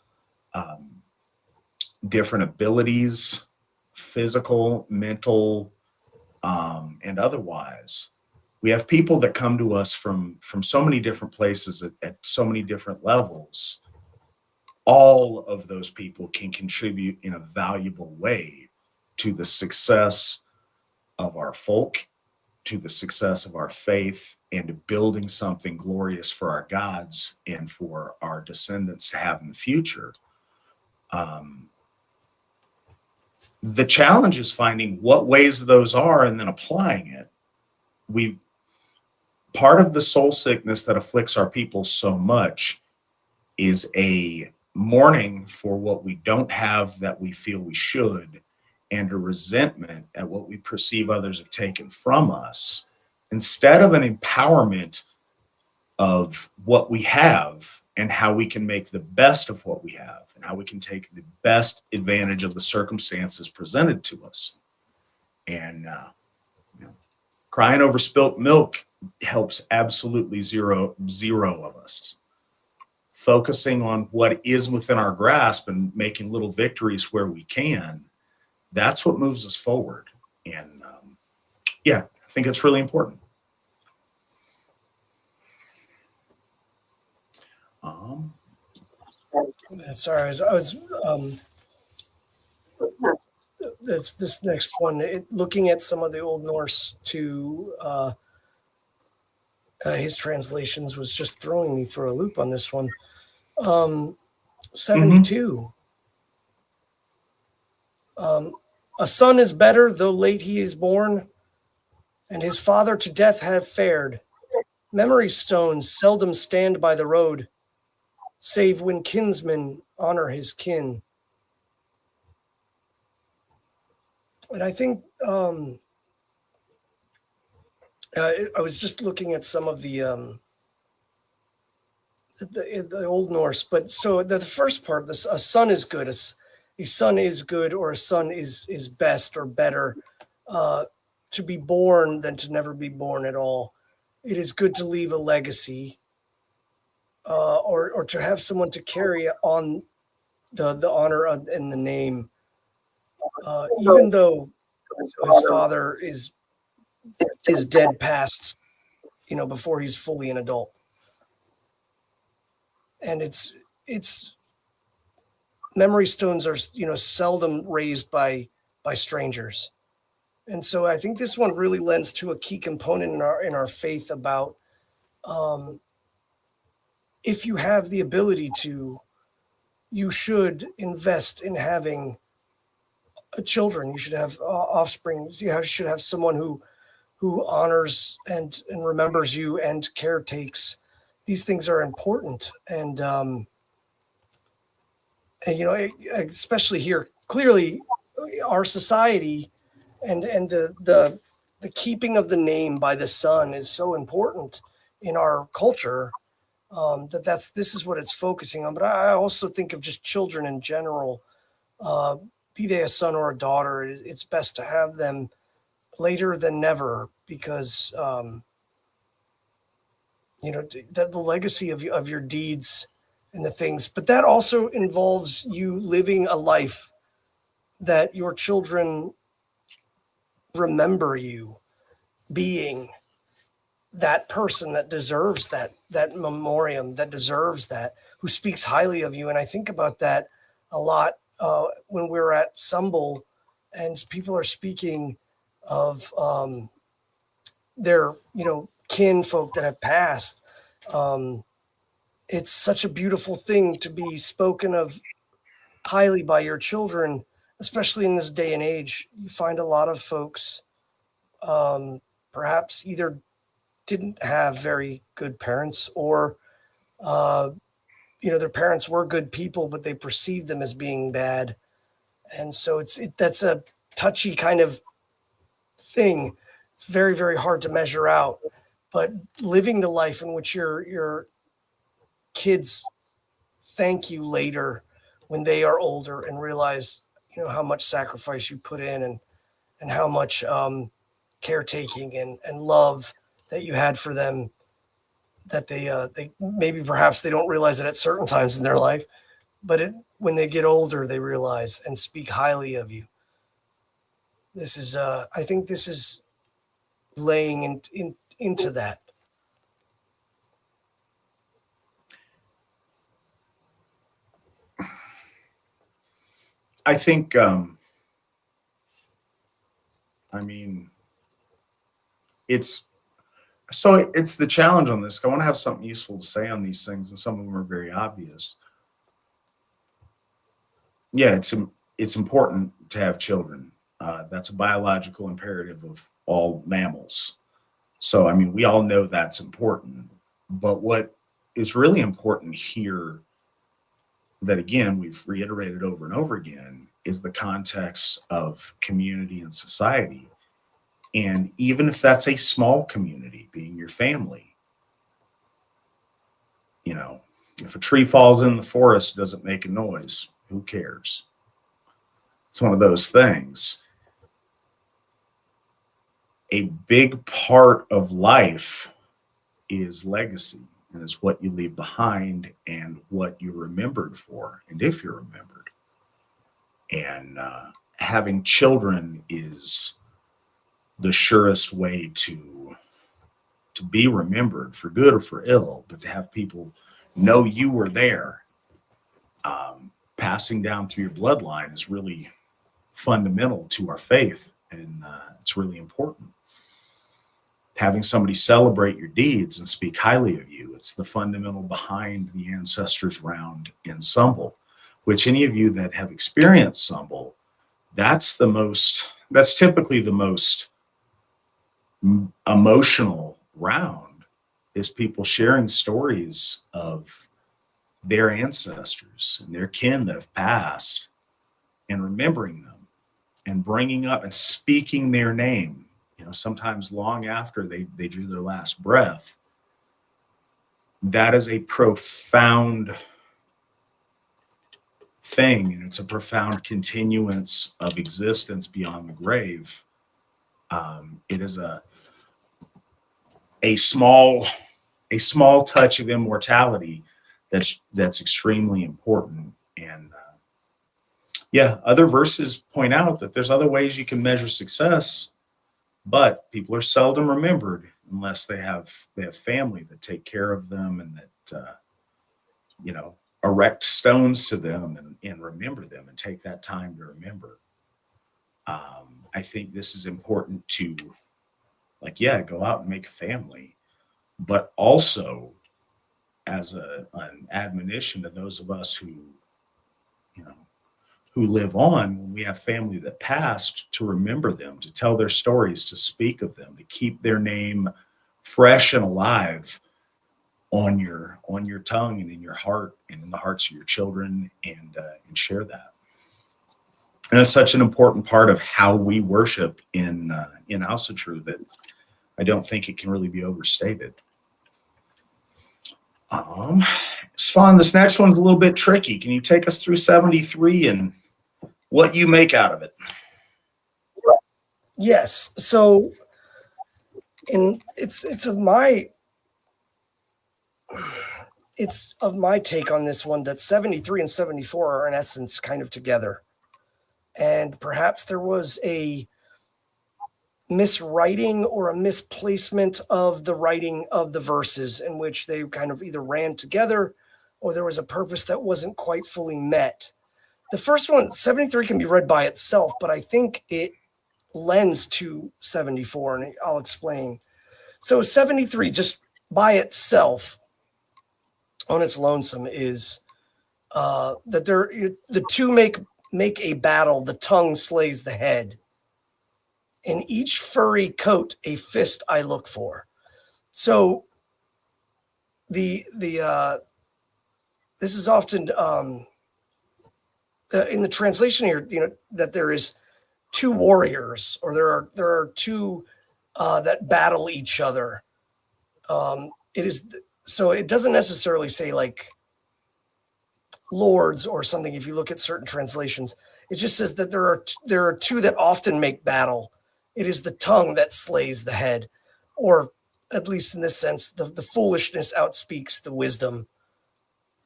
different abilities, physical, mental, and otherwise. We have people that come to us from so many different places at so many different levels. All of those people can contribute in a valuable way to the success of our folk, to the success of our faith, and to building something glorious for our gods and for our descendants to have in the future. The challenge is finding what ways those are and then applying it. Part of the soul sickness that afflicts our people so much is a mourning for what we don't have that we feel we should, and a resentment at what we perceive others have taken from us, instead of an empowerment of what we have and how we can make the best of what we have and how we can take the best advantage of the circumstances presented to us. And crying over spilt milk helps absolutely zero of us. Focusing on what is within our grasp and making little victories where we can, that's what moves us forward. And I think it's really important. Sorry, I was this next one, looking at some of the Old Norse to his translations was just throwing me for a loop on this one. 72. A son is better, though late he is born, and his father to death have fared. Memory stones seldom stand by the road, save when kinsmen honor his kin. And I think I was just looking at some of the Old Norse, but so the first part, a son is good. A son is good, or a son is best or better. To be born than to never be born at all. It is good to leave a legacy, or to have someone to carry on the honor and the name, even though his father is his dead past, before he's fully an adult. And it's memory stones are, seldom raised by strangers. And so I think this one really lends to a key component in our faith about, if you have the ability to, you should invest in having children. You should have offspring. You should have someone who honors and remembers you and caretakes. These things are important, and especially here, clearly, our society and the keeping of the name by the son is so important in our culture, this is what it's focusing on. But I also think of just children in general, be they a son or a daughter. It's best to have them later than never, because the legacy of your deeds and the things. But that also involves you living a life that your children remember you being that person that deserves that memoriam, that deserves that, who speaks highly of you. And I think about that a lot when we're at Sumbul and people are speaking of their kin folk that have passed. It's such a beautiful thing to be spoken of highly by your children, especially in this day and age. You find a lot of folks perhaps either didn't have very good parents, or their parents were good people, but they perceived them as being bad. And so that's a touchy kind of thing. It's very, very hard to measure out. But living the life in which your kids thank you later when they are older and realize how much sacrifice you put in, and how much caretaking and love that you had for them, that they maybe perhaps they don't realize it at certain times in their life, but when they get older they realize and speak highly of you. This is I think this is laying into that. I think, it's the challenge on this. I want to have something useful to say on these things, and some of them are very obvious. Yeah, it's important to have children. That's a biological imperative of all mammals. So, we all know that's important. But what is really important here, that again, we've reiterated over and over again, is the context of community and society. And even if that's a small community, being your family, if a tree falls in the forest, doesn't make a noise, who cares? It's one of those things. A big part of life is legacy, and is what you leave behind and what you're remembered for, and if you're remembered. And having children is the surest way to be remembered, for good or for ill, but to have people know you were there. Passing down through your bloodline is really fundamental to our faith, and it's really important. Having somebody celebrate your deeds and speak highly of you, it's the fundamental behind the ancestors round in Sumbul, which any of you that have experienced Sumbul, that's typically the most emotional round, is people sharing stories of their ancestors and their kin that have passed, and remembering them and bringing up and speaking their name, sometimes long after they drew their last breath. That is a profound thing, and it's a profound continuance of existence beyond the grave. It is a small touch of immortality that's extremely important. And other verses point out that there's other ways you can measure success but people are seldom remembered unless they have family that take care of them and that erect stones to them and remember them and take that time to remember. I think this is important to, like, yeah, go out and make a family, but also as an admonition to those of us who, you know, who live on when we have family that passed, to remember them, to tell their stories, to speak of them, to keep their name fresh and alive on your tongue and in your heart and in the hearts of your children, and share that. And it's such an important part of how we worship in Asatru that I don't think it can really be overstated. Svan, this next one's a little bit tricky. Can you take us through 73 and what you make out of it? Yes. So, it's of my take on this one that 73 and 74 are in essence kind of together, and perhaps there was a miswriting or a misplacement of the writing of the verses, in which they kind of either ran together or there was a purpose that wasn't quite fully met. The first one, 73, can be read by itself, but I think it lends to 74, and I'll explain. So 73, just by itself, on its lonesome, is that the two make a battle, the tongue slays the head. In each furry coat, a fist I look for. So this is often in the translation here, that there is two warriors, or there are two that battle each other. So it doesn't necessarily say like lords or something. If you look at certain translations, it just says that there are two that often make battle. It is the tongue that slays the head, or at least in this sense, the foolishness outspeaks the wisdom.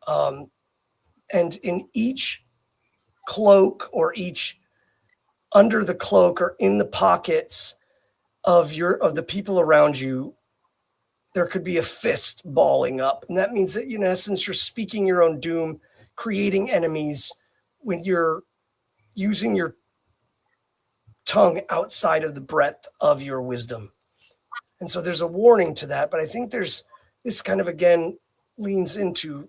And in each cloak, or each under the cloak, or in the pockets of the people around you, there could be a fist balling up. And that means that, in essence, you're speaking your own doom, creating enemies when you're using your tongue outside of the breadth of your wisdom. And so there's a warning to that, but I think this kind of, again, leans into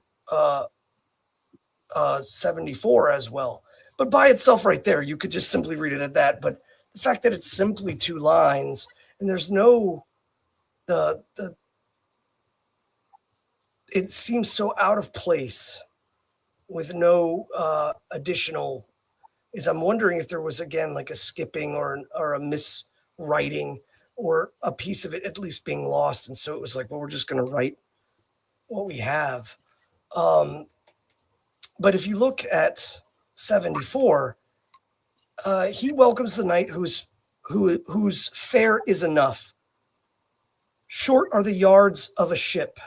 74 as well. But by itself right there, you could just simply read it at that. But the fact that it's simply two lines, and there's no, it seems so out of place with no additional, is I'm wondering if there was, again, like a skipping or a miswriting, or a piece of it at least being lost. And so it was like, well, we're just going to write what we have. But if you look at 74, he welcomes the night whose fare is enough. Short are the yards of a ship.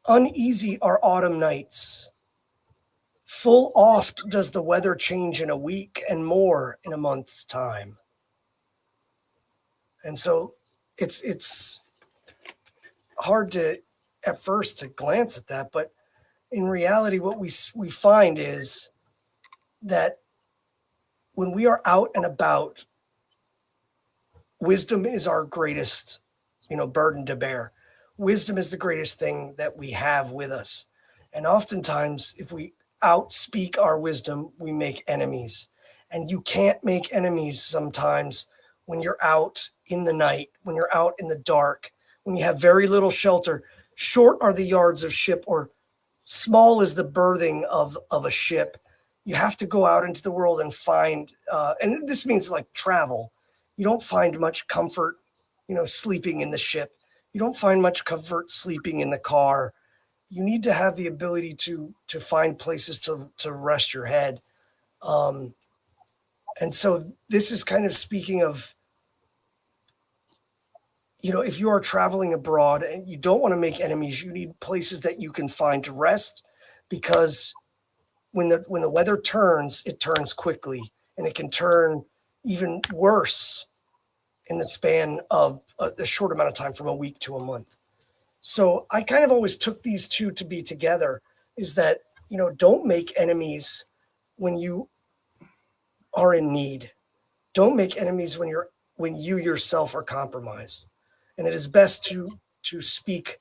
Uneasy are autumn nights. Full oft does the weather change in a week, and more in a month's time. And so it's hard to, at first, to glance at that, but in reality, what we find is that when we are out and about, wisdom is our greatest, burden to bear. Wisdom is the greatest thing that we have with us. And oftentimes, if we outspeak our wisdom, we make enemies. And you can't make enemies sometimes when you're out in the night, when you're out in the dark, when you have very little shelter. Short are the yards of ship, or small is the berthing of a ship. You have to go out into the world and find, and this means like travel. You don't find much comfort, sleeping in the ship. You don't find much comfort sleeping in the car. You need to have the ability to find places to rest your head. And so this is kind of speaking of, if you are traveling abroad and you don't want to make enemies, you need places that you can find to rest, because when the weather turns, it turns quickly, and it can turn even worse in the span of a short amount of time, from a week to a month. So I kind of always took these two to be together, is that, don't make enemies when you are in need. Don't make enemies when you yourself are compromised. And it is best to speak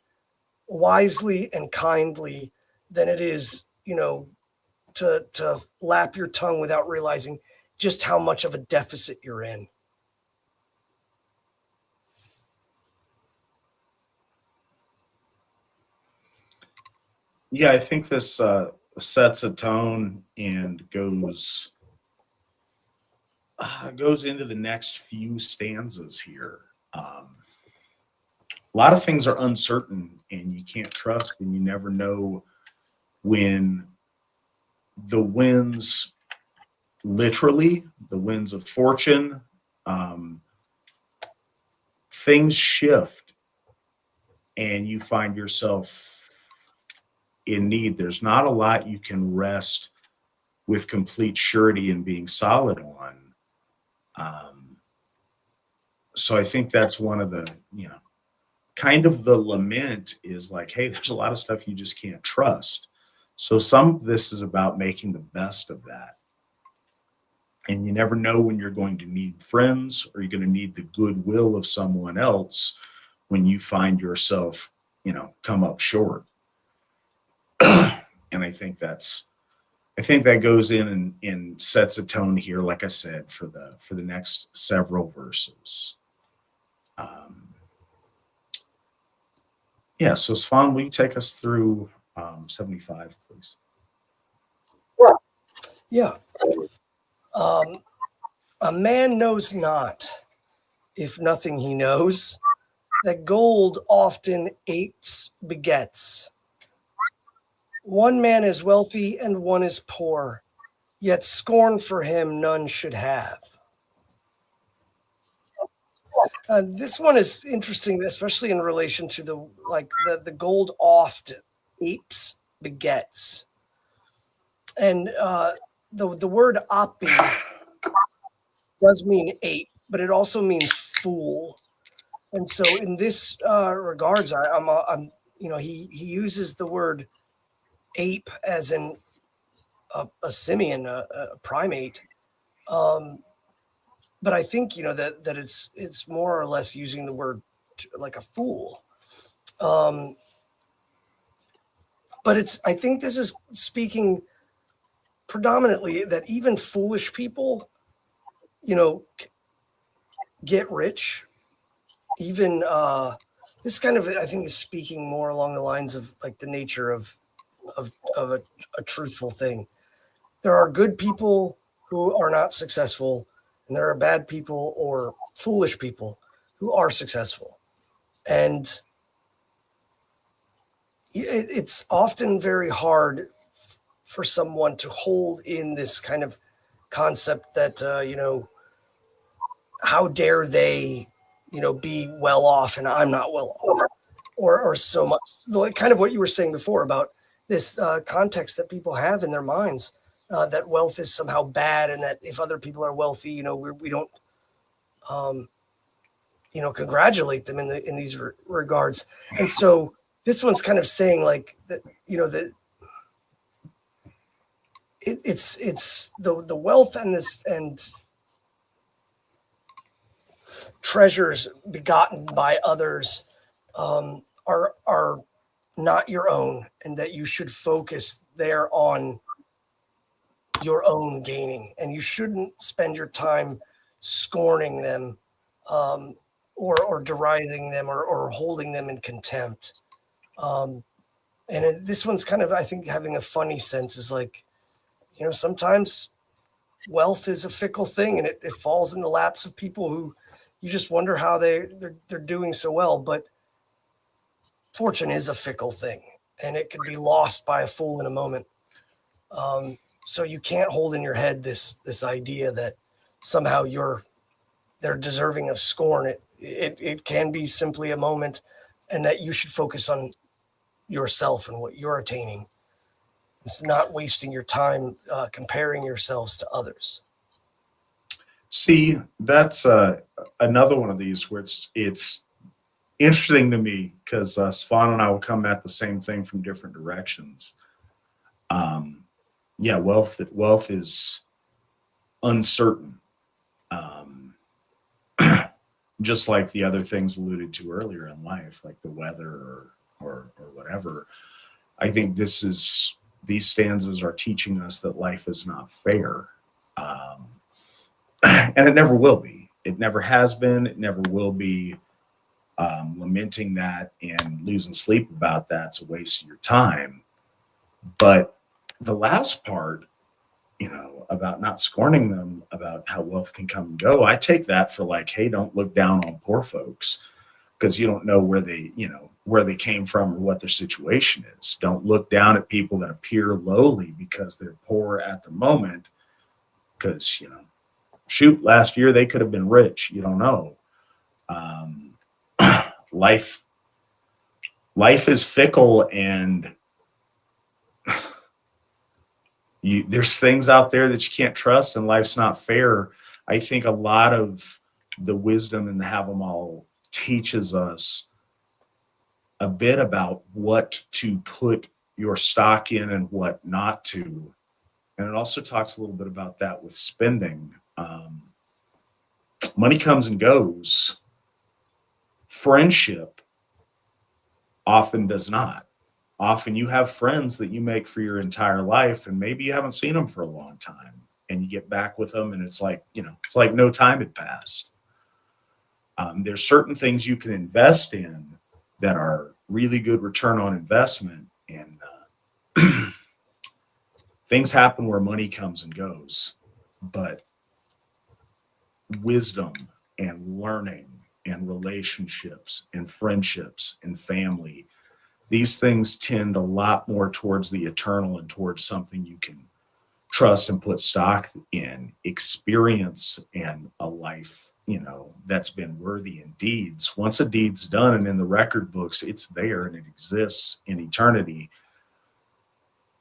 wisely and kindly than it is, to lap your tongue without realizing just how much of a deficit you're in. Yeah, I think this sets a tone and goes into the next few stanzas here. A lot of things are uncertain, and you can't trust, and you never know when the winds, literally the winds of fortune, things shift, and you find yourself in need. There's not a lot you can rest with complete surety and being solid on. So I think that's one of the, kind of the lament is like, hey, there's a lot of stuff you just can't trust. So some of this is about making the best of that. And you never know when you're going to need friends, or you're going to need the goodwill of someone else when you find yourself, come up short. And I think that goes in and sets a tone here, like I said, for the next several verses. Yeah, so Svan, will you take us through 75, please? Yeah. A man knows not, if nothing he knows, that gold often apes begets. One man is wealthy and one is poor, yet scorn for him none should have. This one is interesting, especially in relation to the gold oft apes begets, and the word api does mean ape, but it also means fool. And so in this regards, he uses the word ape as in a simian, a primate. But I think that it's more or less using the word like a fool. But I think this is speaking predominantly that even foolish people, get rich. Even this kind of, I think, is speaking more along the lines of like the nature of a truthful thing. There are good people who are not successful, and there are bad people or foolish people who are successful. And it's often very hard for someone to hold in this kind of concept that, how dare they, be well off and I'm not well off, or so much, like kind of what you were saying before about this context that people have in their minds, that wealth is somehow bad, and that if other people are wealthy, we don't, congratulate them in these regards. And so this one's kind of saying like that, that it's the wealth and treasures begotten by others are not your own, and that you should focus there on your own gaining, and you shouldn't spend your time scorning them, or deriding them, or holding them in contempt. And this one's kind of, I think, having a funny sense, is like, sometimes wealth is a fickle thing, and it falls in the laps of people who you just wonder how they're doing so well. But fortune is a fickle thing, and it could be lost by a fool in a moment. So you can't hold in your head this idea that somehow they're deserving of scorn. It can be simply a moment, and that you should focus on yourself and what you're attaining. It's not wasting your time comparing yourselves to others. See, that's another one of these where it's interesting to me because Svan and I will come at the same thing from different directions. Yeah, wealth is uncertain, um, just like the other things alluded to earlier in life, like the weather or whatever. I think these stanzas are teaching us that life is not fair, um, and it never will be. It never has been. It never will be. Lamenting that and losing sleep about that's a waste of your time. But the last part, about not scorning them, about how wealth can come and go, I take that for like, hey, don't look down on poor folks because you don't know where they came from or what their situation is. Don't look down at people that appear lowly because they're poor at the moment. Because shoot, last year they could have been rich. You don't know. Um, life life is fickle, and there's things out there that you can't trust, and life's not fair. I think a lot of the wisdom in the Hávamál teaches us a bit about what to put your stock in and what not to. And it also talks a little bit about that with spending. Money comes and goes. Friendship often does not. Often you have friends that you make for your entire life, and maybe you haven't seen them for a long time. And you get back with them, and it's like, it's like no time had passed. There's certain things you can invest in that are really good return on investment. And things happen where money comes and goes. But wisdom and learning and relationships and friendships and family, these things tend a lot more towards the eternal and towards something you can trust and put stock in. Experience and a life, that's been worthy in deeds. Once a deed's done and in the record books, it's there and it exists in eternity.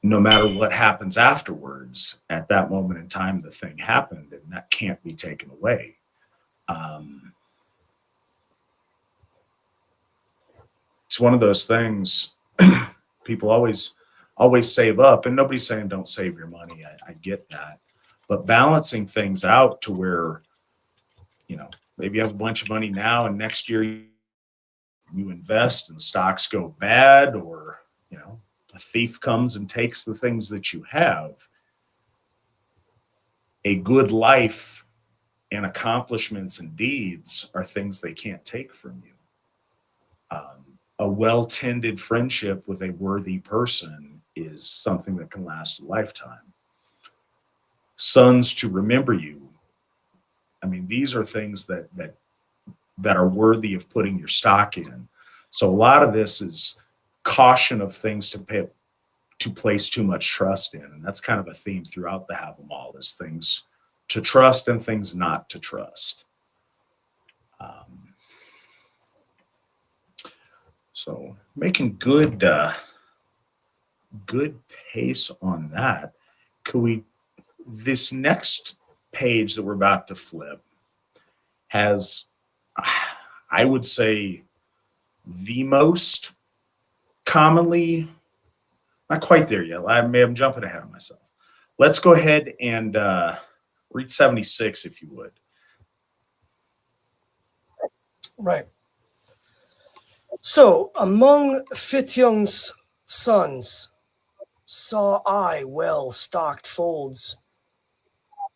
No matter what happens afterwards, at that moment in time, the thing happened, and that can't be taken away. It's one of those things. People always save up, and nobody's saying don't save your money. I get that, but balancing things out to where maybe you have a bunch of money now, and next year you invest and stocks go bad, or a thief comes and takes the things that you have. A good life and accomplishments and deeds are things they can't take from you. A well-tended friendship with a worthy person is something that can last a lifetime. Sons to remember you. I mean, these are things that are worthy of putting your stock in. So a lot of this is caution of things to place too much trust in, and that's kind of a theme throughout the Hávamál, is things to trust and things not to trust. So making good pace on that. This next page that we're about to flip has, I would say, the most commonly, not quite there yet. I'm jumping ahead of myself. Let's go ahead and read 76, if you would. Right. So, among Fitjung's sons saw I well-stocked folds.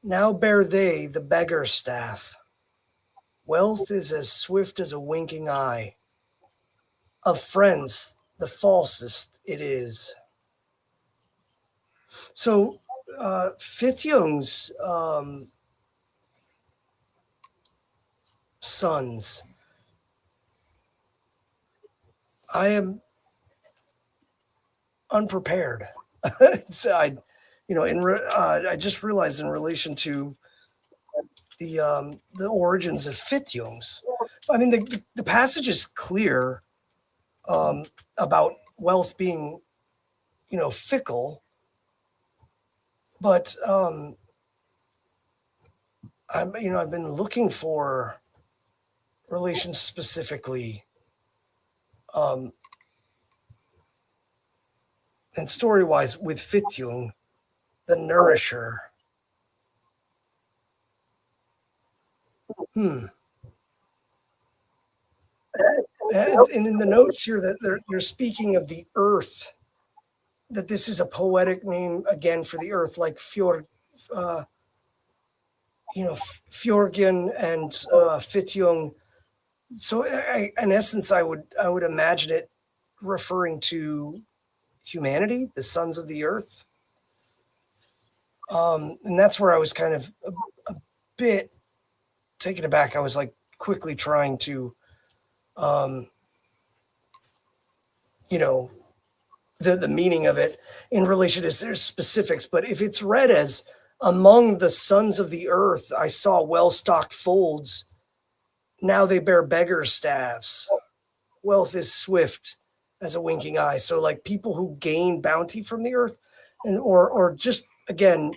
Now bear they the beggar staff. Wealth is as swift as a winking eye. Of friends, the falsest it is. So, Fitjung's sons, I am unprepared. I just realized in relation to the origins of Fitjungs. I mean, the passage is clear about wealth being, fickle, but I've been looking for relations specifically, and story-wise with Fitjung, the nourisher. And in the notes here that they're speaking of the earth, that this is a poetic name again for the earth, like Fjord, Fjorgen and Fitjung. So in essence, I would imagine it referring to humanity, the sons of the earth. And that's where I was kind of a bit taken aback. I was like quickly trying to, the meaning of it in relation to there's specifics. But if it's read as among the sons of the earth, I saw well-stocked folds. Now they bear beggar staves. Wealth is swift as a winking eye. So like people who gain bounty from the earth, and or just again,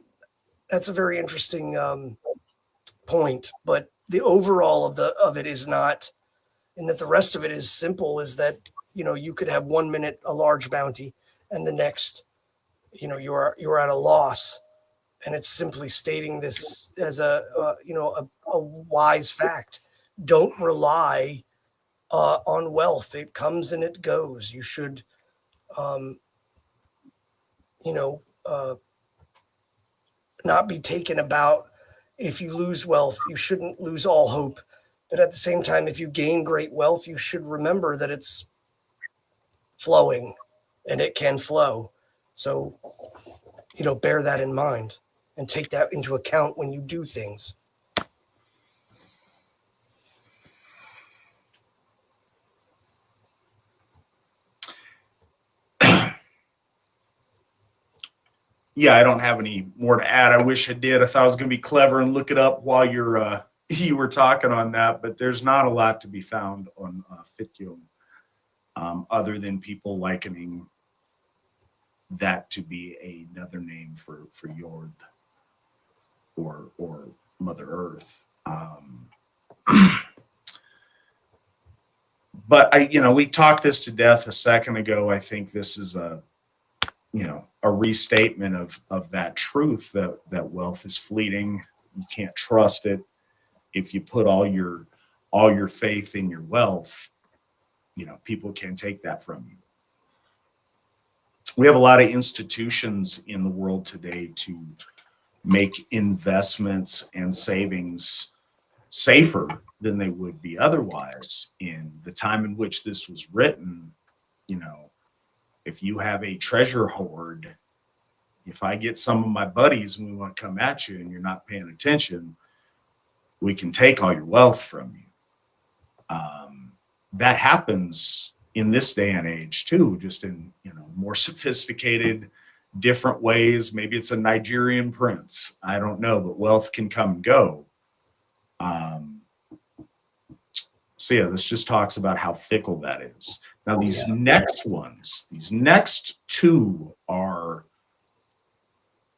that's a very interesting point. But the overall of it is not, and that the rest of it is simple. Is that you could have 1 minute a large bounty, and the next, you're at a loss, and it's simply stating this as a wise fact. Don't rely on wealth. It comes and it goes. You should, not be taken about if you lose wealth. You shouldn't lose all hope. But at the same time, if you gain great wealth, you should remember that it's flowing and it can flow. So, bear that in mind and take that into account when you do things. Yeah, I don't have any more to add. I wish I did. I thought I was going to be clever and look it up while you were talking on that, but there's not a lot to be found on Fitjung, other than people likening that to be another name for Jord or Mother Earth. But we talked this to death a second ago. I think this is a restatement of that truth that wealth is fleeting. You can't trust it. If you put all your faith in your wealth, people can take that from you. We have a lot of institutions in the world today to make investments and savings safer than they would be otherwise. In the time in which this was written, if you have a treasure hoard, if I get some of my buddies and we want to come at you and you're not paying attention, we can take all your wealth from you. That happens in this day and age too, just in more sophisticated, different ways. Maybe it's a Nigerian prince, I don't know, but wealth can come and go. So yeah, this just talks about how fickle that is. Now these next two are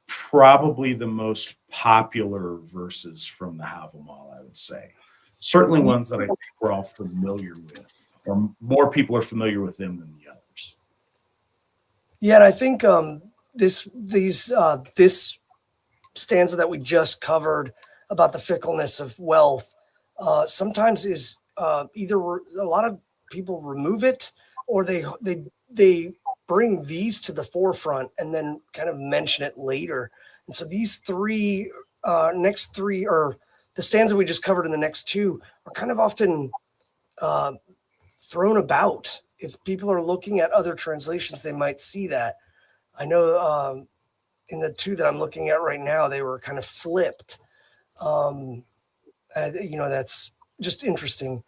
probably the most popular verses from the Hávamál, I would say. Certainly ones that I think we're all familiar with, or more people are familiar with them than the others. Yeah, and I think this stanza that we just covered about the fickleness of wealth sometimes is either a lot of people remove it, or they bring these to the forefront and then kind of mention it later. And so these next three, or the stanza we just covered in the next two, are kind of often thrown about. If people are looking at other translations, they might see that. I know in the two that I'm looking at right now, they were kind of flipped. That's just interesting.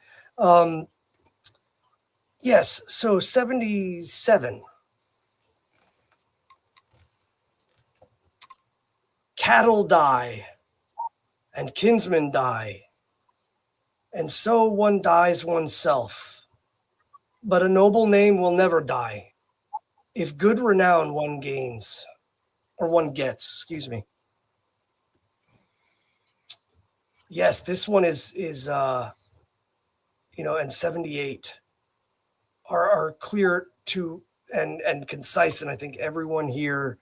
Yes, so 77. Cattle die, and kinsmen die, and so one dies oneself. But a noble name will never die, if good renown one gains, or one gets, excuse me. Yes, this one is and 78 are clear to and concise. And I think everyone here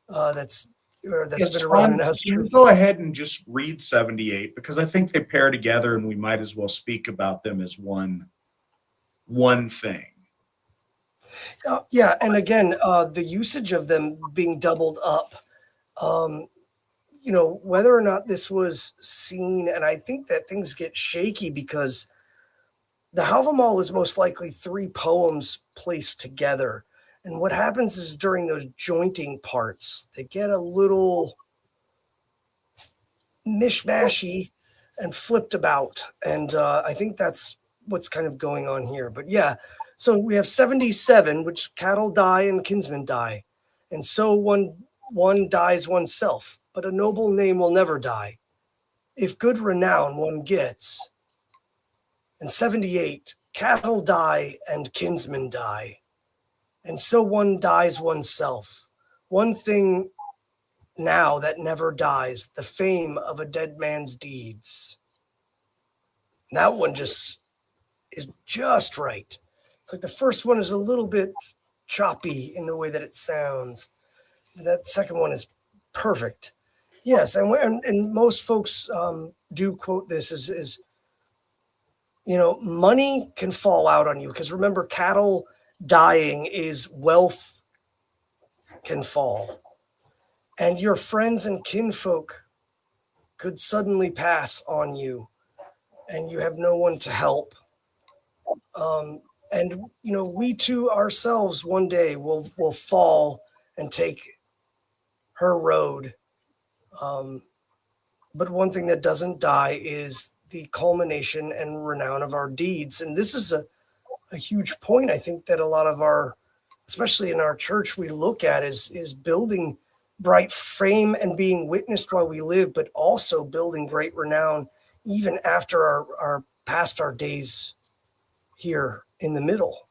that's been around in Can Asatru. you go ahead and just read 78? Because I think they pair together and we might as well speak about them as one thing. Yeah, and again, the usage of them being doubled up, um, whether or not this was seen, and I think that things get shaky because the Hávamál is most likely 3 poems placed together. And what happens is during those jointing parts, they get a little mishmashy and flipped about. And I think that's what's kind of going on here. But yeah, so we have 77, which cattle die and kinsmen die. And so one dies oneself, but a noble name will never die. If good renown one gets. And 78, cattle die and kinsmen die. And so one dies oneself. One thing now that never dies, the fame of a dead man's deeds. That one is just right. It's like the first one is a little bit choppy in the way that it sounds. That second one is perfect. Yes, and most folks do quote this as money can fall out on you because remember, cattle dying is wealth can fall, and your friends and kinfolk could suddenly pass on you, and you have no one to help. And we too ourselves one day will fall and take her road. Um, but one thing that doesn't die is the culmination and renown of our deeds. And this is a huge point I think that a lot of our, especially in our church, we look at is building bright fame and being witnessed while we live, but also building great renown even after our past our days here in the middle.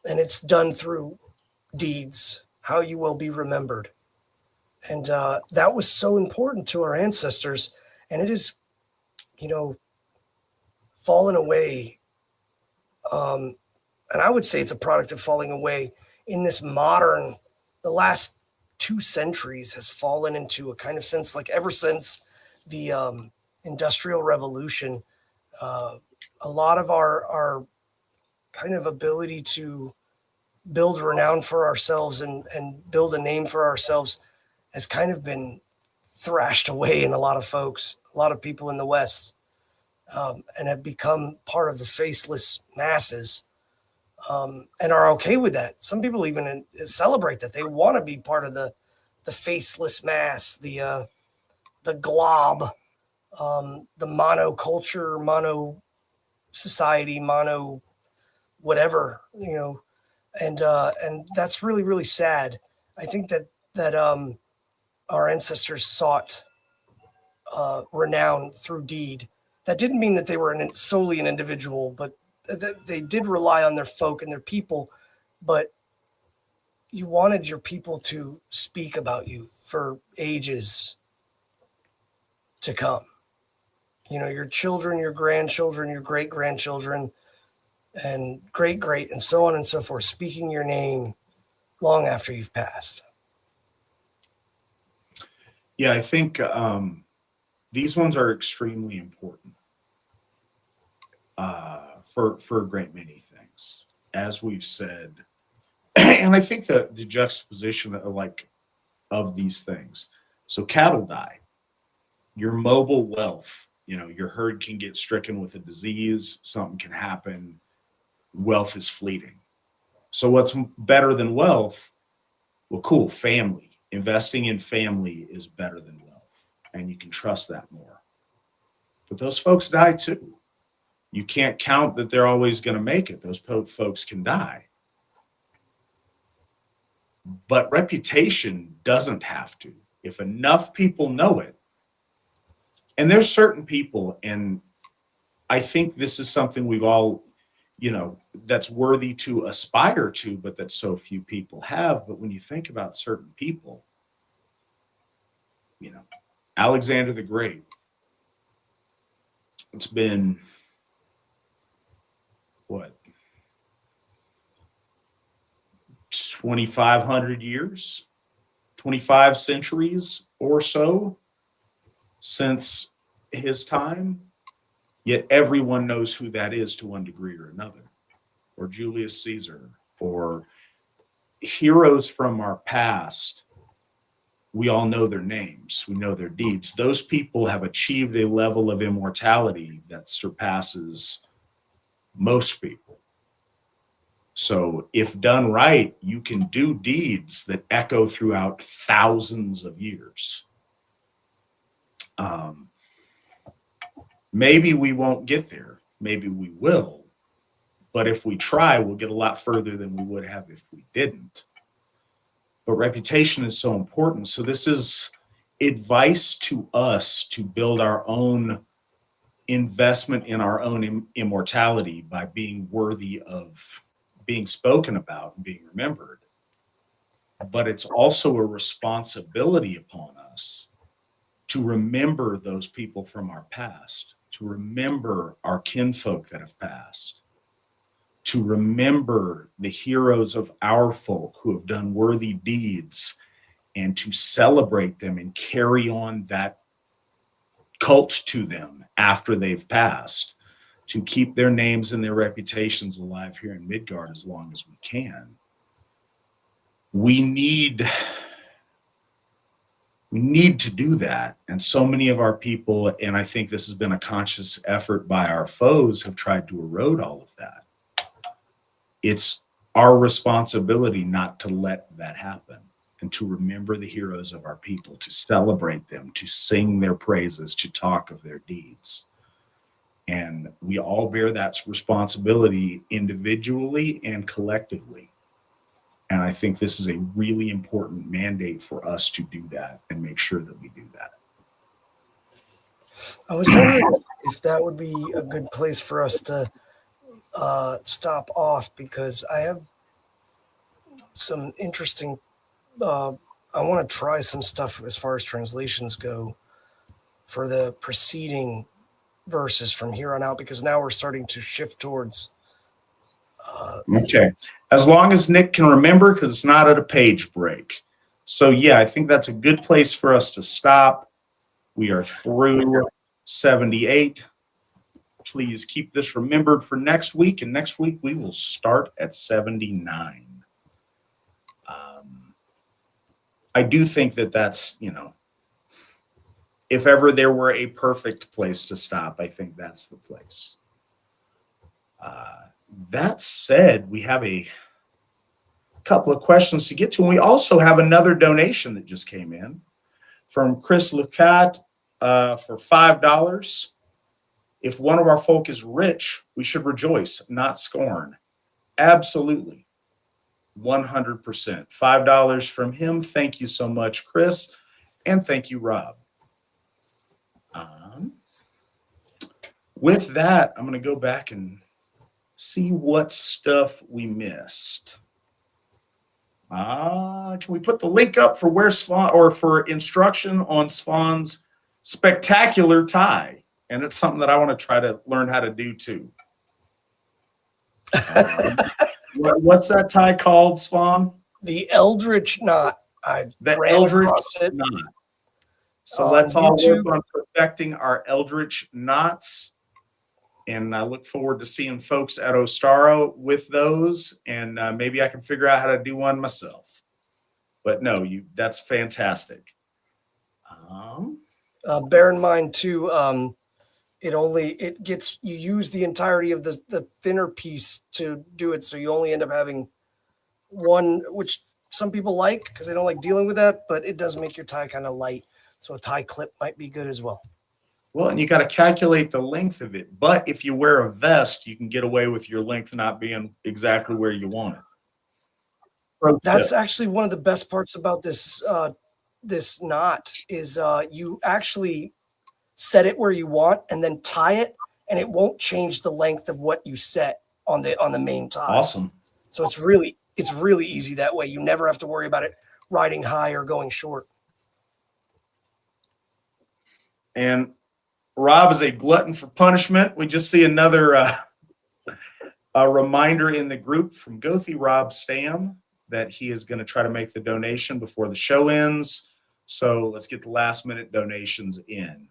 And it's done through deeds, how you will be remembered. And that was so important to our ancestors. And it is, fallen away. And I would say it's a product of falling away in this modern, the last 2 centuries has fallen into a kind of sense, like ever since the Industrial Revolution, a lot of our kind of ability to build renown for ourselves and build a name for ourselves has kind of been thrashed away in a lot of folks, a lot of people in the West, and have become part of the faceless masses, and are okay with that. Some people even celebrate that. They want to be part of the faceless mass, the glob, the monoculture, mono society, mono whatever, and that's really really sad. I think that our ancestors sought renown through deed. That didn't mean that they were solely an individual, but they did rely on their folk and their people. But you wanted your people to speak about you for ages to come. Your children, your grandchildren, your great grandchildren, and great, and so on and so forth, speaking your name long after you've passed. Yeah, I think these ones are extremely important for a great many things, as we've said. And I think the juxtaposition of these things. So cattle die, your mobile wealth, your herd can get stricken with a disease, something can happen, wealth is fleeting. So what's better than wealth? Well, cool, family. Investing in family is better than wealth, and you can trust that more. But those folks die too. You can't count that they're always going to make it. Those folks can die. But reputation doesn't have to. If enough people know it, and there's certain people, and I think this is something we've all, that's worthy to aspire to, but that so few people have. But when you think about certain people, Alexander the Great, it's been what, 2,500 years, 25 centuries or so since his time, yet everyone knows who that is to one degree or another, or Julius Caesar, or heroes from our past. We all know their names, we know their deeds. Those people have achieved a level of immortality that surpasses most people. So if done right, you can do deeds that echo throughout thousands of years. Maybe we won't get there. Maybe we will. But if we try, we'll get a lot further than we would have if we didn't. But reputation is so important. So this is advice to us to build our own investment in our own immortality by being worthy of being spoken about and being remembered. But it's also a responsibility upon us to remember those people from our past, to remember our kinfolk that have passed, to remember the heroes of our folk who have done worthy deeds, and to celebrate them and carry on that cult to them after they've passed, to keep their names and their reputations alive here in Midgard as long as we can. We need to do that. And so many of our people, and I think this has been a conscious effort by our foes, have tried to erode all of that. It's our responsibility not to let that happen, and to remember the heroes of our people, to celebrate them, to sing their praises, to talk of their deeds. And we all bear that responsibility individually and collectively. And I think this is a really important mandate for us to do that and make sure that we do that. I was wondering if that would be a good place for us to stop off, because I have some interesting, I want to try some stuff as far as translations go for the preceding verses from here on out, because now we're starting to shift towards. Okay. As long as Nick can remember, because it's not at a page break. So yeah, I think that's a good place for us to stop. We are through 78. Please keep this remembered for next week, and next week we will start at 79. I do think that that's, if ever there were a perfect place to stop, I think that's the place. That said, we have a couple of questions to get to, and we also have another donation that just came in from Chris Lucat for $5. If one of our folk is rich, we should rejoice, not scorn. Absolutely. 100%. $5 from him. Thank you so much, Chris. And thank you, Rob. With that, I'm going to go back and see what stuff we missed. Can we put the link up for where Svan, or for instruction on Svan's spectacular tie? And it's something that I want to try to learn how to do too. What's that tie called, Svan? The Eldritch Knot. The Eldritch Knot. So let's all work on perfecting our Eldritch Knots. And I look forward to seeing folks at Ostaro with those. And maybe I can figure out how to do one myself. But no, that's fantastic. Bear in mind too, you use the entirety of the thinner piece to do it, so you only end up having one, which some people like because they don't like dealing with that, but it does make your tie kind of light, so a tie clip might be good as well. Well, and you got to calculate the length of it, but if you wear a vest, you can get away with your length not being exactly where you want it. That's actually one of the best parts about this this knot is you actually set it where you want and then tie it, and it won't change the length of what you set on the main tie. Awesome. So it's really easy that way. You never have to worry about it riding high or going short. And Rob is a glutton for punishment. We just see another A reminder in the group from Gothi Rob Stam that he is going to try to make the donation before the show ends. So let's get the last minute donations in.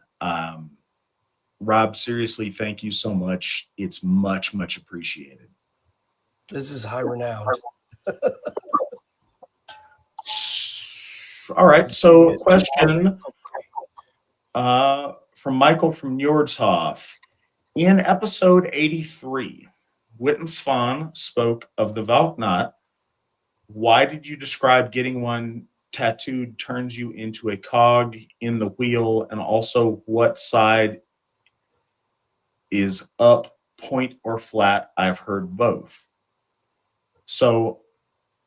Rob, seriously, thank you so much. It's much, much appreciated. This is high renowned. All right. So a question from Michael from Njordshof. In episode 83, Witan Svan spoke of the Valknot. Why did you describe getting one tattooed turns you into a cog in the wheel? And also, what side is up, point, or flat? I've heard both. So,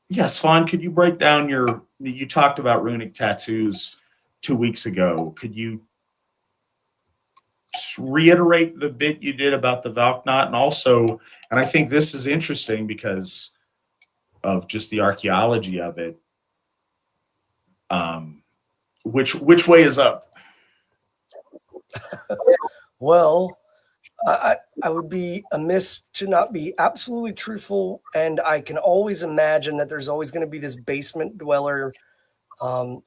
yes, Svan, could you break down you talked about runic tattoos 2 weeks ago. Could you reiterate the bit you did about the Valknot? And also, and I think this is interesting because of just the archaeology of it. Which way is up? Well, I would be amiss to not be absolutely truthful, and I can always imagine that there's always going to be this basement dweller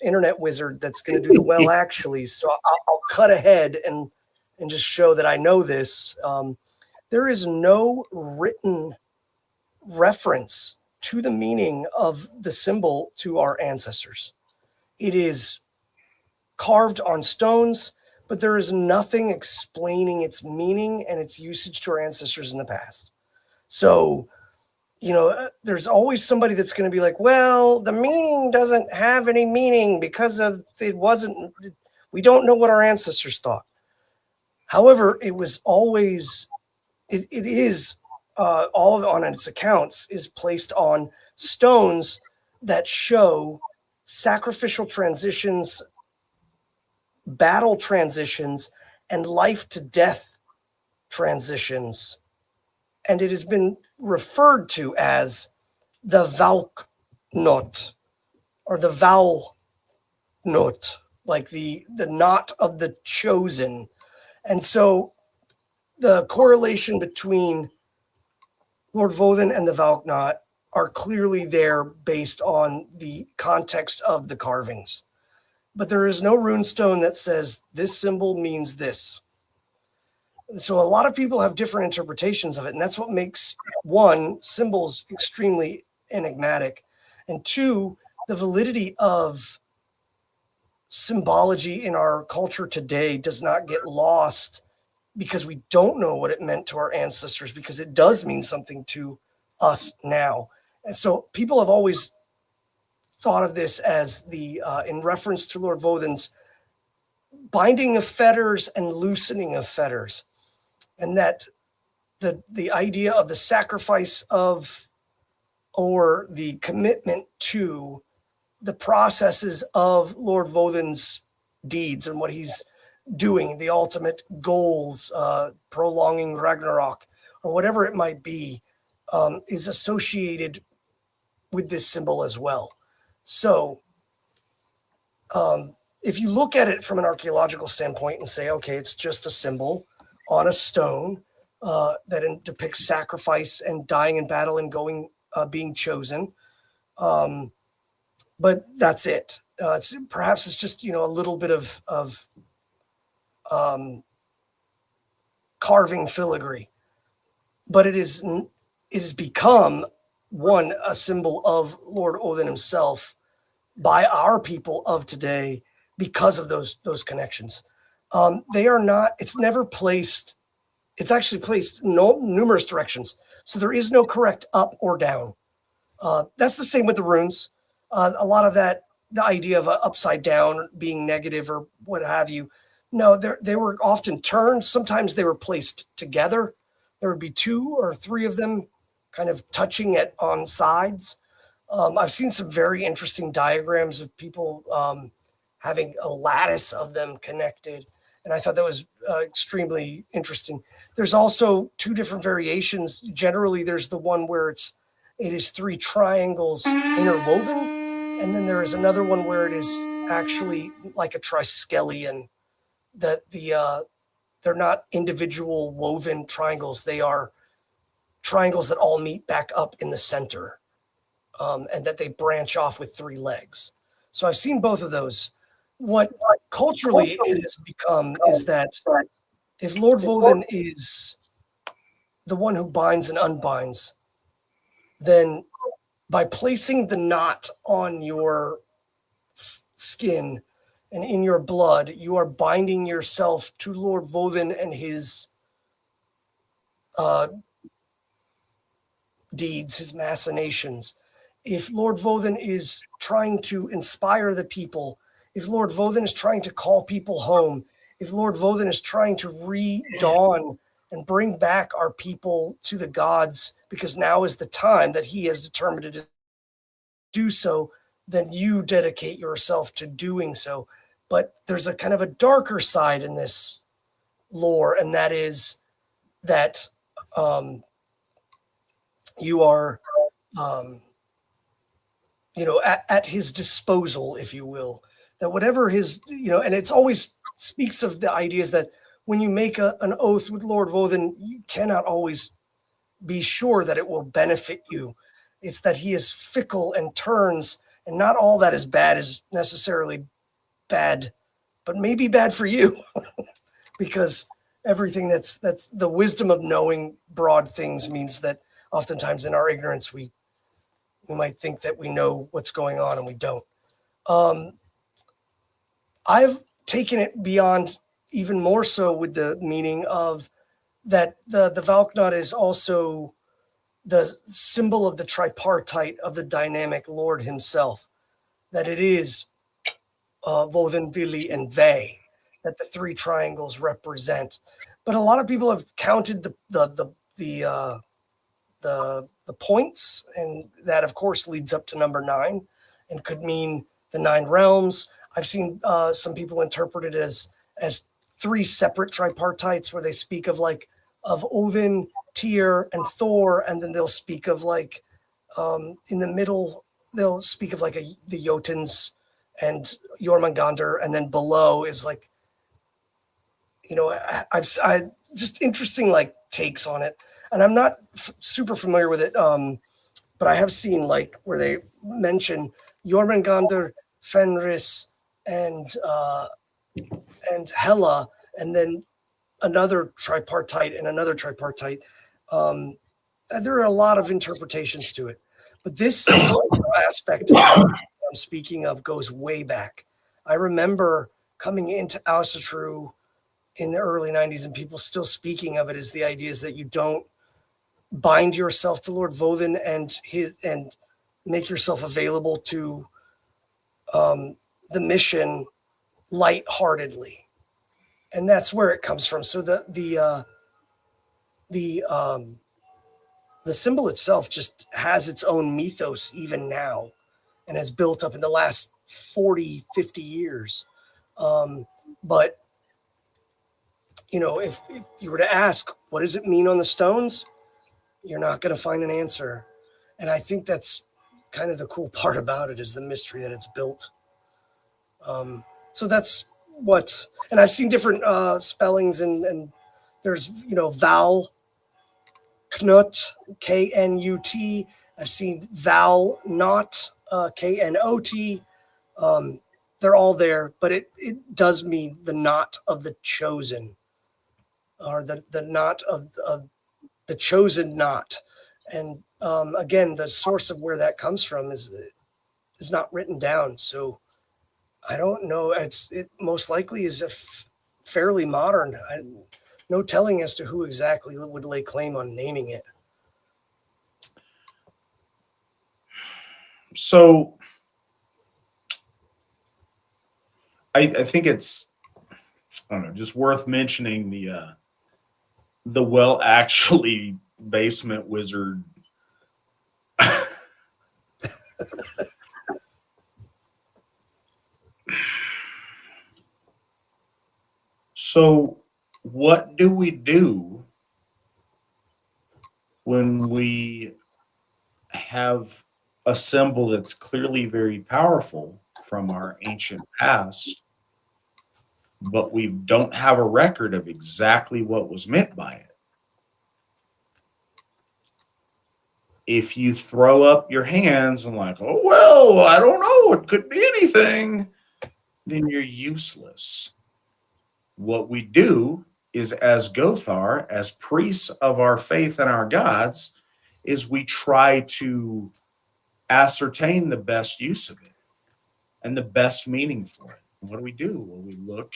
internet wizard that's going to do the well actually. So I'll cut ahead and just show that I know this. There is no written reference to the meaning of the symbol to our ancestors. It is carved on stones, but there is nothing explaining its meaning and its usage to our ancestors in the past. So, there's always somebody that's going to be like, well, the meaning doesn't have any meaning because we don't know what our ancestors thought. However, it was always, it is, all of it on its accounts is placed on stones that show sacrificial transitions, battle transitions, and life to death transitions. And it has been referred to as the Valknot or the Valknot, like the knot of the chosen. And so the correlation between Lord Woden and the Valknot are clearly there based on the context of the carvings. But there is no runestone that says this symbol means this. So a lot of people have different interpretations of it, and that's what makes, one, symbols extremely enigmatic, and two, the validity of symbology in our culture today does not get lost because we don't know what it meant to our ancestors, because it does mean something to us now. And so people have always thought of this as in reference to Lord Woden's binding of fetters and loosening of fetters. And that the idea of the sacrifice of, or the commitment to the processes of Lord Woden's deeds and what he's doing, the ultimate goals, prolonging Ragnarok, or whatever it might be, is associated with this symbol as well. So if you look at it from an archaeological standpoint and say, okay, it's just a symbol on a stone that depicts sacrifice and dying in battle and being chosen. But that's it. Perhaps it's just, a little bit of carving filigree, but it has become a symbol of Lord Odin himself by our people of today because of those connections. They are not. It's never placed. It's actually placed numerous directions, so there is no correct up or down. That's the same with the runes. A lot of that, the idea of upside down being negative or what have you. No, they were often turned. Sometimes they were placed together. There would be 2 or 3 of them kind of touching on sides. I've seen some very interesting diagrams of people having a lattice of them connected. And I thought that was extremely interesting. There's also 2 different variations. Generally, there's the one where it is 3 triangles interwoven. And then there is another one where it is actually like a triskelion, that they're not individual woven triangles. They are triangles that all meet back up in the center, and that they branch off with 3 legs. So I've seen both of those. What culturally it has become is that if Lord Vothen is the one who binds and unbinds, then by placing the knot on your skin and in your blood, you are binding yourself to Lord Vothen and his deeds, his machinations. If Lord Vothen is trying to inspire the people, if Lord Vothen is trying to call people home, if Lord Vothen is trying to redawn and bring back our people to the gods, because now is the time that he has determined to do so, then you dedicate yourself to doing so. But there's a kind of a darker side in this lore, and that is that you are, at his disposal, if you will. That whatever his, and it's always speaks of the ideas that when you make an oath with Lord Vothen, you cannot always be sure that it will benefit you. It's that he is fickle and turns, and not all that is bad is necessarily bad, but maybe bad for you, because everything that's the wisdom of knowing broad things means that oftentimes in our ignorance we might think that we know what's going on and we don't. I've taken it beyond even more so with the meaning of that the Valknut is also the symbol of the tripartite of the dynamic Lord himself, that it is Vothen, Vili, and Ve that the 3 triangles represent. But a lot of people have counted the points, and that of course leads up to number 9 and could mean the 9 realms. I've seen some people interpret it as 3 separate tripartites, where they speak of Odin, Tyr, and Thor, and then they'll speak of in the middle they'll speak of the Jotuns and Jormungandr, and then below is I just interesting takes on it, and I'm not super familiar with it, but I have seen where they mention Jormungandr, Fenris, and Hela, and then another tripartite and another tripartite. There are a lot of interpretations to it, but this aspect of what I'm speaking of goes way back. I remember coming into Asatru in the early 90s and people still speaking of it as the ideas that you don't bind yourself to Lord Vothen and make yourself available to the mission lightheartedly. And that's where it comes from. So the symbol itself just has its own mythos even now, and has built up in the last 40, 50 years. But if you were to ask, what does it mean on the stones? You're not going to find an answer. And I think that's kind of the cool part about it, is the mystery that it's built. So that's what, and I've seen different spellings, and there's, Val Knut, Knut. I've seen Val Not, Knot. They're all there, but it does mean the knot of the chosen, or the knot of the chosen knot. And again, the source of where that comes from is not written down. So I don't know. It most likely is fairly modern. No telling as to who exactly would lay claim on naming it. So I think it's, I don't know, just worth mentioning the well actually basement wizard. So what do we do when we have a symbol that's clearly very powerful from our ancient past, but we don't have a record of exactly what was meant by it? if you throw up your hands and like, oh, well, I don't know, it could be anything, then you're useless. What we do is, as Gothar, as priests of our faith and our gods, is we try to ascertain the best use of it and the best meaning for it. And what do? Well, we look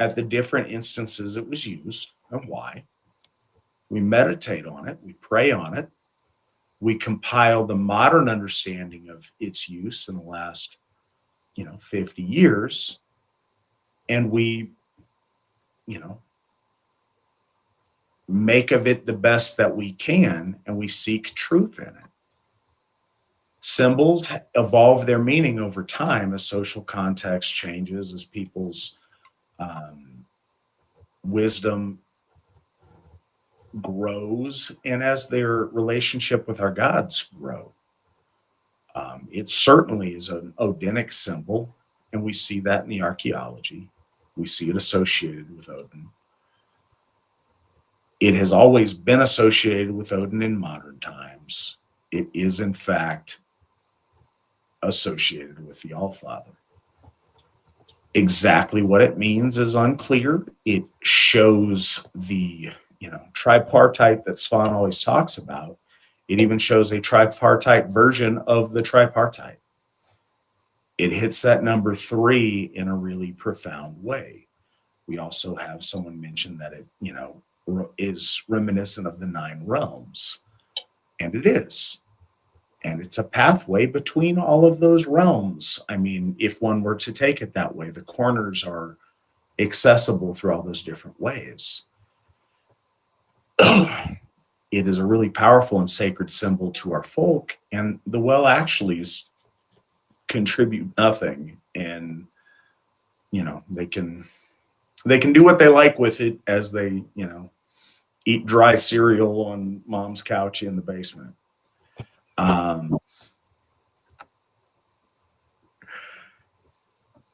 at the different instances it was used and why. We meditate on it, we pray on it, we compile the modern understanding of its use in the last 50 years, and we make of it the best that we can, and we seek truth in it. Symbols evolve their meaning over time as social context changes, as people's wisdom grows, and as their relationship with our gods grow. It certainly is an Odinic symbol, and we see that in the archaeology. We see it associated with Odin. It has always been associated with Odin in modern times. It is, in fact, associated with the Allfather. Exactly what it means is unclear. It shows the tripartite that Svan always talks about. It even shows a tripartite version of the tripartite. It hits that number 3 in a really profound way. We also have someone mention that it, is reminiscent of the 9 realms. And it is. And it's a pathway between all of those realms. I mean, if one were to take it that way, the corners are accessible through all those different ways. It is a really powerful and sacred symbol to our folk, and the well actuallys contribute nothing, and they can do what they like with it as they eat dry cereal on mom's couch in the basement.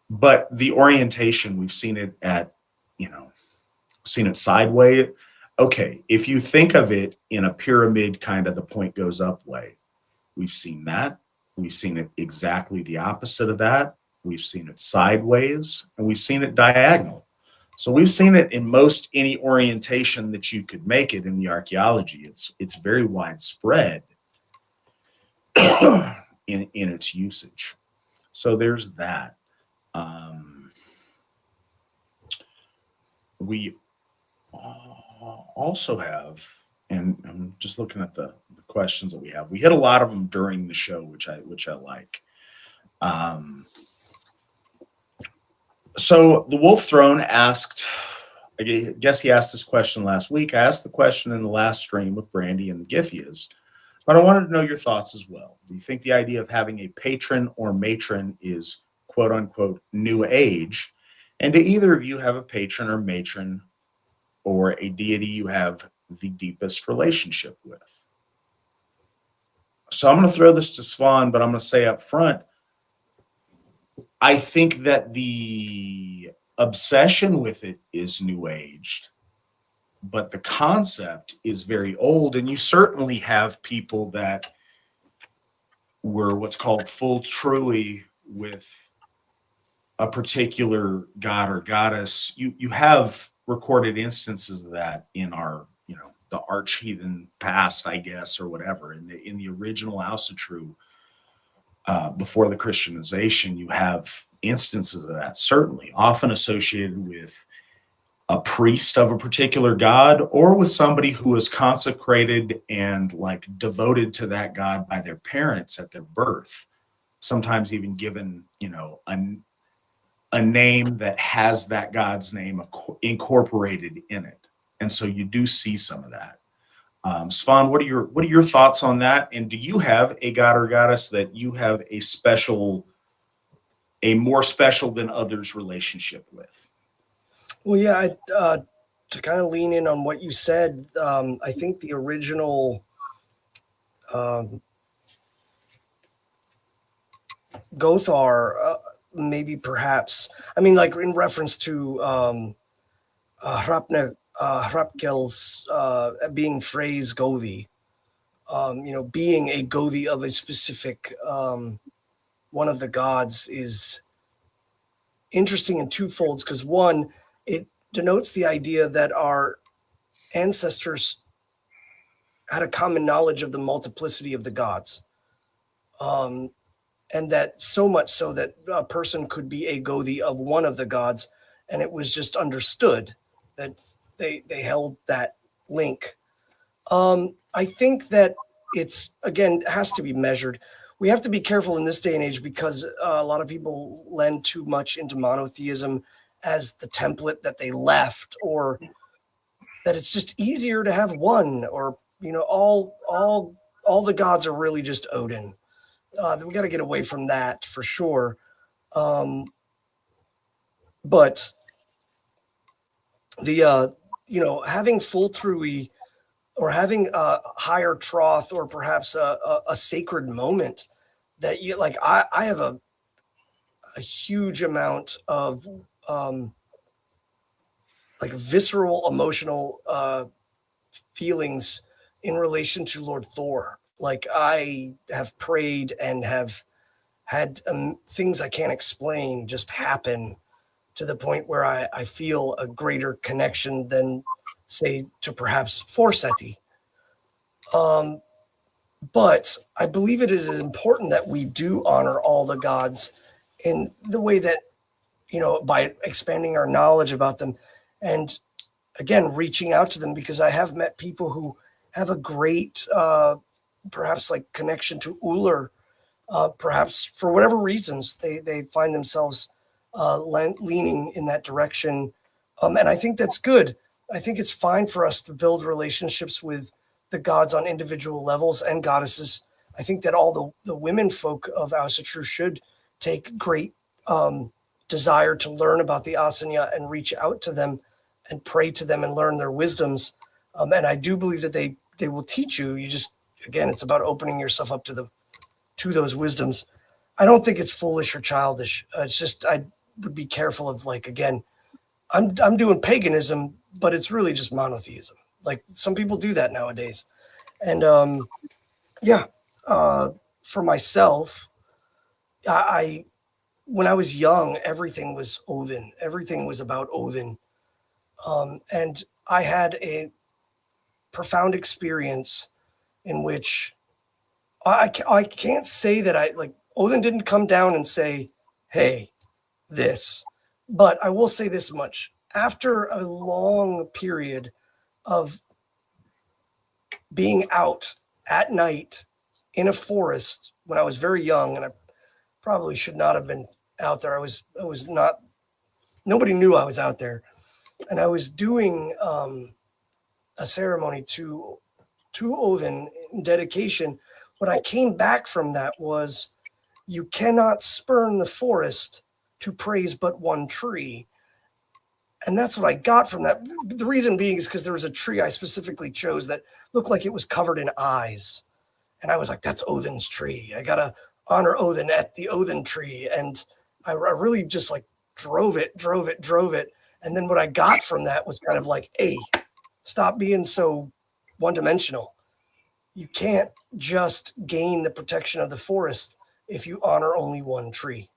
But the orientation, we've seen it at seen it sideways. Okay, if you think of it in a pyramid, kind of the point goes up way, we've seen that. We've seen it exactly the opposite of that. We've seen it sideways, and we've seen it diagonal. So we've seen it in most any orientation that you could make it in the archaeology. It's very widespread in its usage. So there's that. We also have, and I'm just looking at the questions that we have. We hit a lot of them during the show, which I like. So the Wolf Throne asked, I guess he asked this question last week. I asked the question in the last stream with Brandy and the Githias, but I wanted to know your thoughts as well. Do you think the idea of having a patron or matron is quote unquote new age? And do either of you have a patron or matron or a deity you have the deepest relationship with? So I'm going to throw this to Svan, but I'm going to say up front, I think that the obsession with it is new aged, but the concept is very old. And you certainly have people that were what's called full truly with a particular god or goddess. You have recorded instances of that in our, the arch heathen past, I guess, or whatever. In the original Asatru, before the Christianization, you have instances of that, certainly, often associated with a priest of a particular god or with somebody who was consecrated and like devoted to that god by their parents at their birth, sometimes even given, a name that has that god's name incorporated in it. And so you do see some of that. Svan, what are your thoughts on that? And do you have a god or goddess that you have a more special than others relationship with? Well, yeah, to kind of lean in on what you said, I think the original Gothar, maybe perhaps, I mean, like in reference to Hrapkel's being phrase Gothi, Being a Gothi of a specific one of the gods is interesting in two folds, because one, it denotes the idea that our ancestors had a common knowledge of the multiplicity of the gods. And that so much so that a person could be a Gothi of one of the gods, and it was just understood that they held that link. I think that it's, again, has to be measured. We have to be careful in this day and age, because a lot of people lend too much into monotheism as the template that they left, or that it's just easier to have one, or all the gods are really just Odin. We got to get away from that for sure. But the having full trui, or having a higher troth, or perhaps a sacred moment that you like. I have a huge amount of like visceral emotional feelings in relation to Lord Thor. Like, I have prayed and have had things I can't explain just happen, to the point where I feel a greater connection than, say, to perhaps Forseti. But I believe it is important that we do honor all the gods in the way that, by expanding our knowledge about them, and again, reaching out to them, because I have met people who have a great, perhaps like connection to Uller. Perhaps for whatever reasons, they find themselves leaning in that direction. And I think that's good. I think it's fine for us to build relationships with the gods on individual levels, and goddesses. I think that all the women folk of Asatru should take great desire to learn about the Asanya and reach out to them and pray to them and learn their wisdoms. And I do believe that they will teach you. You just, again, it's about opening yourself up to those wisdoms. I don't think it's foolish or childish. It's just, I would be careful of, like, again, I'm doing paganism, but it's really just monotheism. Like, some people do that nowadays. And for myself, I when I was young, everything was Odin. Everything was about Odin. And I had a profound experience in which I can't say that Odin didn't come down and say, hey, this. But I will say this much. After a long period of being out at night in a forest when I was very young, and I probably should not have been out there. I was not, nobody knew I was out there. And I was doing a ceremony to Odin in dedication. What I came back from that was, you cannot spurn the forest to praise but one tree. And that's what I got from that. The reason being is because there was a tree I specifically chose that looked like it was covered in eyes. And I was like, that's Odin's tree. I got to honor Odin at the Odin tree. And I really just like drove it. And then what I got from that was kind of like, hey, stop being so one-dimensional. You can't just gain the protection of the forest if you honor only one tree.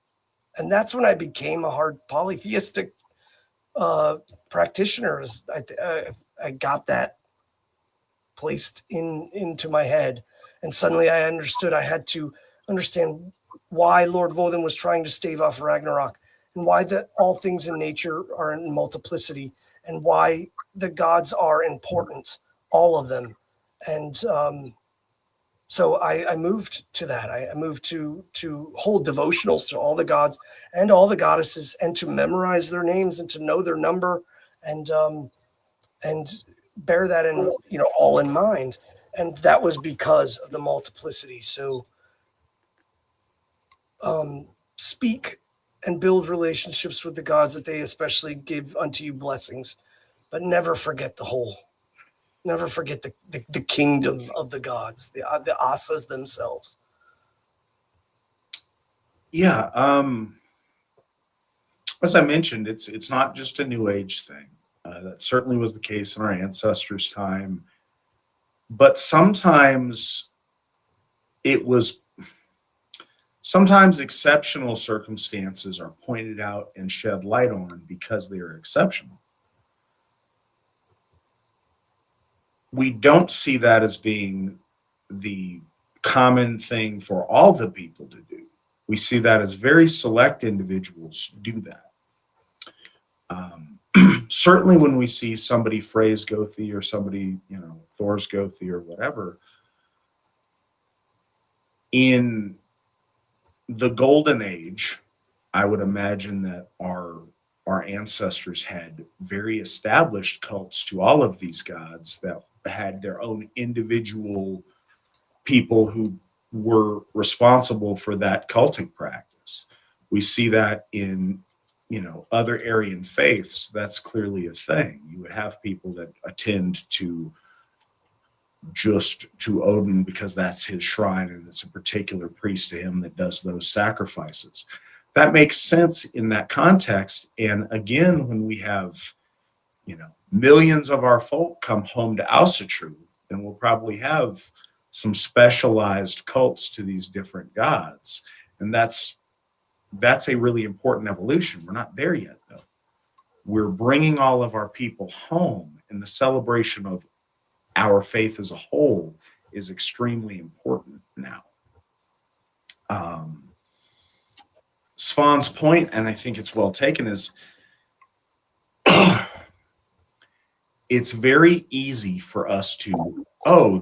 And that's when I became a hard polytheistic practitioner. I got that placed into my head, and suddenly I understood I had to understand why Lord Woden was trying to stave off Ragnarok, and why all things in nature are in multiplicity, and why the gods are important, all of them. And so I moved to that. I moved to hold devotionals to all the gods and all the goddesses, and to memorize their names and to know their number, and bear that in, all in mind. And that was because of the multiplicity. So speak and build relationships with the gods, that they especially give unto you blessings, but never forget the whole. Never forget the kingdom of the gods, the asas themselves. Yeah. As I mentioned, it's not just a New Age thing. That certainly was the case in our ancestors' time. But sometimes sometimes exceptional circumstances are pointed out and shed light on because they are exceptional. We don't see that as being the common thing for all the people to do. We see that as very select individuals do that. Certainly when we see somebody Frey's Gothi or somebody, Thor's Gothi or whatever, in the golden age, I would imagine that our ancestors had very established cults to all of these gods that had their own individual people who were responsible for that cultic practice. We see that in other Aryan faiths. That's clearly a thing. You would have people that attend to Odin because that's his shrine and it's a particular priest to him that does those sacrifices. That makes sense in that context. And again, when we have millions of our folk come home to Asatru, then we'll probably have some specialized cults to these different gods. And that's a really important evolution. We're not there yet, though. We're bringing all of our people home, and the celebration of our faith as a whole is extremely important now. Svan's point, and I think it's well taken, is it's very easy for us to,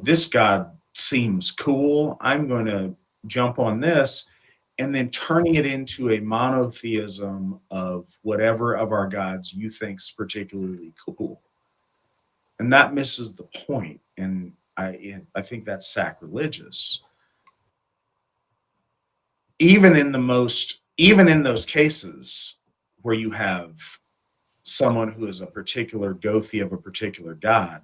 this God seems cool, I'm going to jump on this, and then turning it into a monotheism of whatever of our gods you think's particularly cool. And that misses the point. And I think that's sacrilegious. Even in those cases where you have someone who is a particular Gothi of a particular god,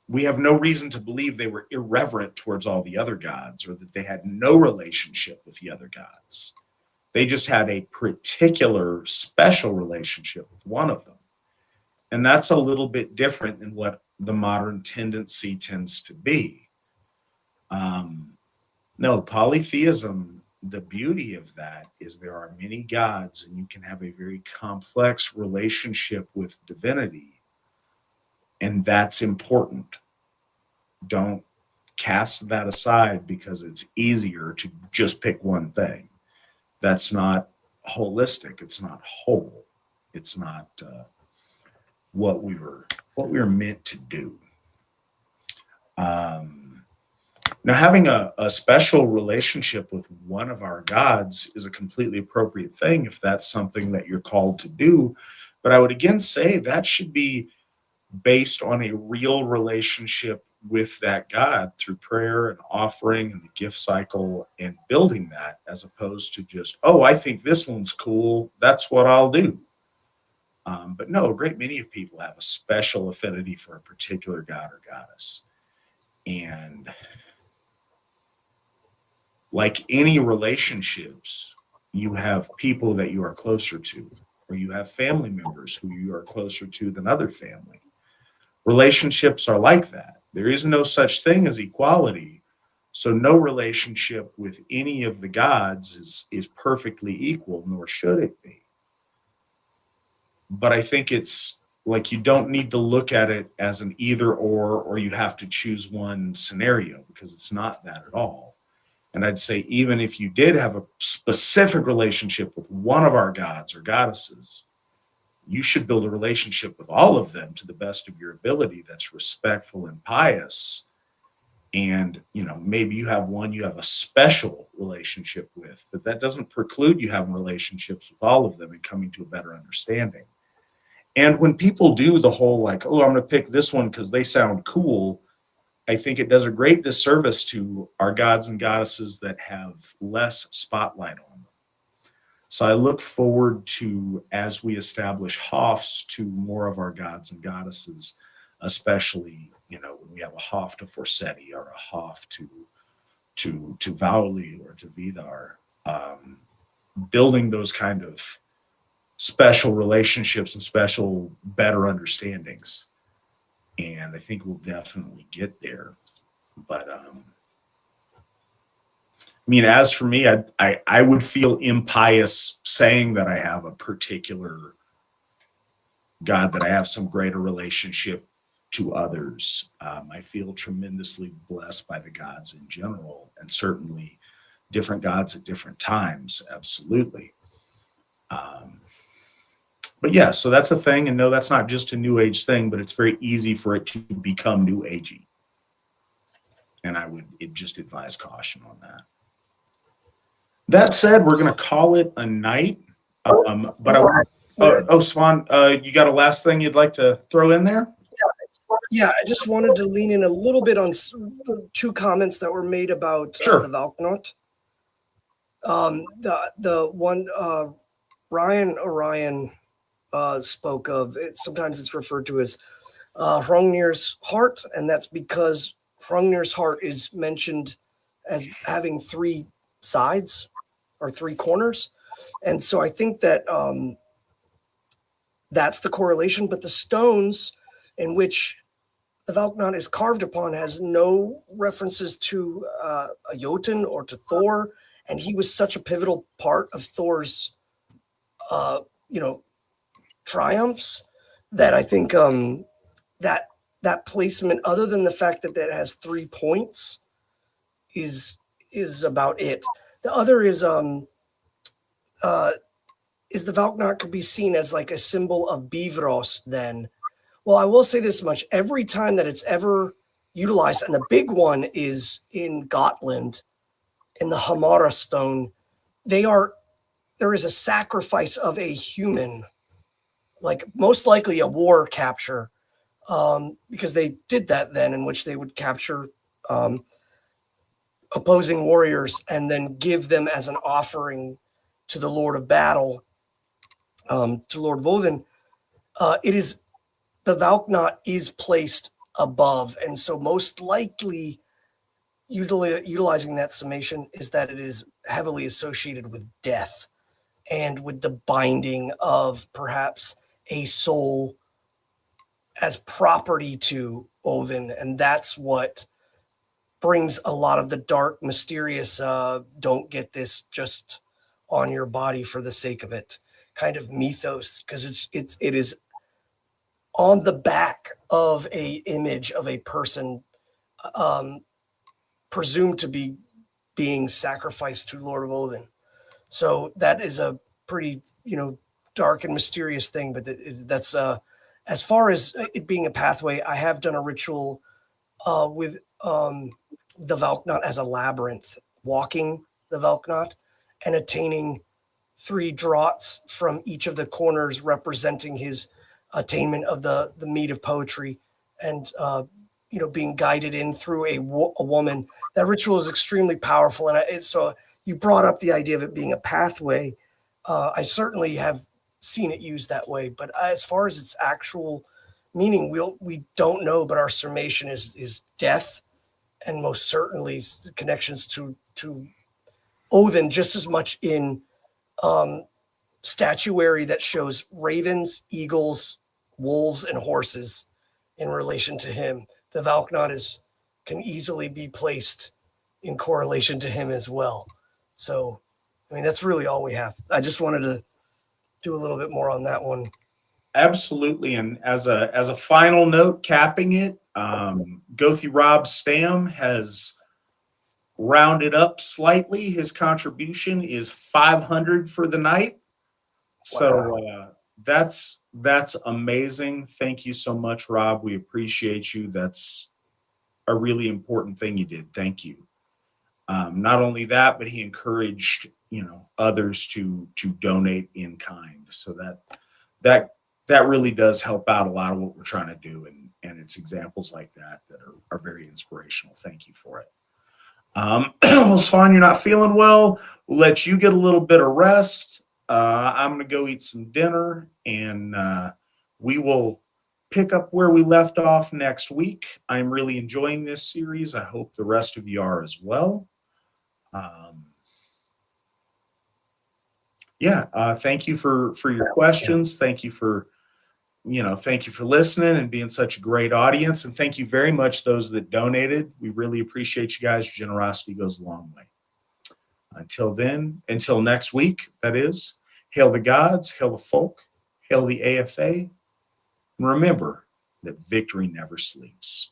we have no reason to believe they were irreverent towards all the other gods or that they had no relationship with the other gods. They just had a particular special relationship with one of them. And that's a little bit different than what the modern tendency tends to be. No, polytheism, the beauty of that is there are many gods and you can have a very complex relationship with divinity. And that's important. Don't cast that aside because it's easier to just pick one thing. That's not holistic. It's not whole. It's not what we were meant to do. Now, having a special relationship with one of our gods is a completely appropriate thing if that's something that you're called to do. But I would again say that should be based on a real relationship with that God through prayer and offering and the gift cycle and building that, as opposed to just, I think this one's cool, that's what I'll do. But no, a great many of people have a special affinity for a particular god or goddess. And like any relationships, you have people that you are closer to, or you have family members who you are closer to than other family. Relationships are like that. There is no such thing as equality. So no relationship with any of the gods is perfectly equal, nor should it be. But I think it's like you don't need to look at it as an either or you have to choose one scenario, because it's not that at all. And I'd say even if you did have a specific relationship with one of our gods or goddesses, you should build a relationship with all of them to the best of your ability that's respectful and pious. And, maybe you have one you have a special relationship with, but that doesn't preclude you having relationships with all of them and coming to a better understanding. And when people do the whole like, I'm going to pick this one because they sound cool, I think it does a great disservice to our gods and goddesses that have less spotlight on them. So I look forward to, as we establish Hofs to more of our gods and goddesses, especially, when we have a Hof to Forseti or a Hof to Vauli or to Vidar, building those kind of special relationships and special better understandings. and I think we'll definitely get there. But I mean, as for me, I would feel impious saying that I have a particular God, that I have some greater relationship to others. I feel tremendously blessed by the gods in general, and certainly different gods at different times. Absolutely. But yeah, so that's a thing. And no, that's not just a new age thing, but it's very easy for it to become new agey. And I would just advise caution on that. That said, we're going to call it a night. But Svan, you got a last thing you'd like to throw in there? Yeah, I just wanted to lean in a little bit on the two comments that were made about the Valknot. The one Ryan Orion spoke of, sometimes it's referred to as Hrungnir's heart, and that's because Hrungnir's heart is mentioned as having three sides or three corners. And so I think that that's the correlation, but the stones in which the Valknot is carved upon has no references to a Jotun or to Thor, and he was such a pivotal part of Thor's, triumphs, that I think that placement, other than the fact that it has 3 points, is about it. The other is the Valknot could be seen as like a symbol of Bifrost then. Well, I will say this much. Every time that it's ever utilized, and the big one is in Gotland, in the Hamara stone, there is a sacrifice of a human, like most likely a war capture, because they did that then, in which they would capture opposing warriors and then give them as an offering to the Lord of Battle, to Lord Woden. The Valknot is placed above, and so most likely utilizing that summation is that it is heavily associated with death and with the binding of perhaps a soul as property to Odin, and that's what brings a lot of the dark, mysterious, don't get this just on your body for the sake of it kind of mythos, because it is on the back of a image of a person presumed to be being sacrificed to Lord of Odin. So that is a pretty, dark and mysterious thing, but that's as far as it being a pathway, I have done a ritual with the Valknot as a labyrinth, walking the Valknot and attaining 3 draughts from each of the corners, representing his attainment of the meat of poetry, and being guided in through a woman. That ritual is extremely powerful, and so you brought up the idea of it being a pathway. I certainly have seen it used that way, but as far as its actual meaning, we don't know. But our summation is death, and most certainly connections to Odin, just as much in statuary that shows ravens, eagles, wolves, and horses in relation to him. The Valknot can easily be placed in correlation to him as well. So, I mean, that's really all we have. I just wanted to do a little bit more on that one. Absolutely. And as a final note, capping it, Gothi Rob Stam has rounded up slightly. His contribution is 500 for the night. So that's amazing. Thank you so much, Rob. We appreciate you. That's a really important thing you did. Thank you. Not only that, but he encouraged others to donate in kind. So that really does help out a lot of what we're trying to do, and it's examples like that are very inspirational. Thank you for it. Well, it's fine. You're not feeling well. We'll let you get a little bit of rest. I'm going to go eat some dinner, and we will pick up where we left off next week. I'm really enjoying this series. I hope the rest of you are as well. Thank you for your questions. Thank you for thank you for listening and being such a great audience. And thank you very much, those that donated. We really appreciate you guys. Your generosity goes a long way. Until next week, that is, hail the gods, hail the folk, hail the AFA. And remember that victory never sleeps.